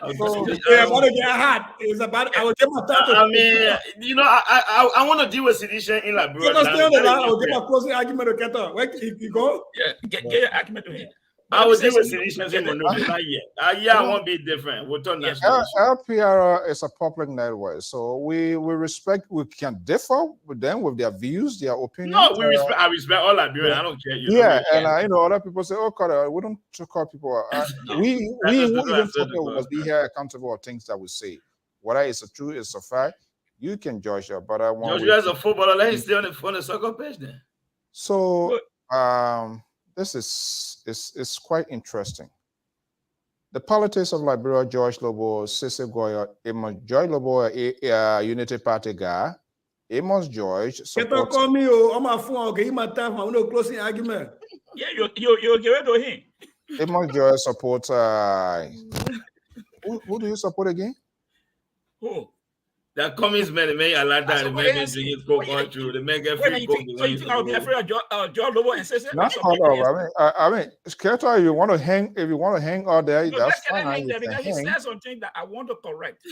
I want to get hot. It's about. I will get my title. I mean, you know, I want to deal with sedition in Liberia. I will get my closing argument to get up. Where you go? Yeah, get your argument to him. I will deal with seditions in Monrovia, not yet. I won't be different. We'll talk national. LPR is a public network, so we respect. We can differ with them with their views, their opinions. No, I respect all Liberians. I don't care. You know, other people say, "Oh, God, we don't call people." We must be here accountable for things that we say. Whether it's a true, it's a fact. You can judge that, but I want. You guys are footballer. Let him stay on the soccer page then. So, this is quite interesting. The politics of Liberia, George Lobo, Sese Goya, Amos George Lobo, a Unity Party guy, Amos George. Call me on my phone. Okay, my time. I'm no closing argument. Yeah, you give it to him. Amos George supports. Who do you support again? Who? The communist men, the men like that. The men drinking coke on through. The men get free coke. So you think I would be afraid of George Lobo and Sese? Not all of. I mean, Keto, if you want to hang out there, no, that's fine. Hang there because he said something that I want to correct.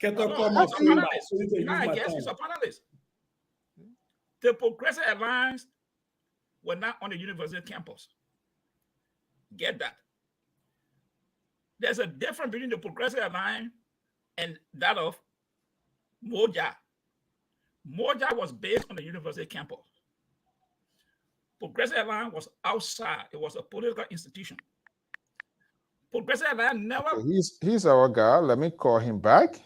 Keto, come on. I guess he's a panelist. The Progressive Alliance were not on the university campus. Get that. There's a difference between the Progressive Alliance and that of Moja. Moja was based on the university campus. Progressive Alliance was outside. It was a political institution. Progressive Alliance never. Okay, he's our guy. Let me call him back.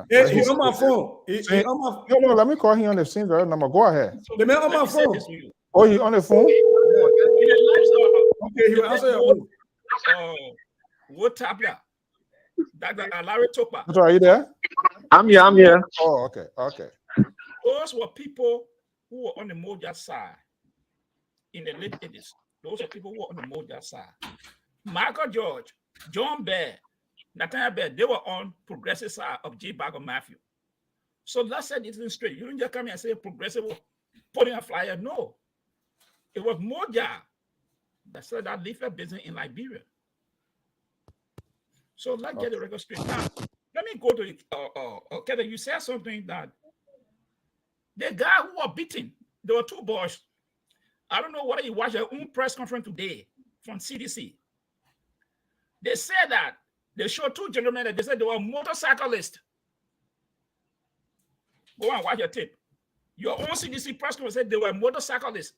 Hey, he's on my phone. No, let me call him on the same number. Go ahead. So the man on my phone. Oh, you on the phone? Okay, he will answer your phone. What tablet? Dr. Larry Topa. Are you there? I'm here. Oh, okay. Those were people who were on the Moja side in the late 80s. Those are people who were on the Moja side. Michael George, John Bear, Nathaniel Bear, they were on progressive side of J. Bagger Matthew. So let's set it straight. You didn't just come here and say progressive was putting a flyer. No. It was Moja that started that leaflet business in Liberia. So let's get the record straight. Now, let me go to Kevin. You said something that the guy who was beaten, there were two boys. I don't know whether you watched their own press conference today from CDC. They said that they showed two gentlemen that they said they were motorcyclists. Go and watch your tape. Your own CDC press conference said they were motorcyclists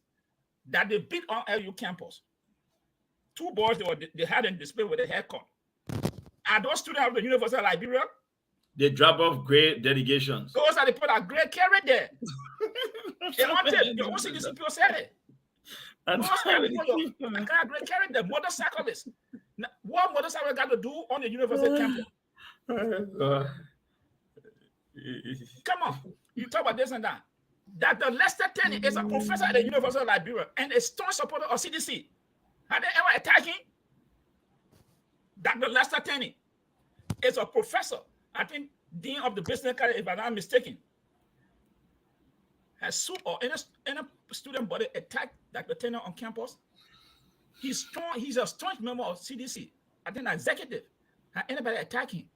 that they beat on LU campus. Two boys they had in display with a haircut. Are those students of the University of Liberia? They drop off grade delegations. Those are the people that grade carried there. They want it. Your own CDC people said it. Those are the people that grade carried the motorcyclists. Now, what motorcycle got to do on the university campus? Come on. You talk about this and that. Dr. Lester Tenney is a professor at the University of Liberia and a strong supporter of CDC. Have they ever attacked him? Dr. Lester Tenney is a professor, I think, dean of the business college, if I'm not mistaken. Has sued or any student body attacked Dr. Tenney on campus? He's strong. He's a strong member of CDC. I think executive. Has anybody attack him?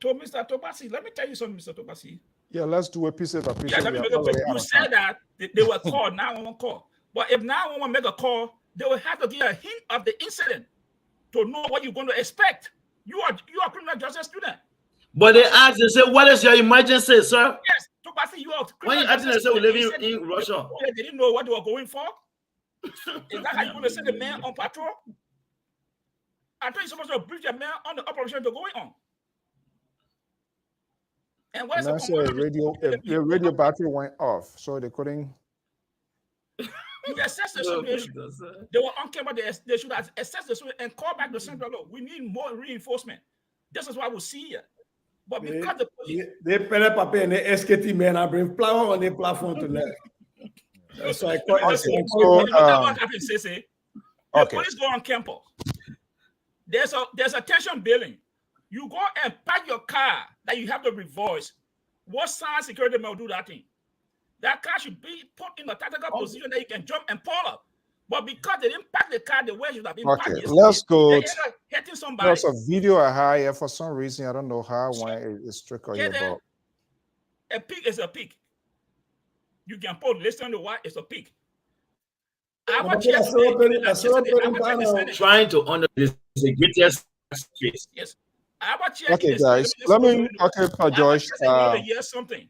To Mr. Tobasi, let me tell you something, Mr. Tobasi. Yeah, let's do a piece of a piece. Yeah, let me make a piece. You said that they were called 911 call. But if 911 make a call, they will have to give a hint of the incident to know what you're going to expect. You are a criminal justice student. But they asked, they said, what is your emergency, sir? Yes, Tobasi, you are when you actually said we live in Russia. They didn't know what they were going for. Is that how you're going to send the man on patrol? I thought you're supposed to brief the man on the operation they're going on. And what is the radio battery went off, so they couldn't. You assess the situation. They were on camera. They should have assessed the situation and call back the central law. We need more reinforcement. This is what we see here. But because the police, they put up and the SKT men are bring flower on the platform tonight. That's why I call the police go on campus. There's a tension building. You go and park your car that you have to reverse. What sign security may do that thing? That car should be put in a tactical position that you can jump and pull up. But because they didn't park the car the way it should have been parked, let's go. Hitting somebody. There's a video I had here for some reason. I don't know how when it's trickled here, but a pig is a pig. You can put listen to what is a pig. Trying to under this the greatest case. Yes. Okay, guys. Let me. Okay, Josh. Yes, something.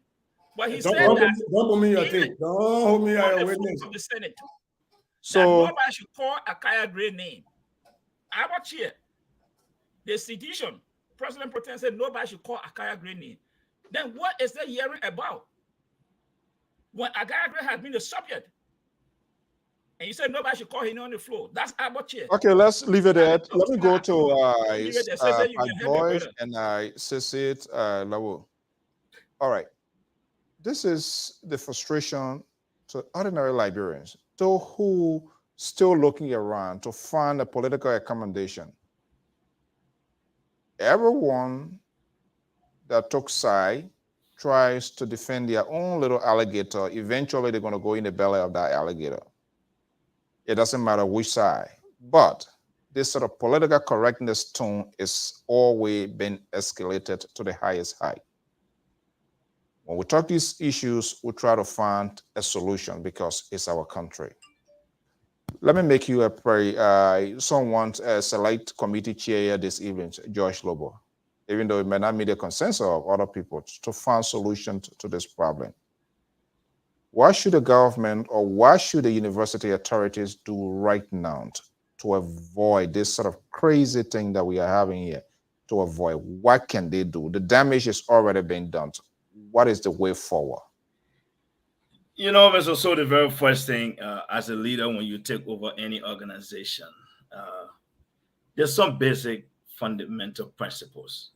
But he don't said that don't put me your thing. Don't hold me on your witness. Of the Senate, so nobody should call a Kaya Gray name. Our chair, the sedition, President Protem said nobody should call a Kaya Gray name. Then what is they hearing about? When Akaya Gray has been the subject, and you said nobody should call him on the floor. That's our chair. Okay, let's leave it at. Let me go to Joyce and Cecit Lawo. All right. This is the frustration to ordinary Liberians, to who still looking around to find a political accommodation. Everyone that took side tries to defend their own little alligator. Eventually, they're going to go in the belly of that alligator. It doesn't matter which side. But this sort of political correctness tone is always been escalated to the highest height. When we talk these issues, we try to find a solution because it's our country. Let me make you someone select committee chair this evening, George Lobo, even though it may not meet the consensus of other people, to find solution to this problem. What should the government or what should the university authorities do right now to avoid this sort of crazy thing that we are having here? To avoid, what can they do? The damage is already being done. What is the way forward? You know, Mr. So the very first thing as a leader when you take over any organization, there's some basic fundamental principles.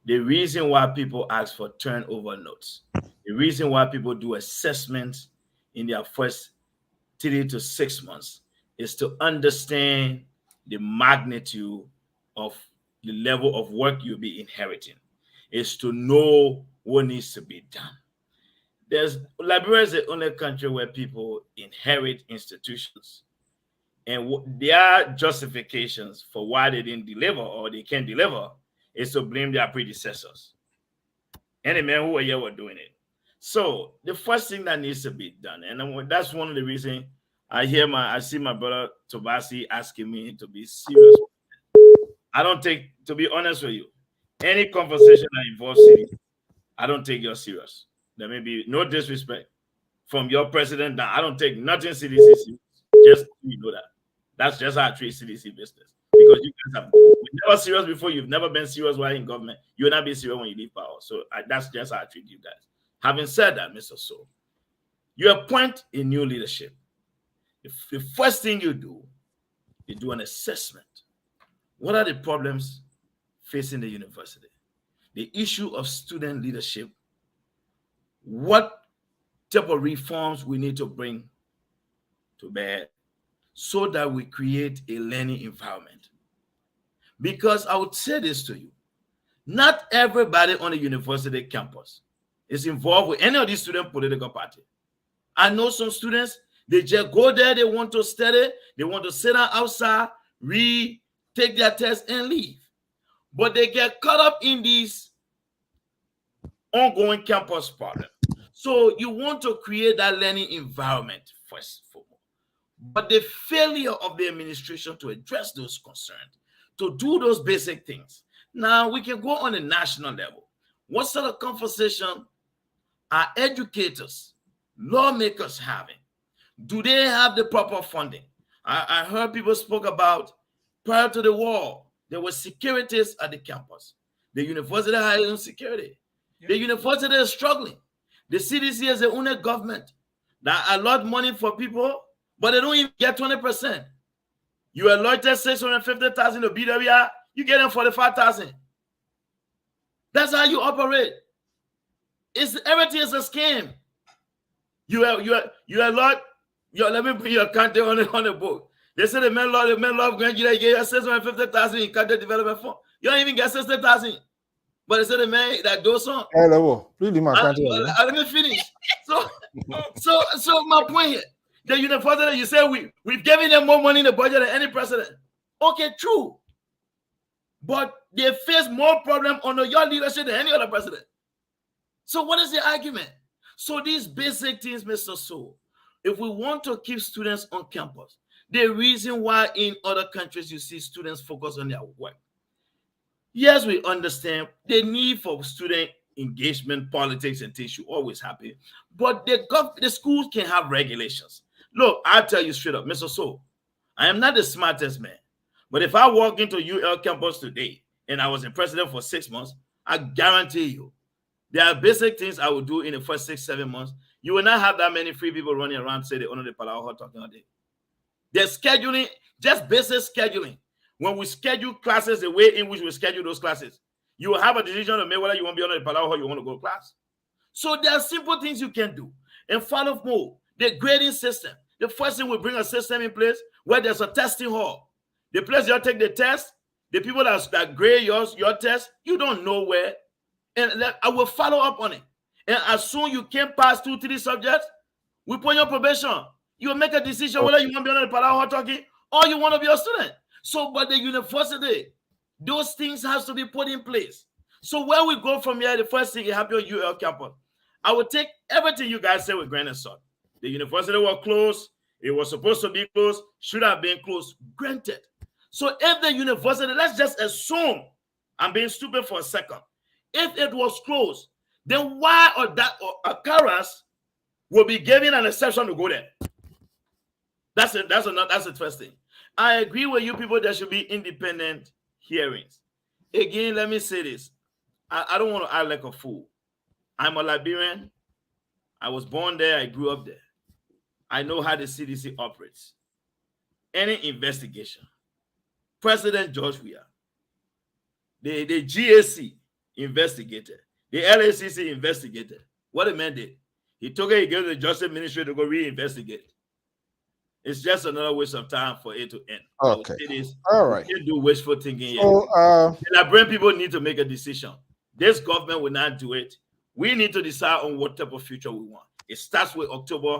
The reason why people ask for turnover notes, the reason why people do assessments in their first 3 to 6 months is to understand the magnitude of the level of work you'll be inheriting, is to know what needs to be done. Liberia is the only country where people inherit institutions, and their justifications for why they didn't deliver or they can't deliver is to blame their predecessors. Any men who were here were doing it. So the first thing that needs to be done, and that's one of the reasons I see my brother Tobasi asking me to be serious. I don't take, to be honest with you, any conversation that involves cities, I don't take you serious. There may be no disrespect from your president that I don't take nothing CDC serious. Just so you know that. That's just how I treat CDC business. Because you guys have been never serious before, you've never been serious while in government. You will not be serious when you leave power. So that's just how I treat you guys. Having said that, Mr. So, you appoint a new leadership. The first thing you do an assessment. What are the problems facing the university? The issue of student leadership. What type of reforms we need to bring to bear so that we create a learning environment. Because I would say this to you, not everybody on the university campus is involved with any of these student political parties. I know some students, they just go there, they want to study, they want to sit down outside, read, take their test, and leave. But they get caught up in these ongoing campus problems. So you want to create that learning environment first of all. But the failure of the administration to address those concerns, to do those basic things. Now we can go on a national level. What sort of conversation are educators, lawmakers having? Do they have the proper funding? I heard people spoke about prior to the war, there were securities at the campus. The university had security. Yeah. The university is struggling. The CDC is the only government that allot money for people, but they don't even get 20%. You allotted 650,000 to BWI, you get them 45,000. That's how you operate. Everything is a scam. You allot. Let me put your country on the book. They say the men love Grand Gila gave you 650,000 in country development fund. You don't even get 60,000. But they say the man that does something. Let me finish. So my point here, the university, you say we've given them more money in the budget than any president. Okay, true. But they face more problem under your leadership than any other president. So what is the argument? So these basic things, Mr. So, if we want to keep students on campus, the reason why in other countries you see students focus on their work. Yes, we understand the need for student engagement, politics, and things should always happen. But the schools can have regulations. Look, I'll tell you straight up, Mr. So, I am not the smartest man. But if I walk into UL campus today and I was a president for 6 months, I guarantee you, there are basic things I would do in the first 6-7 months. You will not have that many free people running around, say they own the Palawa talking all day. They're scheduling, just basic scheduling. When we schedule classes the way in which we schedule those classes, you will have a decision to make whether you want to be on the Palawa or you want to go to class. So there are simple things you can do. And follow more, the grading system. The first thing we bring a system in place where there's a testing hall. The place you take the test, the people that grade your test, you don't know where. And I will follow up on it. And as soon you can pass 2-3 subjects, we put your probation. You will make a decision whether you want to be on the Palawa talking or you want to be a student. So, but the university, those things have to be put in place. So where we go from here, the first thing you have your UL campus. I will take everything you guys say with grain of salt. The university was closed. It was supposed to be closed. Should have been closed. Granted. So if the university, let's just assume, I'm being stupid for a second. If it was closed, then why or that or Akaras will be given an exception to go there? That's it. That's the first thing. I agree with you people. There should be independent hearings. Again, let me say this. I don't want to act like a fool. I'm a Liberian. I was born there. I grew up there. I know how the CDC operates. Any investigation, President George Weah, the GAC investigated, the LACC investigated. What the man did, he took it, he gave the Justice Ministry to go reinvestigate. It's just another waste of time for it to end. Okay. All right. You can't do wishful thinking. So, the Liberian people need to make a decision. This government will not do it. We need to decide on what type of future we want. It starts with October,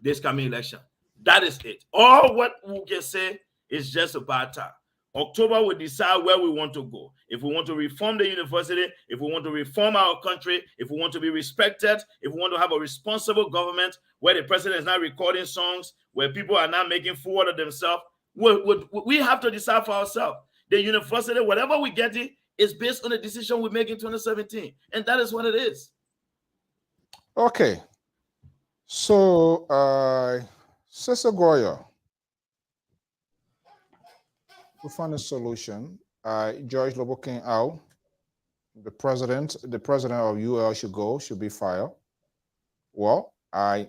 this coming election. That is it. All what we can say is just about time. October will decide where we want to go. If we want to reform the university, if we want to reform our country, if we want to be respected, if we want to have a responsible government where the president is not recording songs, where people are not making fool out of themselves, we have to decide for ourselves. The university, whatever we get it, is based on the decision we make in 2017. And that is what it is. Okay. So, Sister Goya, we found a solution. George Lobokin out. The president of UL should be fired. Well, I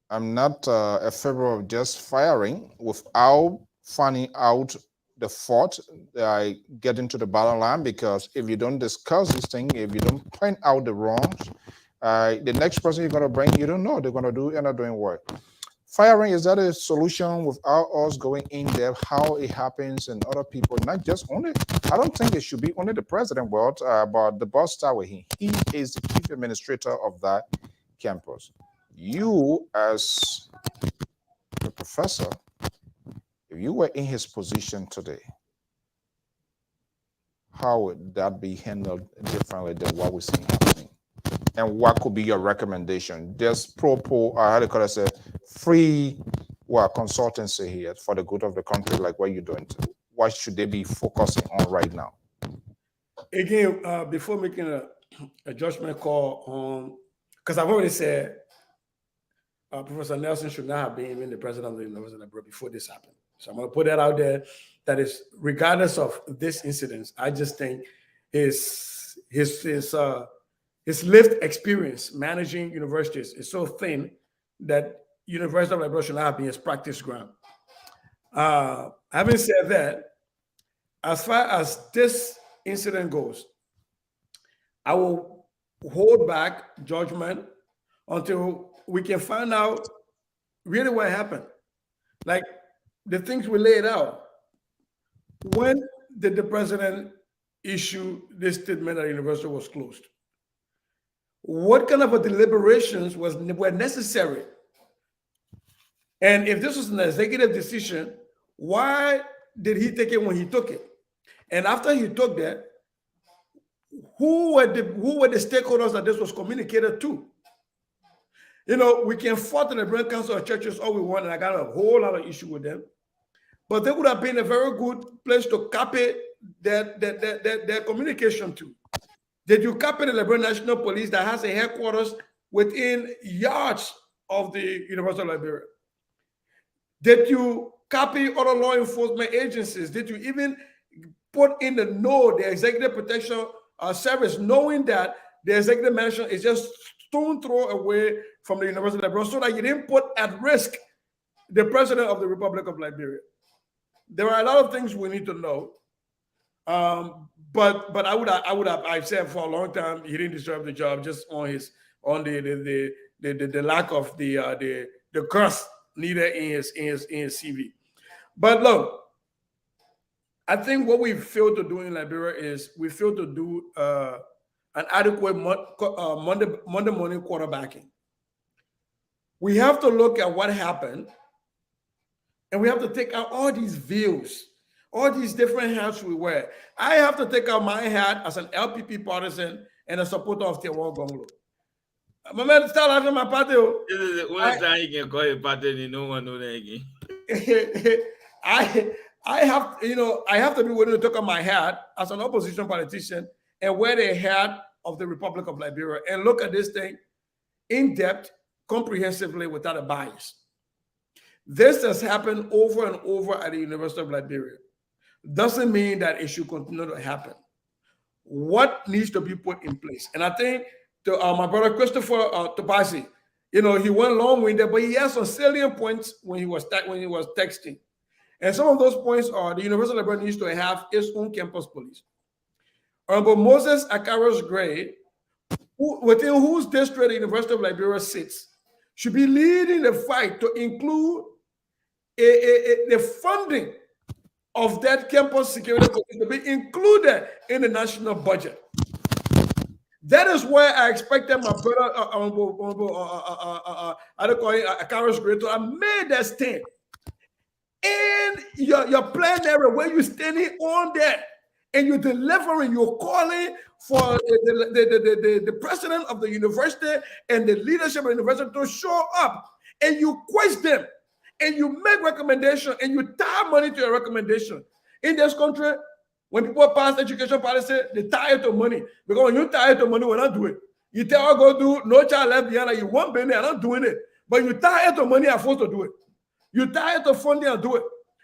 am not a favor of just firing without finding out the fault. I get into the bottom line, because if you don't discuss this thing, if you don't point out the wrongs, the next person you're going to bring, you don't know they're going to do, end up doing what. Firing, is that a solution without us going in depth how it happens and other people, not just only, I don't think it should be only the president, but the boss start with him. He is the chief administrator of that campus. You, as a professor, if you were in his position today, how would that be handled differently than what we're seeing happening? And what could be your recommendation? There's free consultancy here for the good of the country, like what you're doing. What should they be focusing on right now? Again, before making a judgment call on, because I've already said Professor Nelson should not have been even the president of the University of Liberia before this happened. So I'm going to put that out there. That is, regardless of this incident, I just think his lived experience managing universities is so thin that University of Liberia should not have been his practice ground. Having said that, as far as this incident goes, I will hold back judgment until we can find out really what happened. Like the things we laid out. When did the president issue this statement that the university was closed? What kind of deliberations were necessary? And if this was an executive decision, why did he take it when he took it? And after he took that, who were the stakeholders that this was communicated to? You know, we can fault the Liberian Council of Churches all we want, and I got a whole lot of issue with them. But they would have been a very good place to copy their communication to. Did you copy the Liberian National Police that has a headquarters within yards of the University of Liberia? Did you copy other law enforcement agencies? Did you even put in the Executive Protection Service, knowing that the executive mansion is just stone throw away from the University of Liberia, so that you didn't put at risk the president of the Republic of Liberia? There are a lot of things we need to know. But I've said for a long time he didn't deserve the job just on the lack of the curse needed in his CV. But look, I think what we failed to do in Liberia is we failed to do an adequate Monday morning quarterbacking. We have to look at what happened, and we have to take out all these views, all these different hats we wear. I have to take out my hat as an LPP partisan and a supporter of Tewa Gonglo. My man, start laughing my party. This is the only time you can call a party and no one know that again. I have to be willing to take out my hat as an opposition politician and wear the hat of the Republic of Liberia and look at this thing in depth, comprehensively, without a bias. This has happened over and over at the University of Liberia. Doesn't mean that it should continue to happen. What needs to be put in place? And I think to my brother Christopher Tobasi, he went long-winded, but he has some salient points when he was texting. And some of those points are the University of Liberia needs to have its own campus police. Honorable Moses Akaros Gray, within whose district the University of Liberia sits, should be leading the fight to include the funding of that campus security police to be included in the national budget. That is where I expected my brother, Akaros Gray, to have made that stand. And your plan area where you're standing on that and you're delivering, you're calling for the president of the university and the leadership of the university to show up, and you question them and you make recommendations and you tie money to your recommendation. In this country, when people pass education policy, they tie it to money. Because when you tie it to money, we're not doing it. You tell go do no child left behind, like you want money, I'm not doing it. But you tie it to money, I'm forced to do it. You tie it to funding and do it.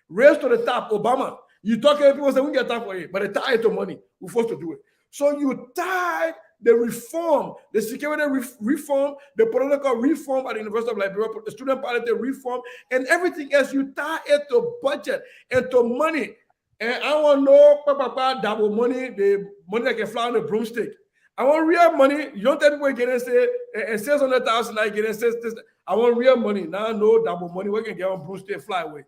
Raise to the top, Obama. You talk to people say we get time for it, but they tie it to money. We're forced to do it. So you tie the reform, the security reform, the political reform at the University of Liberia, the student polity reform, and everything else. You tie it to budget and to money. And I want no double money, the money that can fly on the broomstick. I want real money. You don't tell people get and say and 600,000 I get and says this. I want real money. Now no double money. We can get on broomstick fly away.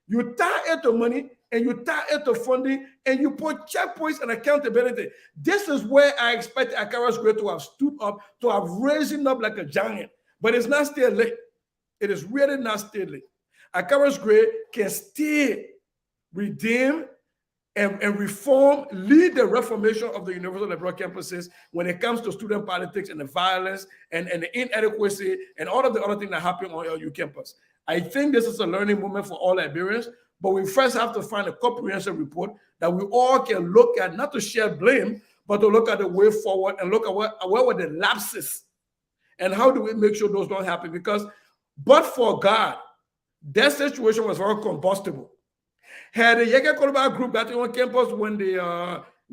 You tie it to money and you tie it to funding and you put checkpoints and accountability. This is where I expect Akaros Gray to have stood up, to have risen up like a giant. But it's not still late. It is really not still late. Akaros Gray can still redeem and reform, lead the reformation of the University of Liberia campuses when it comes to student politics and the violence and the inadequacy and all of the other things that happen on your campus. I think this is a learning moment for all Liberians, but we first have to find a comprehensive report that we all can look at, not to share blame, but to look at the way forward and look at where were the lapses and how do we make sure those don't happen? Because, but for God, that situation was very combustible. Had the Yeke Koloba group that on campus when the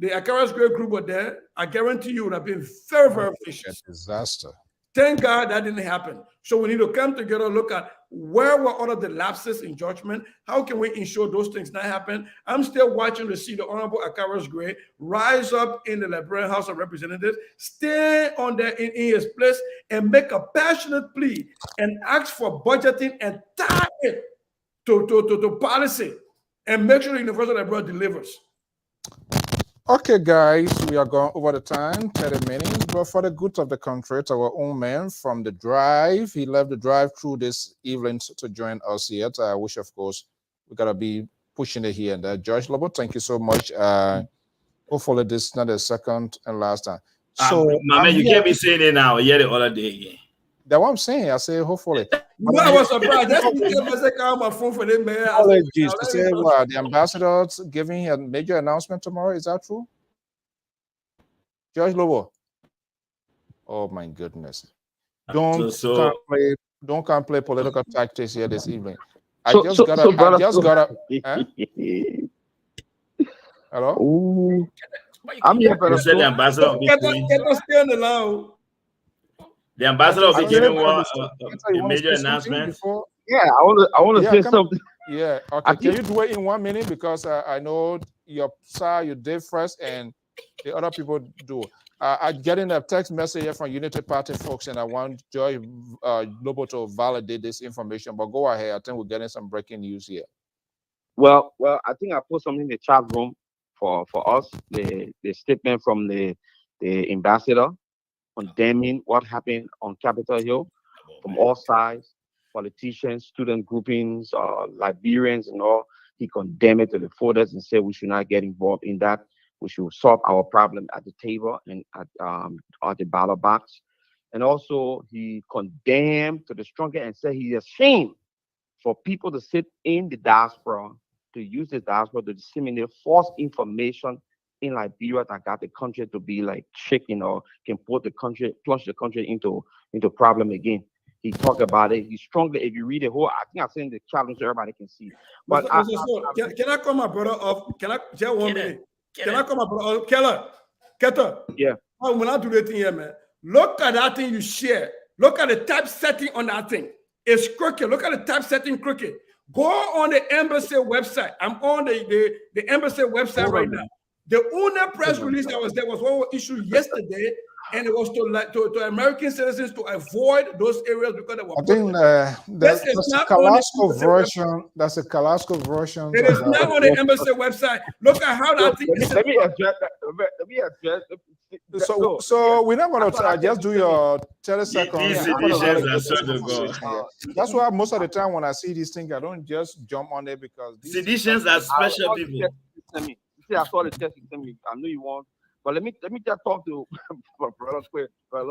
Akaros Gray group were there, I guarantee you would have been very, very vicious. Disaster. Thank God that didn't happen. So we need to come together, look at where were all of the lapses in judgment. How can we ensure those things not happen? I'm still watching to see the Honorable Akaros Gray rise up in the Liberian House of Representatives, stay on there in his place, and make a passionate plea and ask for budgeting and tie it to policy and make sure the University of Liberia delivers. Okay, guys, we are going over the time, 30 minutes, but for the good of the country, it's our own man from the drive. He left the drive through this evening to join us here. I wish, of course, we got to be pushing it here and there. George Lobo, thank you so much. Hopefully this is not the second and last time. So, my man, you can't be saying it now. Yeah, the other day again. That's what I'm saying. I say hopefully. No, I was surprised. That's my phone for them, man. Apologies. To say what the ambassador's giving a major announcement tomorrow. Is that true? George Lobo. Oh my goodness. Don't come play political tactics here this evening. I just got Hello? Ooh. I'm here for the ambassador. The ambassador will be giving a major announcement. Yeah, I want to say something. Yeah, okay. Can you do it in 1 minute? Because I know you did first, and the other people do. I'm getting a text message here from Unity Party folks, and I want Joy Lobo to validate this information. But go ahead. I think we're getting some breaking news here. Well, I think I put something in the chat room for us. The statement from the ambassador condemning what happened on Capitol Hill from all sides, politicians, student groupings, Liberians, and all. He condemned it to the fullest and said we should not get involved in that. We should solve our problem at the table and at the ballot box. And also, he condemned to the strongest and said he is ashamed for people to sit in the diaspora, to use the diaspora to disseminate false information in Liberia that got the country to be like shaking or can put the country, plunge the country into problem again. He talked about it. He strongly, if you read the whole, I think I sent the challenge so everybody can see. But Mr. Soul, can I call my brother off? Can I just 1 minute? Can I call my brother off? Keller. Yeah. When I do the thing here, man, look at that thing you share. Look at the typesetting on that thing. It's crooked. Look at the typesetting crooked. Go on the embassy website. I'm on the embassy website right now. The only press release that was there was one issued yesterday, and it was to American citizens to avoid those areas because they were. I think that's a Carrasco version. That's a Carrasco version. It is not on the embassy website. Look at how that thing is. Let me address that. Let me address. So we're not going to just do your 30 seconds. That's why most of the time when I see these things, I don't just jump on it because seditions are special people. See, I saw the test you sent me. I knew you want, but let me just talk to brother Square. I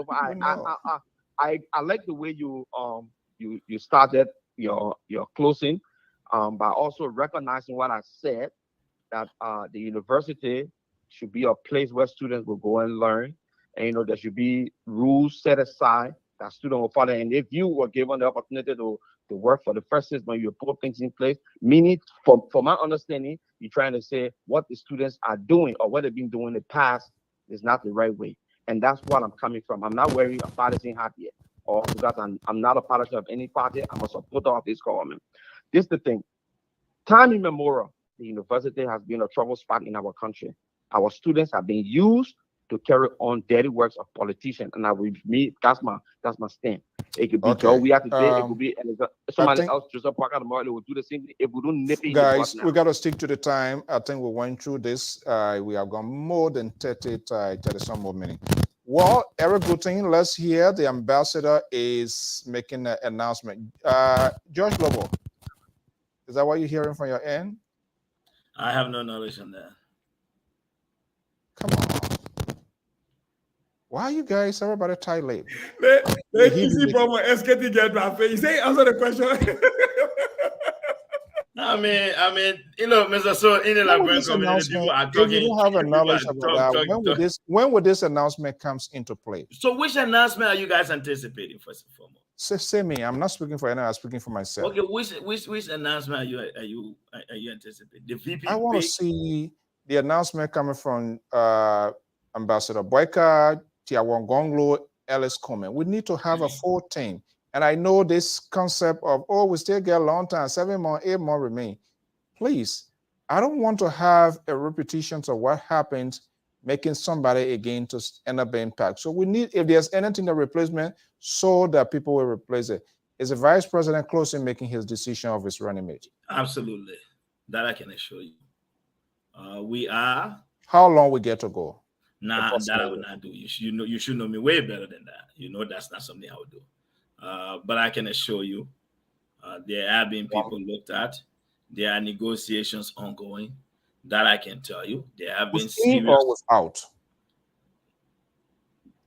like the way you started your closing, by also recognizing what I said, that the university should be a place where students will go and learn, and there should be rules set aside that students will follow. And if you were given the opportunity to work for the first 6 months, you put things in place. Meaning, for my understanding, you're trying to say what the students are doing or what they've been doing in the past is not the right way. And that's what I'm coming from. I'm not wearing a partisan hat yet, or because I'm not a partisan of any party. I'm a supporter of this government. This is the thing. Time immemorial, the university has been a trouble spot in our country. Our students have been used to carry on dirty works of politicians, and that's my stand. It could be Joe. We have to say it could be somebody else. Joseph Parker tomorrow, they will do the same thing. If we don't nip it, guys, we got to stick to the time. I think we went through this. We have gone more than 30 some more minutes. Well, every good thing. Let's hear the ambassador is making an announcement. George Lobo, is that what you're hearing from your end? I have no knowledge on that. Come on. Why are you guys, everybody tight late? Easy problem. SKT get my face. Say answer the question. I mean, Mr. So in the Liberian community, people are talking. You don't have a knowledge about that. When would this announcement comes into play? So, which announcement are you guys anticipating first and foremost? Say me. I'm not speaking for anyone. I'm speaking for myself. Okay, which announcement are you anticipating? The VP. I want to see the announcement coming from Ambassador Boyka, Tiawongonglo, Ellis Coleman. We need to have a full team. And I know this concept of, we still get a long time, 7 more, 8 more remain. Please, I don't want to have a repetition of what happened, making somebody again to end up being packed. So we need, if there's anything to replacement, so that people will replace it. Is the vice president close in making his decision of his running mate? Absolutely. That I can assure you. We are. How long we get to go? Nah, that I would not do. You should know me way better than that. That's not something I would do. But I can assure you, there have been people looked at. There are negotiations ongoing. That I can tell you. There have been serious. Or without?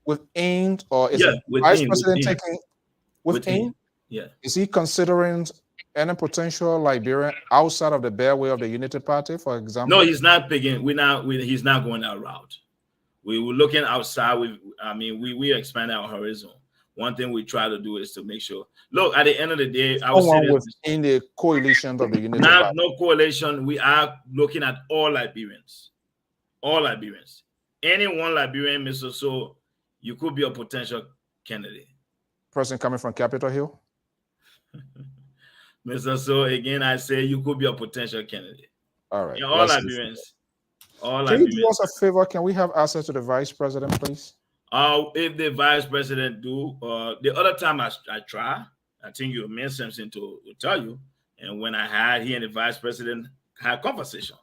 With aimed, or is it vice president taking with aimed? Yeah. Is he considering any potential Liberian outside of the bare way of the Unity Party, for example? No, he's not picking. He's not going that route. We were looking outside. We expand our horizon. One thing we try to do is to make sure. Look, at the end of the day, I was in the coalition of the Unity Party. No coalition. We are looking at all Liberians. All Liberians. Any one Liberian, Mr. So, you could be a potential candidate. Person coming from Capitol Hill? Mr. So, again, I say you could be a potential candidate. All right. All Liberians. Can you do us a favor? Can we have access to the vice president, please? If the vice president do, the other time I try, I think you mentioned something to tell you. And when I had, he and the vice president had a conversation.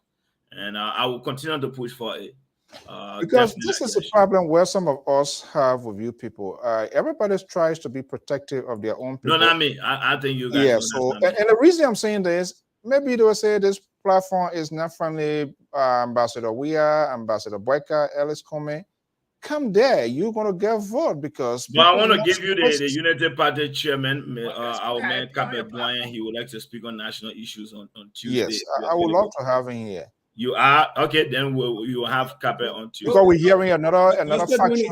And I will continue to push for it. Because this is a problem where some of us have with you people. Everybody tries to be protective of their own people. No, not me. I think you guys. Yeah. So, and the reason I'm saying this, maybe they will say this platform is not friendly. Ambassador Weah, Ambassador Boyka, Ellis Coleman, come there. You're going to get vote because. But I want to give you the Unity Party chairman, our man Capet Boyan. He would like to speak on national issues on Tuesday. Yes, I would love to have him here. You are okay. Then you have Capet on Tuesday. Because we're hearing another faction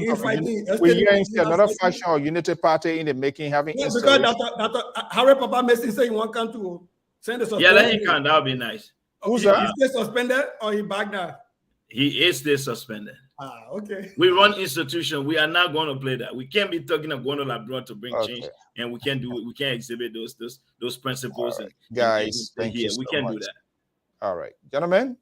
we're hearing another faction or Unity Party in the making having because Dr. Harry Papa Messi say he won't come to send the suspended. Yeah, let him come. That would be nice. Who's that? Is he suspended or he back now? He is still suspended. Okay. We run institution. We are not going to play that. We can't be talking of going to abroad to bring change, and we can't do it. We can't exhibit those principles. Right. Guys, thank you. We can't do that. All right, gentlemen.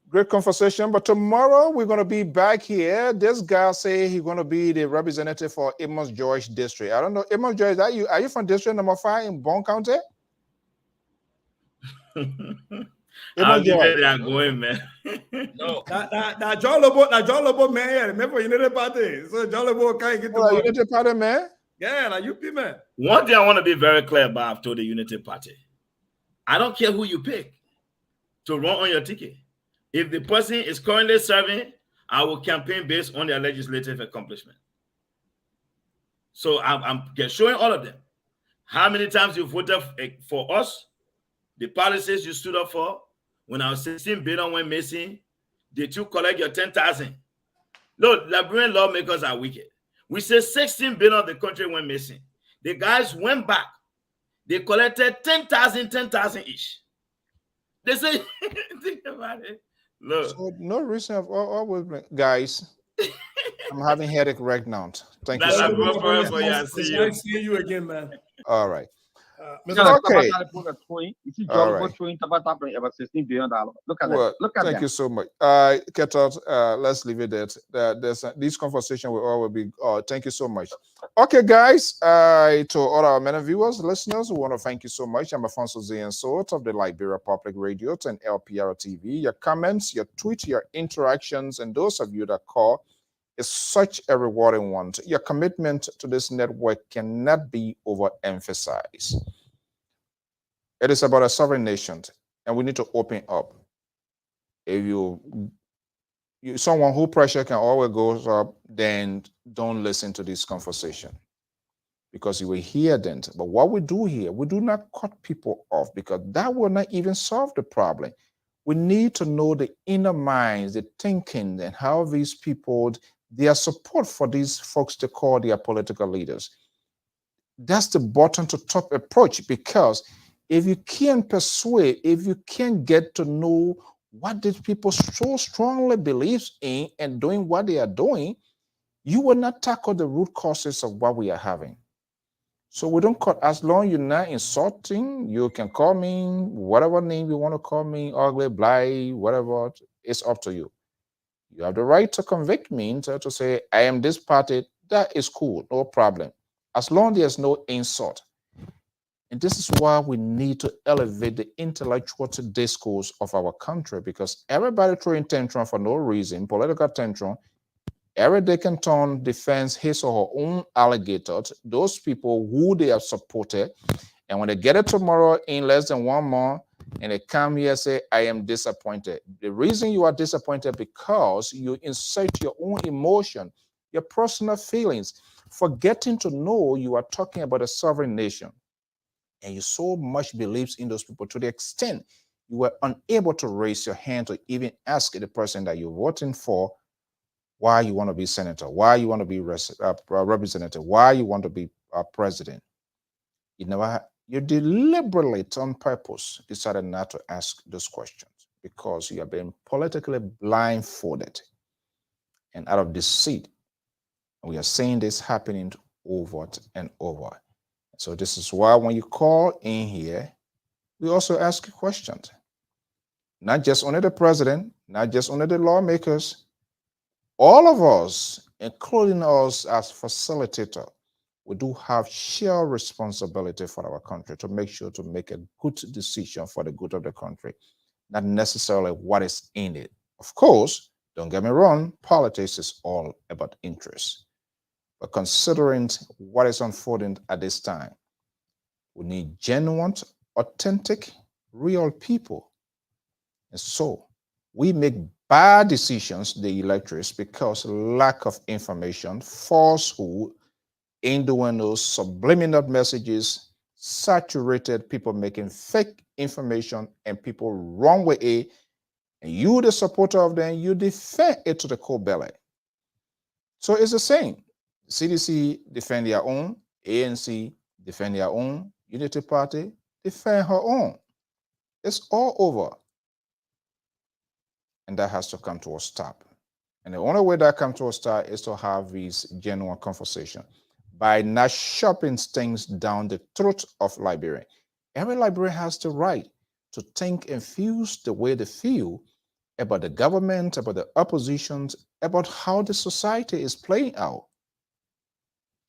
Great conversation, but tomorrow we're going to be back here. This guy say he's going to be the representative for Amos George District. I don't know, Amos George, are you from District number 5 in Bond County? Amos George, they are going, man. No, that John Lobo man. Remember Unity Party, so John Lobo can't get the Unity Party man. Yeah, like UP man. One thing I want to be very clear about after the Unity Party, I don't care who you pick to run on your ticket. If the person is currently serving, I will campaign based on their legislative accomplishment. So I'm showing all of them. How many times you voted for us, the policies you stood up for. When our 16 billion went missing, did you collect your 10,000? Look, Liberian lawmakers are wicked. We say 16 billion of the country went missing. The guys went back. They collected 10,000 each. They say, think about it. Look. So no reason of always, guys. I'm having headache right now. Thank you. See you again, man. All right. Okay. You see John was showing about $16 billion. Look at that. Look at that. Thank you so much. Ketot, let's leave it at this conversation will always be. Thank you so much. Okay, guys. To all our many viewers, listeners, we want to thank you so much. I'm Afonso Ziensot of the Liberia Public Radio and LPR-TV. Your comments, your tweets, your interactions, and those of you that call is such a rewarding one. Your commitment to this network cannot be overemphasized. It is about a sovereign nation, and we need to open up. If you someone who pressure can always go up, then don't listen to this conversation because you will hear them. But what we do here, we do not cut people off because that will not even solve the problem. We need to know the inner minds, the thinking, and how these people, their support for these folks to call their political leaders. That's the bottom to top approach, because if you can't persuade, if you can't get to know what these people so strongly believe in and doing what they are doing, you will not tackle the root causes of what we are having. So we don't cut, as long as you're not insulting, you can call me whatever name you want to call me, ugly, blind, whatever, it's up to you. You have the right to convict me, to say, I am this party, that is cool, no problem. As long as there's no insult. And this is why we need to elevate the intellectual discourse of our country, because everybody throwing tantrum for no reason, political tantrum, every day can turn defense his or her own alligators, those people who they have supported. And when they get it tomorrow in less than 1 month, and they come here and say, I am disappointed. The reason you are disappointed because you insert your own emotion, your personal feelings, forgetting to know you are talking about a sovereign nation. And you so much believes in those people to the extent you were unable to raise your hand to even ask the person that you're voting for why you want to be senator, why you want to be representative, why you want to be president. You deliberately, on purpose, decided not to ask those questions because you have been politically blindfolded and out of deceit. And we are seeing this happening over and over. So this is why when you call in here, we also ask you questions. Not just only the president, not just only the lawmakers, all of us, including us as facilitator, we do have shared responsibility for our country to make sure to make a good decision for the good of the country, not necessarily what is in it. Of course, don't get me wrong, politics is all about interest. But considering what is unfolding at this time, we need genuine, authentic, real people. And so we make bad decisions, the electors, because lack of information, falsehood, innuendos, subliminal messages, saturated people making fake information, and people wrong with it, And you, the supporter of them, you defend it to the core belly. So it's the same. CDC defend their own, ANC defend their own, Unity Party defend her own. It's all over. And that has to come to a stop. And the only way that comes to a stop is to have these genuine conversations by not shoving things down the throat of Liberian. Every Liberian has the right to think and feel the way they feel about the government, about the oppositions, about how the society is playing out.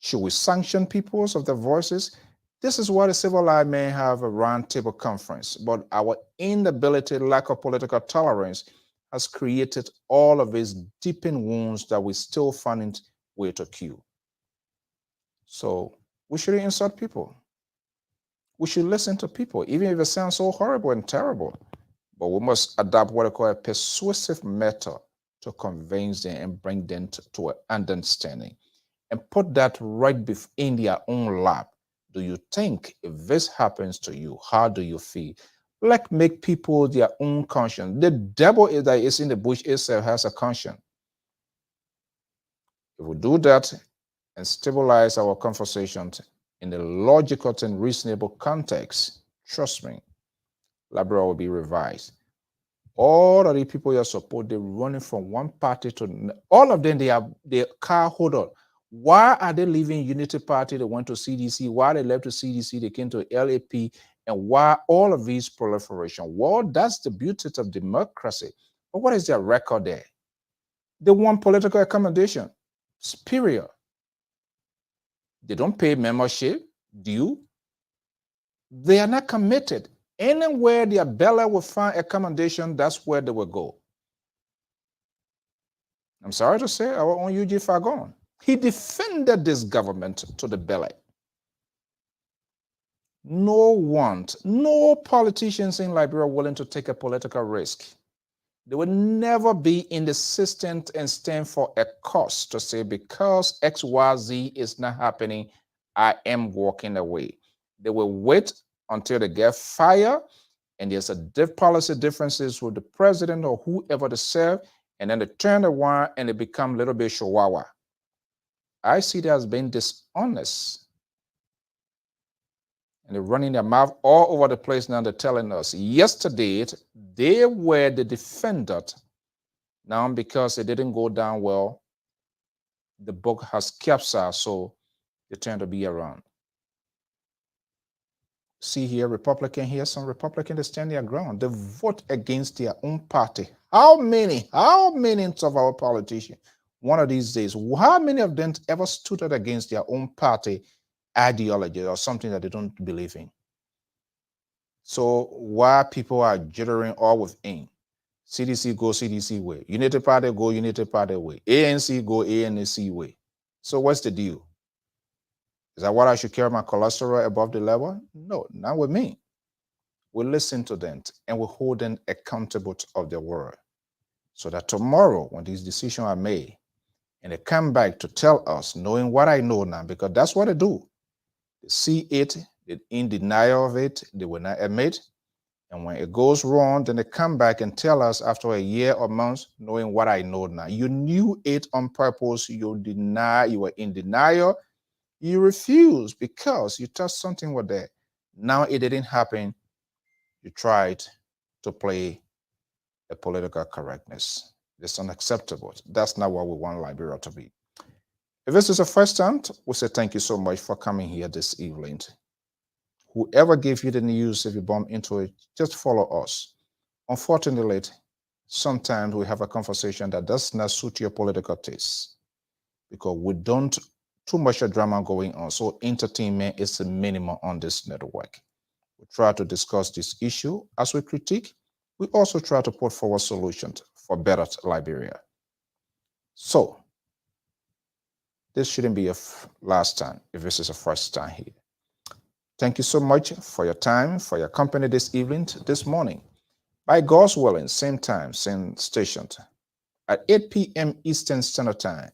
Should we sanction peoples of their voices? This is why the civil rights may have a roundtable conference, but our inability, lack of political tolerance has created all of these deepened wounds that we still find it way to cure. So we shouldn't insult people. We should listen to people, even if it sounds so horrible and terrible. But we must adopt what I call a persuasive method to convince them and bring them to an understanding. And put that right in their own lap. Do you think if this happens to you, how do you feel? Like make people their own conscience. The devil that is in the bush itself has a conscience. If we do that and stabilize our conversations in a logical and reasonable context, trust me, Liberia will be revised. All of the people you support, they're running from one party to all of them. They car holder. Why are they leaving Unity Party? They went to CDC. Why they left to CDC? They came to LAP. And why all of these proliferation? Well, that's the beauty of democracy. But what is their record there? They want political accommodation. Superior. They don't pay membership due. They are not committed. Anywhere their belly will find accommodation, that's where they will go. I'm sorry to say, our own UG Fagon. He defended this government to the belly. No politicians in Liberia willing to take a political risk. They will never be in the system and stand for a cause to say, because XYZ is not happening, I am walking away. They will wait until they get fired and there's a policy differences with the president or whoever they serve, and then they turn around and they become a little bit chihuahua. I see that as being dishonest. And they're running their mouth all over the place now. They're telling us yesterday they were the defendant. Now, because it didn't go down well, the book has capsized, so they turn to be around. See here, Republican here, some Republicans they stand their ground. They vote against their own party. How many of our politicians, one of these days, how many of them ever stood out against their own party ideology or something that they don't believe in? So why people are jittering all within? CDC go CDC way, Unity Party go Unity Party way, ANC go ANC way. So what's the deal? Is that what I should carry my cholesterol above the level? No, not with me. We listen to them and we hold them accountable of their word. So that tomorrow, when these decisions are made, and they come back to tell us, knowing what I know now, because that's what they do. They see it, they're in denial of it, they will not admit. And when it goes wrong, then they come back and tell us after a year or months, knowing what I know now. You knew it on purpose, you were in denial. You refused because you thought something was there. Now it didn't happen. You tried to play a political correctness. It's unacceptable. That's not what we want Liberia to be. If this is the first time, we say thank you so much for coming here this evening. Whoever gave you the news, if you bump into it, just follow us. Unfortunately, sometimes we have a conversation that does not suit your political taste because we don't too much drama going on. So entertainment is the minimum on this network. We try to discuss this issue. As we critique, we also try to put forward solutions for better Liberia. So this shouldn't be a last time if this is a first time here. Thank you so much for your time, for your company this evening, this morning. By God's willing, same time, same station, at 8 p.m. Eastern Standard Time.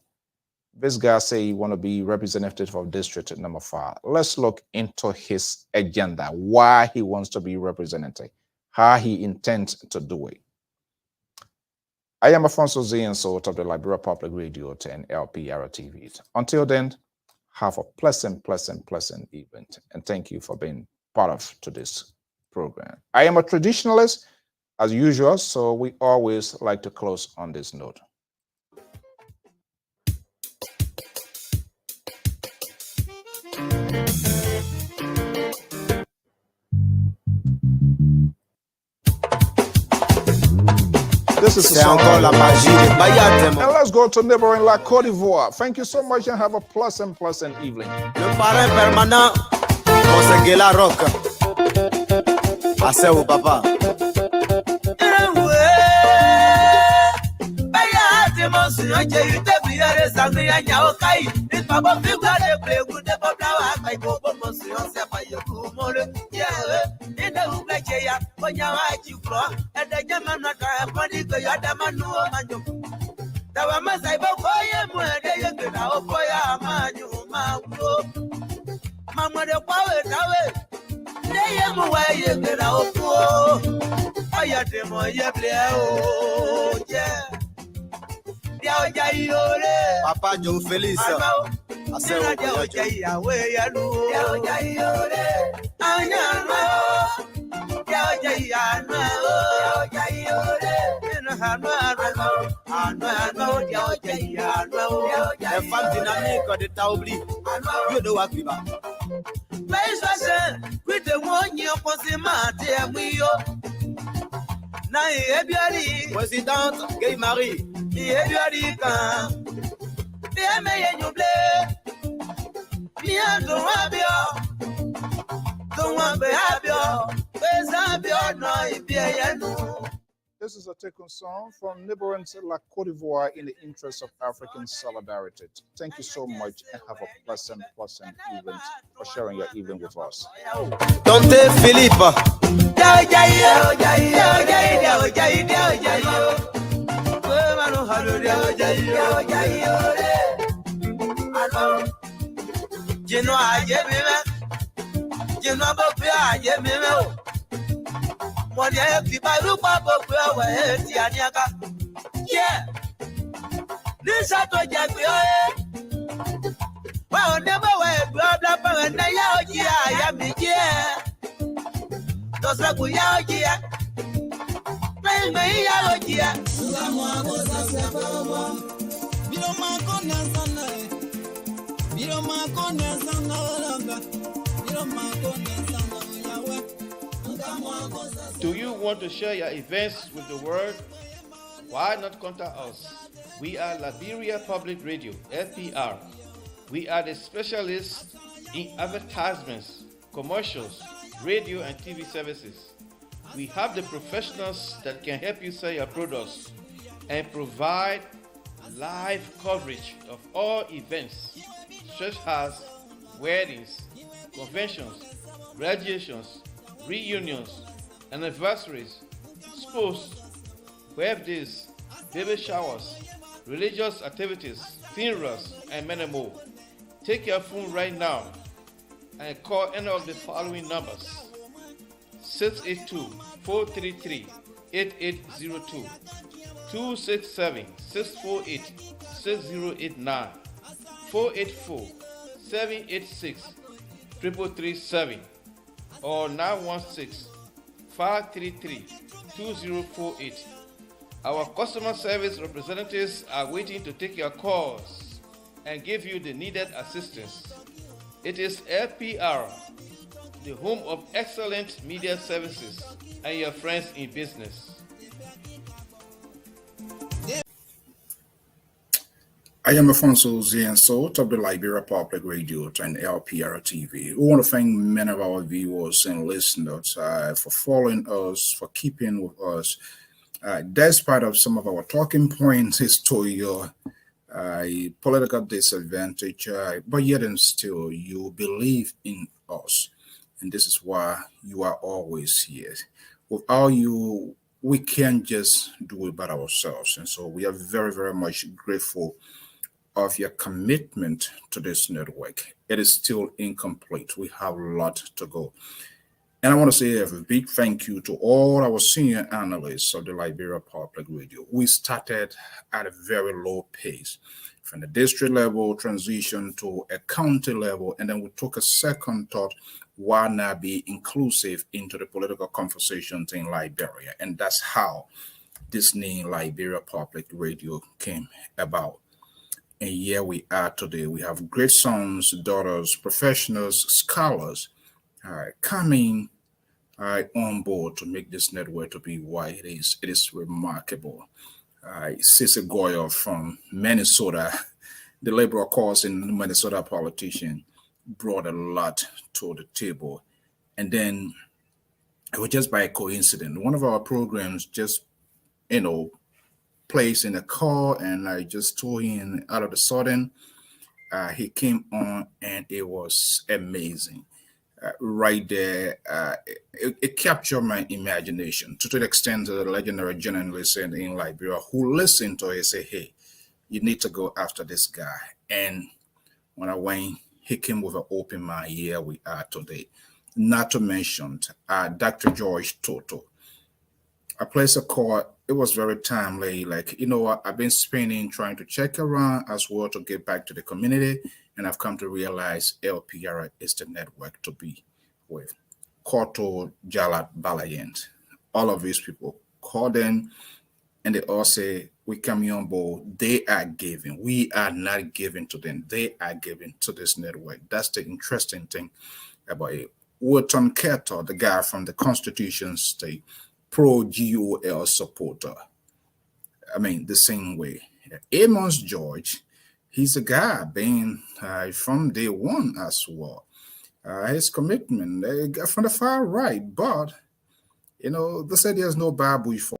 This guy say he want to be representative of district number 5. Let's look into his agenda, why he wants to be representative, how he intends to do it. I am Afonso Zienso of the Liberia Public Radio 10 LPR-TV. Until then, have a pleasant evening. And thank you for being part of today's program. I am a traditionalist as usual, so we always like to close on this note. This is the song. And let's go to neighboring La Côte d'Ivoire. Thank you so much and have a pleasant evening. Le parrain permanent, Monsegela Rock. Assez au papa. Papa Joe Feliz. Les femmes dynamiques de Taoubli. Dieu de Wakiba. Présidente Gay Marie. This is a taken song from neighboring La Côte d'Ivoire in the interest of African solidarity. Thank you so much and have a pleasant evening for sharing your evening with us. Dante Philippe. Do you want to share your events with the world? Why not contact us? We are Liberia Public Radio, LPR. We are the specialists in advertisements, commercials, radio and TV services. We have the professionals that can help you sell your products and provide live coverage of all events, such as weddings, conventions, graduations, reunions, anniversaries, sports, birthdays, baby showers, religious activities, funerals, and many more. Take your phone right now and call any of the following numbers: 682-433-8802, 267-648-6089, 484-786-3337, or 916-533-2048. Our customer service representatives are waiting to take your calls and give you the needed assistance. It is LPR, the home of excellent media services and your friends in business. I am Afonso Zienso of the Liberia Public Radio and LPR-TV. We want to thank many of our viewers and listeners for following us, for keeping with us. Despite of some of our talking points, historical, political disadvantage, but yet and still you believe in us. And this is why you are always here. Without you, we can't just do it by ourselves. And so we are very, very much grateful of your commitment to this network. It is still incomplete. We have a lot to go. And I want to say a big thank you to all our senior analysts of the Liberia Public Radio. We started at a very low pace from the district level, transition to a county level, and then we took a second thought, why not be inclusive into the political conversations in Liberia? And that's how this name Liberia Public Radio came about. And here we are today. We have great sons, daughters, professionals, scholars coming on board to make this network to be what it is. It is remarkable. Cece Goyle from Minnesota, the liberal cause in Minnesota politician, brought a lot to the table. And then it was just by coincidence. One of our programs just, placed in a car, and I just told him out of the sudden, he came on and it was amazing. Right there, it captured my imagination to the extent that the legendary journalist in Liberia who listened to it say, hey, you need to go after this guy. And when I went, he came with an open mind. Here we are today. Not to mention Dr. George Toto. I placed a call. It was very timely. I've been spending trying to check around as well to get back to the community. And I've come to realize LPR is the network to be with. Koto, Jalat, Balayant. All of these people call them and they all say, we coming on board. They are giving. We are not giving to them. They are giving to this network. That's the interesting thing about it. Wilton Keto, the guy from the Constitution State, pro-GOL supporter. I mean, the same way. Amos George, he's a guy being from day one as well. His commitment from the far right, but they said there's no Bible for